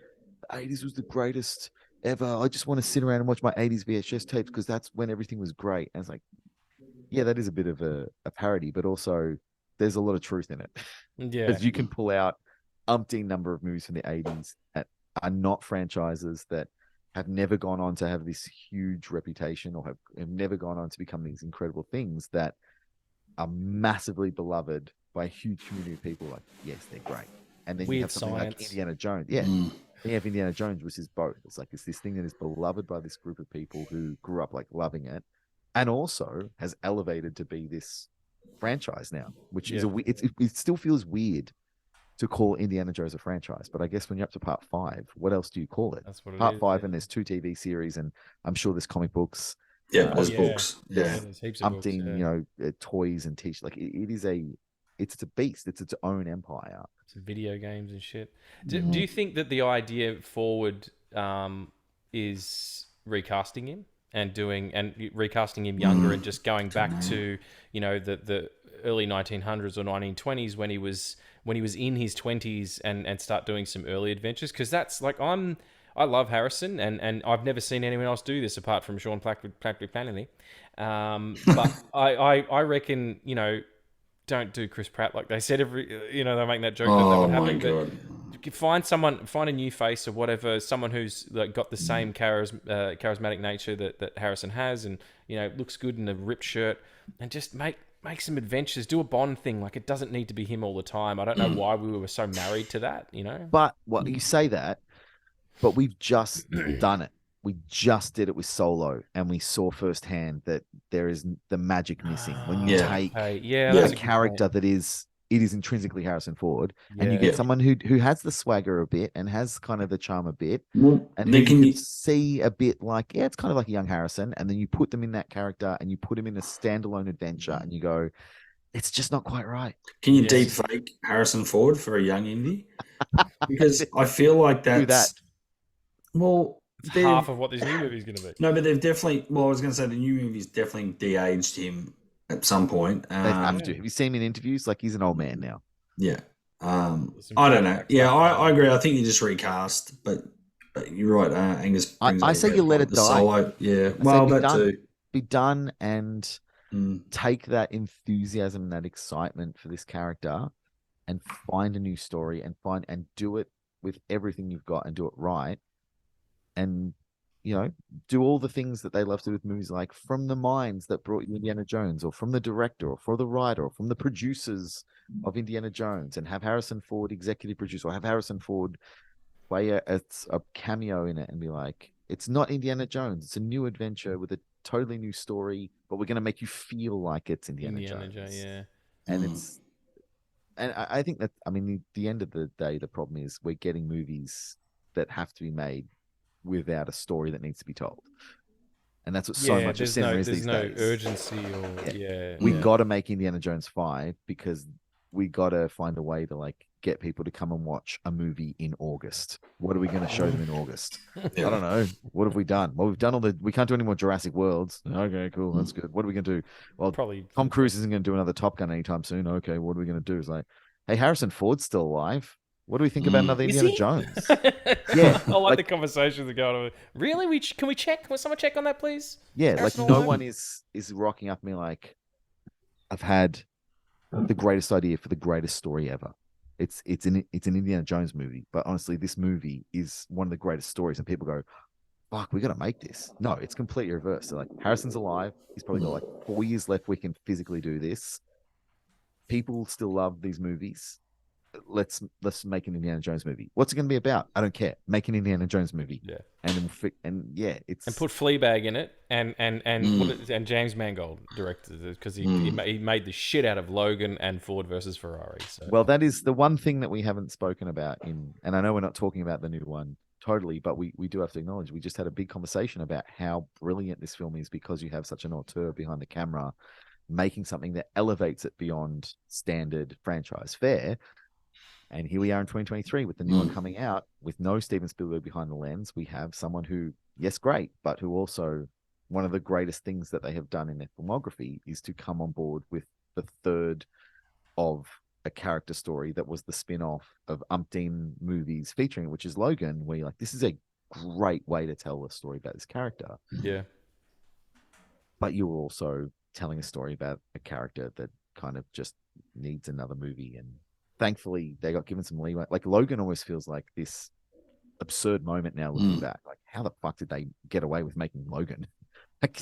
the 80s was the greatest ever. I just want to sit around and watch my 80s VHS tapes because that's when everything was great. And it's like, yeah, that is a bit of a parody, but also there's a lot of truth in it. Yeah. Because you can pull out umpteen number of movies from the 80s that are not franchises, that have never gone on to have this huge reputation, or have never gone on to become these incredible things that are massively beloved by a huge community of people. Like, yes, they're great. And then you Weird have something like science. Indiana Jones. Yeah. Then you have Indiana Jones, which is both. It's like, it's this thing that is beloved by this group of people who grew up like loving it, and also has elevated to be this franchise now, which is it still feels weird to call Indiana Jones a franchise. But I guess when you're up to part 5, what else do you call it? That's what it Part is, 5, yeah. and there's 2 TV series, and I'm sure there's comic books. Yeah, there's yeah. books. Yeah, Yeah. there's heaps of books. Umpteen, Yeah. toys and t-shirts. Like, it's a beast. It's its own empire. Some video games and shit. Do you think that the idea forward is recasting him and recasting him younger and just going back to the early 1900s or 1920s when he was in his 20s and start doing some early adventures? Because that's like, I love Harrison, and I've never seen anyone else do this apart from Sean Planley. But I reckon, don't do Chris Pratt like they said they're making that joke that would happen. But find a new face or whatever, someone who's like got the same charismatic nature that Harrison has, and looks good in a ripped shirt, and just make some adventures. Do a Bond thing. Like, it doesn't need to be him all the time. I don't know why we were so married to that. But you say that, but we've just done it. We just did it with Solo, and we saw firsthand that there is the magic missing when you take a character that is intrinsically Harrison Ford, and you get someone who has the swagger a bit and has kind of the charm a bit, and who you can see a bit like, it's kind of like a young Harrison, and then you put them in that character and you put him in a standalone adventure, and you go, it's just not quite right. Can you deep fake Harrison Ford for a young Indy? Because I feel like that's Do that. Well, half of what this new movie is going to be. No, but they've definitely. Well, I was going to say the new movie's definitely de-aged him at some point. They have to. Have you seen him in interviews? Like, he's an old man now. Yeah. I don't know. Yeah, I agree. I think you just recast, but you're right, Angus. I say you let it die. Solo. Yeah. Well, that too. Be done and take that enthusiasm and that excitement for this character, and find a new story, and do it with everything you've got, and do it right. And do all the things that they love to do with movies, like from the minds that brought you Indiana Jones, or from the director, or from the writer, or from the producers of Indiana Jones, and have Harrison Ford executive produce, or have Harrison Ford play a cameo in it, and be like, it's not Indiana Jones, it's a new adventure with a totally new story, but we're going to make you feel like it's Indiana Jones. Yeah. And I think that, I mean, the end of the day, the problem is we're getting movies that have to be made without a story that needs to be told, and that's what so much of cinema is these days. There's no urgency, or we got to make Indiana Jones 5 because we got to find a way to like get people to come and watch a movie in August. What are we going to show them in August? I don't know. What have we done? Well, we've done we can't do any more Jurassic Worlds. Okay, cool, that's good. What are we going to do? Well, probably Tom Cruise isn't going to do another Top Gun anytime soon. Okay, what are we going to do? It's like, hey, Harrison Ford's still alive. What do we think about another Indiana Jones? Yeah, I like the conversations that go on. Really? Can we check? Can someone check on that, please? Yeah, like no one is rocking up me like, I've had the greatest idea for the greatest story ever. It's an Indiana Jones movie, but honestly, this movie is one of the greatest stories, and people go, fuck, we got to make this. No, it's completely reversed. They're like, Harrison's alive. He's probably got like 4 years left. We can physically do this. People still love these movies. Let's make an Indiana Jones movie. What's it going to be about? I don't care. Make an Indiana Jones movie. Yeah, and put Fleabag in it, and James Mangold directed it, because he made the shit out of Logan and Ford versus Ferrari. So. Well, that is the one thing that we haven't spoken about and I know we're not talking about the new one, totally. But we do have to acknowledge we just had a big conversation about how brilliant this film is because you have such an auteur behind the camera making something that elevates it beyond standard franchise fare. And here we are in 2023 with the new one coming out with no Steven Spielberg behind the lens. We have someone who, yes, great, but who also, one of the greatest things that they have done in their filmography is to come on board with the third of a character story that was the spin-off of umpteen movies featuring it, which is Logan, where you're like, this is a great way to tell a story about this character. Yeah. But you were also telling a story about a character that kind of just needs another movie. And thankfully they got given some leeway. Like Logan always feels like this absurd moment now looking back. Like, how the fuck did they get away with making Logan? Like,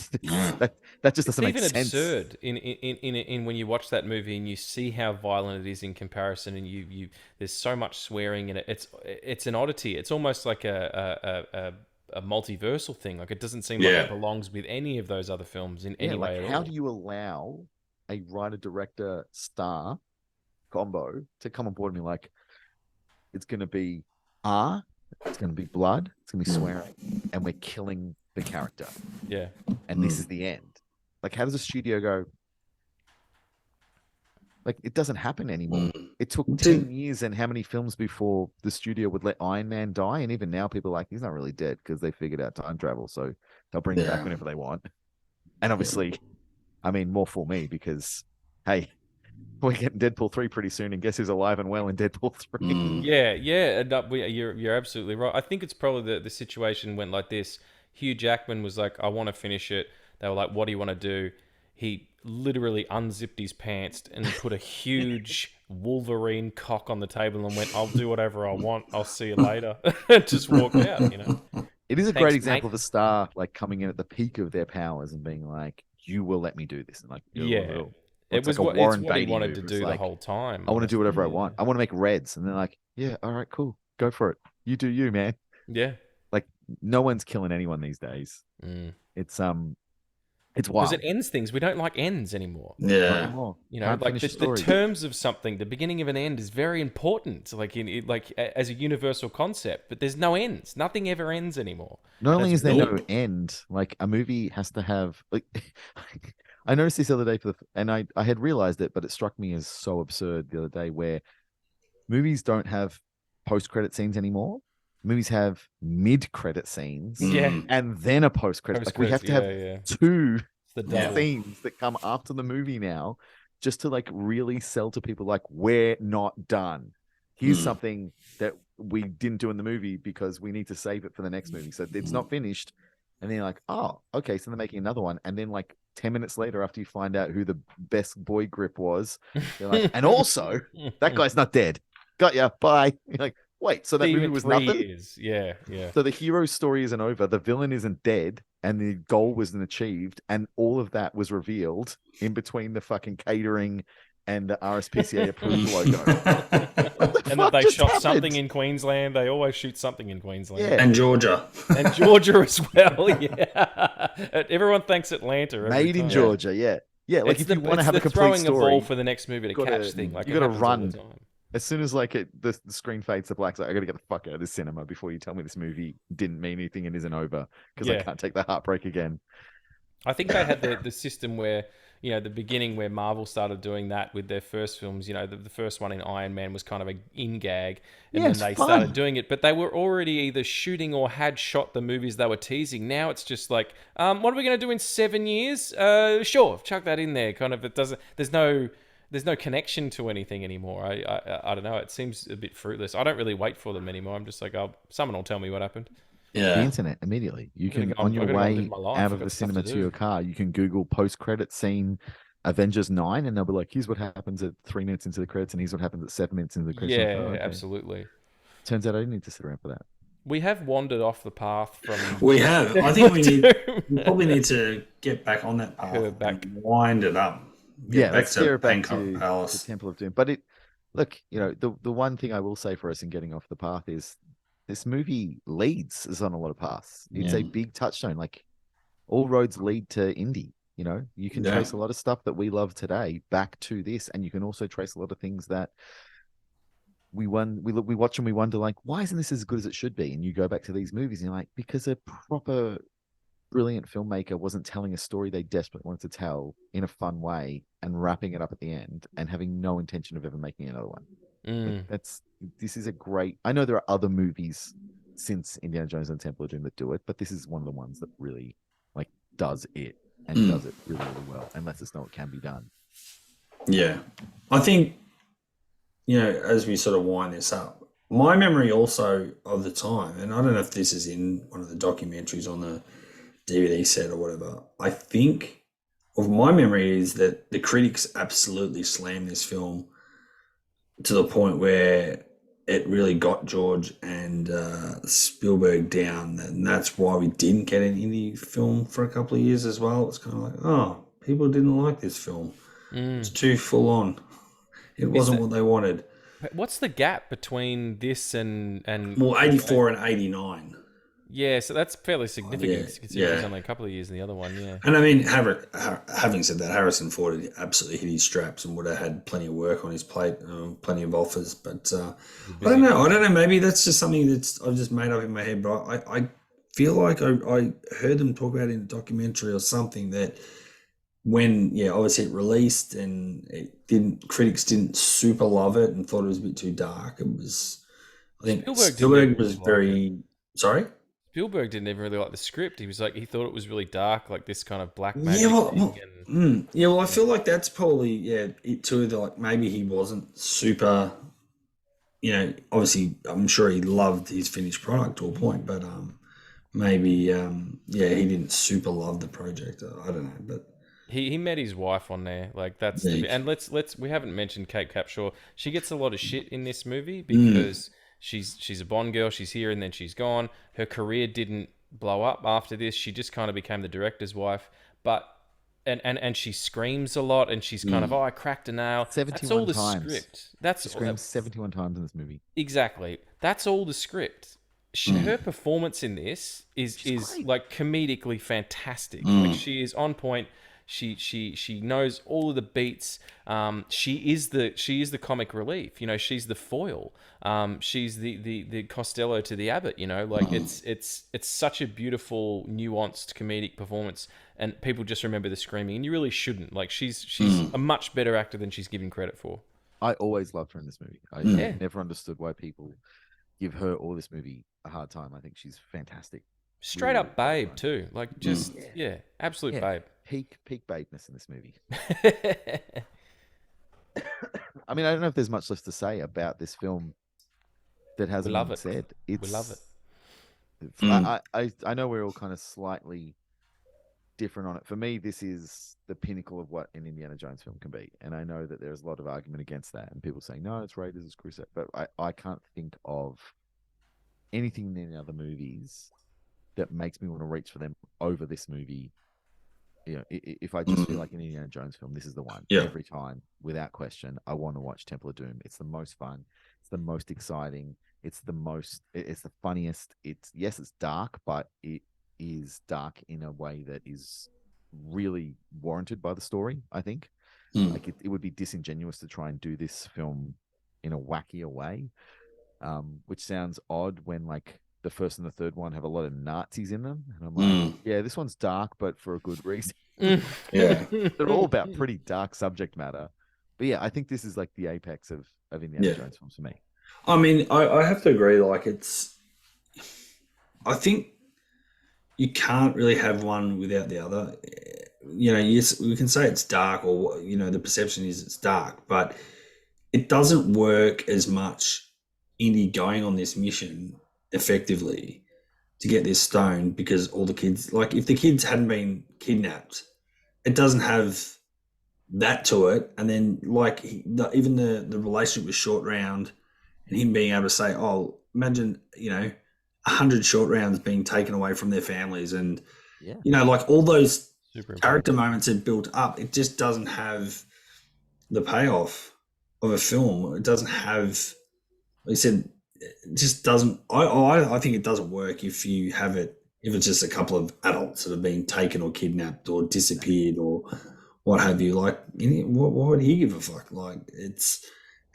that just doesn't make sense. It's even absurd in when you watch that movie and you see how violent it is in comparison, and you there's so much swearing in it. It's an oddity. It's almost like a multiversal thing. Like, it doesn't seem like it belongs with any of those other films in any way at all. How do you allow a writer-director star combo to come on board and be like, it's going to be it's going to be blood, it's going to be swearing, and we're killing the character. Yeah. And this is the end. Like, how does a studio go? Like, it doesn't happen anymore. It took 10 years and how many films before the studio would let Iron Man die? And even now people are like, he's not really dead because they figured out time travel. So they'll bring him back whenever they want. And obviously, I mean, more for me because, hey, we're getting Deadpool 3 pretty soon, and guess who's alive and well in Deadpool 3? Yeah. And you're absolutely right. I think it's probably the situation went like this. Hugh Jackman was like, I want to finish it. They were like, what do you want to do? He literally unzipped his pants and put a huge Wolverine cock on the table and went, I'll do whatever I want. I'll see you later. Just walked out, you know. It is a great example of a star like coming in at the peak of their powers and being like, you will let me do this. And like, it was like what he wanted to do the whole time. I want to do whatever I want. I want to make Reds. And they're like, yeah, all right, cool. Go for it. You do you, man. Yeah. Like, no one's killing anyone these days. It's wild. Because it ends things. We don't like ends anymore. Yeah. You know, like the terms of something, the beginning of an end is very important, like as a universal concept, but there's no ends. Nothing ever ends anymore. Not only is there no end, like a movie has to have, like, I noticed this the other day and I had realized it, but it struck me as so absurd the other day where movies don't have post-credit scenes anymore. Movies have mid-credit scenes, and then a post-credit. Like, we have to have two scenes that come after the movie now, just to like really sell to people like, we're not done. Here's something that we didn't do in the movie because we need to save it for the next movie. So it's not finished, and then you're like, oh, okay, so they're making another one, and then like 10 minutes later, after you find out who the best boy grip was, you're like, and also that guy's not dead. Got ya. Bye. You're like, wait, so that movie was nothing? Years. Yeah. So the hero's story isn't over, the villain isn't dead, and the goal wasn't achieved, and all of that was revealed in between the fucking catering and the RSPCA approved logo. And that they shot something in Queensland. They always shoot something in Queensland. Yeah. And Georgia. And Georgia as well, yeah. Everyone thanks Atlanta. Made in Georgia, yeah. Yeah, like if you want to have a complete throwing story, a ball for the next movie to catch thing. Like, you got to run. As soon as like the screen fades to black, like, I got to get the fuck out of this cinema before you tell me this movie didn't mean anything and isn't over, because I can't take the heartbreak again. I think they had the system where, you know, the beginning where Marvel started doing that with their first films. You know, the first one in Iron Man was kind of an in-gag, and then they started doing it. But they were already either shooting or had shot the movies they were teasing. Now it's just like, what are we going to do in 7 years? Sure, chuck that in there. Kind of, it doesn't. There's no connection to anything anymore. I don't know. It seems a bit fruitless. I don't really wait for them anymore. I'm just like, someone will tell me what happened. Yeah. The internet immediately. You can, on your way out of the cinema to your car, you can Google post-credit scene Avengers 9, and they'll be like, here's what happens at 3 minutes into the credits, and here's what happens at 7 minutes into the credits. Yeah, okay. Absolutely. Turns out I didn't need to sit around for that. We have wandered off the path from... We have. I think we probably need to get back on that path and wind it up. Back to Pankot Palace, the Temple of Doom. But look, you know, the one thing I will say for us in getting off the path is this movie leads us on a lot of paths. It's a big touchstone. Like, all roads lead to Indy. You know, you can trace a lot of stuff that we love today back to this, and you can also trace a lot of things that we watch and we wonder like, why isn't this as good as it should be? And you go back to these movies and you're like, because a proper brilliant filmmaker wasn't telling a story they desperately wanted to tell in a fun way and wrapping it up at the end and having no intention of ever making another one. Like, this is a great. I know there are other movies since Indiana Jones and the Temple of Doom that do it, but this is one of the ones that really like does it and does it really, really well and lets us know it can be done. Yeah, I think, you know, as we sort of wind this up, my memory also of the time, and I don't know if this is in one of the documentaries on the DVD set or whatever, I think of my memory is that the critics absolutely slammed this film to the point where it really got George and Spielberg down, and that's why we didn't get an indie film for a couple of years as well. It's kind of like, oh, people didn't like this film. It's too full on. It wasn't what they wanted. What's the gap between this and well, 84 and 89? Yeah, so that's fairly significant considering it's only a couple of years in the other one, yeah. And I mean, having said that, Harrison Ford had absolutely hit his straps and would have had plenty of work on his plate, plenty of offers. But I don't know. Maybe that's just something that's I've just made up in my head. But I feel like I heard them talk about it in a documentary or something that when, obviously it released and critics didn't super love it and thought it was a bit too dark. It was, I think Spielberg was very, sorry? Spielberg didn't even really like the script. He was like, he thought it was really dark, like this kind of black magic thing. I feel like that's probably it too. That like maybe he wasn't super. Obviously, I'm sure he loved his finished product to a point, but maybe he didn't super love the project. I don't know, but he met his wife on there. Like that's and let's we haven't mentioned Kate Capshaw. She gets a lot of shit in this movie because. She's a Bond girl. She's here and then she's gone. Her career didn't blow up after this. She just kind of became the director's wife. But and she screams a lot and she's kind of I cracked a nail. 71 That's all the times. Script. She screams 71 times in this movie. Exactly. That's all the script. Her performance in this is like comedically fantastic. Like she is on point. She knows all of the beats. She is the comic relief. She's the foil. She's the Costello to the Abbott. It's such a beautiful, nuanced comedic performance, and people just remember the screaming, and you really shouldn't. Like she's a much better actor than she's given credit for. I always loved her in this movie. I never understood why people give her or this movie a hard time. I think she's fantastic. Straight up babe too. Like just absolute babe. Peak babeness in this movie. I mean, I don't know if there's much left to say about this film that hasn't been said. We love it. I know we're all kind of slightly different on it. For me, this is the pinnacle of what an Indiana Jones film can be. And I know that there's a lot of argument against that and people saying, no, it's Raiders, it's Crusade. But I can't think of anything in the other movies that makes me want to reach for them over this movie. If I just feel like an Indiana Jones film, this is the one. Every time, without question, I want to watch Temple of Doom. It's the most fun. It's the most exciting. It's the funniest. It's dark, but it is dark in a way that is really warranted by the story, I think. Like it would be disingenuous to try and do this film in a wackier way, which sounds odd when like the first and the third one have a lot of Nazis in them. And I'm like, this one's dark, but for a good reason. They're all about pretty dark subject matter. But I think this is like the apex of Indiana Jones films for me. I mean, I have to agree. Like I think you can't really have one without the other. Yes, we can say it's dark or, the perception is it's dark, but it doesn't work as much Indy going on this mission effectively to get this stone because all the kids, like if the kids hadn't been kidnapped, it doesn't have that to it. And then like even the relationship with Short Round and him being able to say, oh, imagine, 100 short rounds being taken away from their families. And, like all those character moments it built up, it just doesn't have the payoff of a film. It doesn't have, like I said, it just doesn't. I think it doesn't work if you have it. If it's just a couple of adults that have been taken or kidnapped or disappeared or what have you. Like, why would he give a fuck? Like,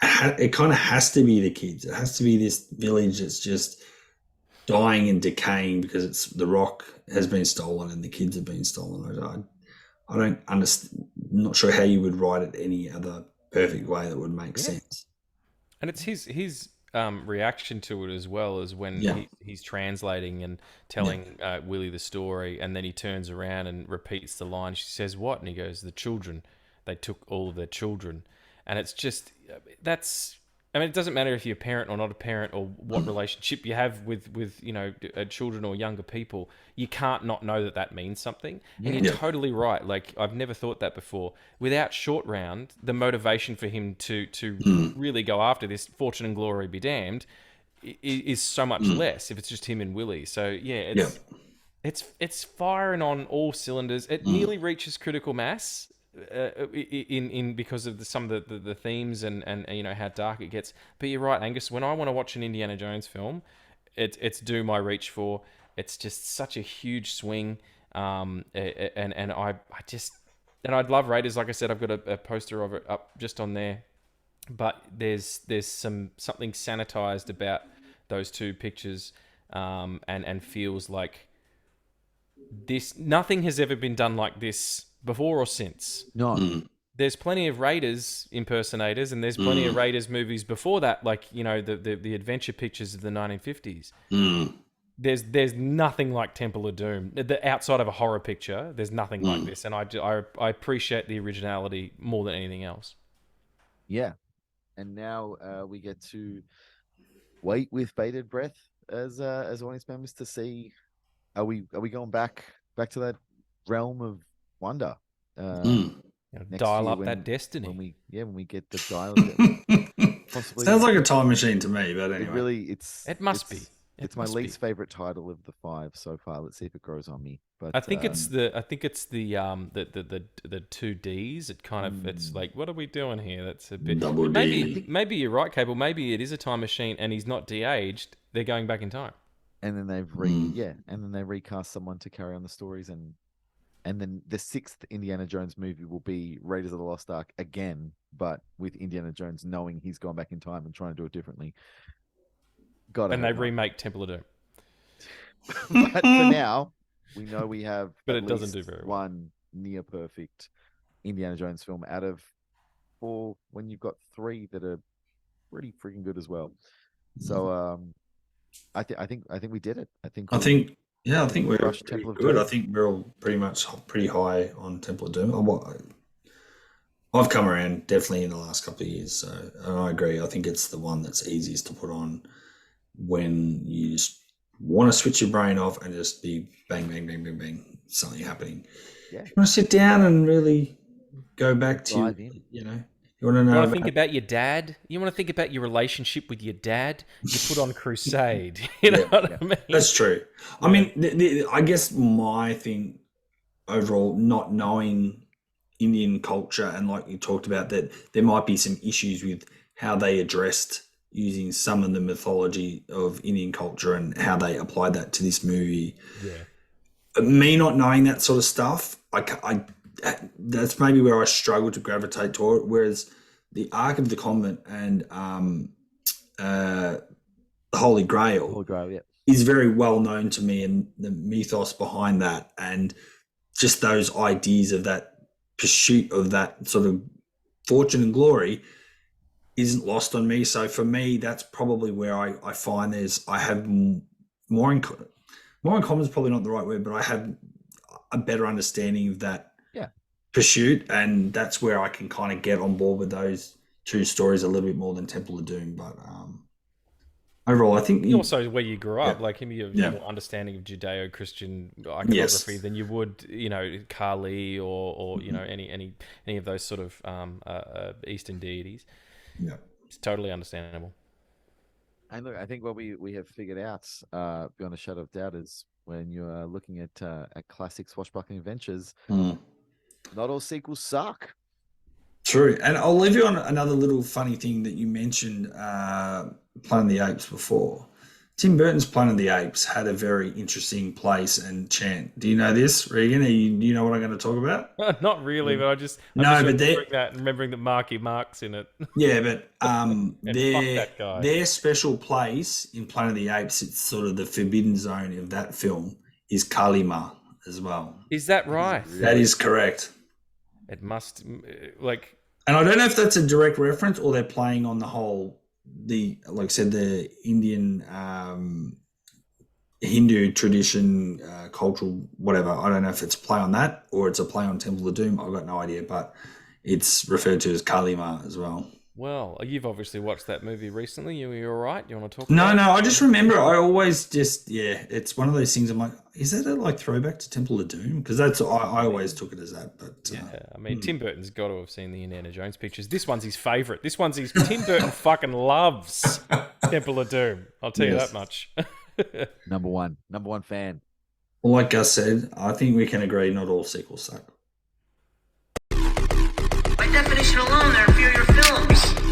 it kind of has to be the kids. It has to be this village that's just dying and decaying because it's the rock has been stolen and the kids have been stolen. I don't understand. Not sure how you would write it any other perfect way that would make sense. And it's his reaction to it as well as when he's translating and telling Willie the story, and then he turns around and repeats the line. She says, "What?" And he goes, "The children. They took all of their children." And it's just it doesn't matter if you're a parent or not a parent or what relationship you have with children or younger people. You can't not know that means something. And you're totally right. Like, I've never thought that before. Without Short Round, the motivation for him to really go after this, fortune and glory be damned, is so much less if it's just him and Willie. So it's firing on all cylinders. It nearly reaches critical mass. In because of some of the themes and how dark it gets. But you're right, Angus. When I want to watch an Indiana Jones film, it's Doom I reach for. It's just such a huge swing, and I'd love Raiders. Like I said, I've got a poster of it up just on there. But there's something sanitized about those two pictures, and feels like this. Nothing has ever been done like this before or since. No. There's plenty of Raiders impersonators, and there's plenty of Raiders movies before that, like the adventure pictures of the 1950s. There's nothing like Temple of Doom. Outside of a horror picture, there's nothing like this, and I appreciate the originality more than anything else. Yeah, and now we get to wait with bated breath as audience members to see, are we going back to that realm of wonder? Dial up that destiny. When we get the dial. Possibly. Sounds like a time machine to me, but anyway. It must be. It's my least favorite title of the 5 so far. Let's see if it grows on me. But I think it's the 2 Ds. It kind of it's like, what are we doing here? That's a bit double D. Maybe you're right, Cable. Maybe it is a time machine and he's not de-aged. They're going back in time. And then they recast someone to carry on the stories, and then the 6th Indiana Jones movie will be Raiders of the Lost Ark again, but with Indiana Jones knowing he's gone back in time and trying to do it differently. And they remake Temple of Doom. But for now, we know we have but it doesn't do very well. One near perfect Indiana Jones film out of 4 when you've got 3 that are pretty freaking good as well. So I think we did it. I think we're pretty good. I think we're all pretty high on Temple of Doom. I've come around definitely in the last couple of years, and I agree. I think it's the one that's easiest to put on when you just want to switch your brain off and just be bang, bang, bang, bang, bang, something happening. Yeah. You want to sit down and really go back to, you want to know. You want to think about your dad. You want to think about your relationship with your dad. You put on Crusade. You know what I mean? That's true. Yeah. I mean, I guess my thing overall, not knowing Indian culture, and like you talked about, that there might be some issues with how they addressed using some of the mythology of Indian culture and how they applied that to this movie. Yeah. Me not knowing that sort of stuff, that's maybe where I struggle to gravitate toward it. Whereas the Ark of the Convent and the Holy Grail, is very well known to me, and the mythos behind that, and just those ideas of that pursuit of that sort of fortune and glory isn't lost on me. So for me, that's probably where I find I have more in common is probably not the right word, but I have a better understanding of that pursuit, and that's where I can kind of get on board with those 2 stories a little bit more than Temple of Doom. But overall, I think also where you grew up, like him, you have more understanding of Judeo-Christian iconography than you would, Kali or any of those sort of Eastern deities. Yeah, it's totally understandable. And look, I think what we have figured out, beyond a shadow of doubt, is when you're looking at classic swashbuckling adventures, not all sequels suck. True. And I'll leave you on another little funny thing that you mentioned, Planet of the Apes before. Tim Burton's Planet of the Apes had a very interesting place and chant. Do you know this, Regan? Do you know what I'm going to talk about? Not really, but I'm just remembering that Marky Mark's in it. Yeah, but fuck that guy. their special place in Planet of the Apes, it's sort of the forbidden zone of that film, is Kalima as well. Is that right? That is correct. It must And I don't know if that's a direct reference or they're playing on the whole, like I said, the Indian Hindu tradition, cultural, whatever. I don't know if it's a play on that or it's a play on Temple of Doom. I've got no idea, but it's referred to as Kalima as well. Well, you've obviously watched that movie recently. You all right? You want to talk? No, about it? I just remember I always it's one of those things. I'm like, is that a throwback to Temple of Doom? Because I always took it as that. But yeah, I mean, Tim Burton's got to have seen the Indiana Jones pictures. This one's his favourite. Tim Burton fucking loves Temple of Doom. I'll tell you that much. Number one fan. Well, like Gus said, I think we can agree not all sequels suck. By definition alone, they're inferior films.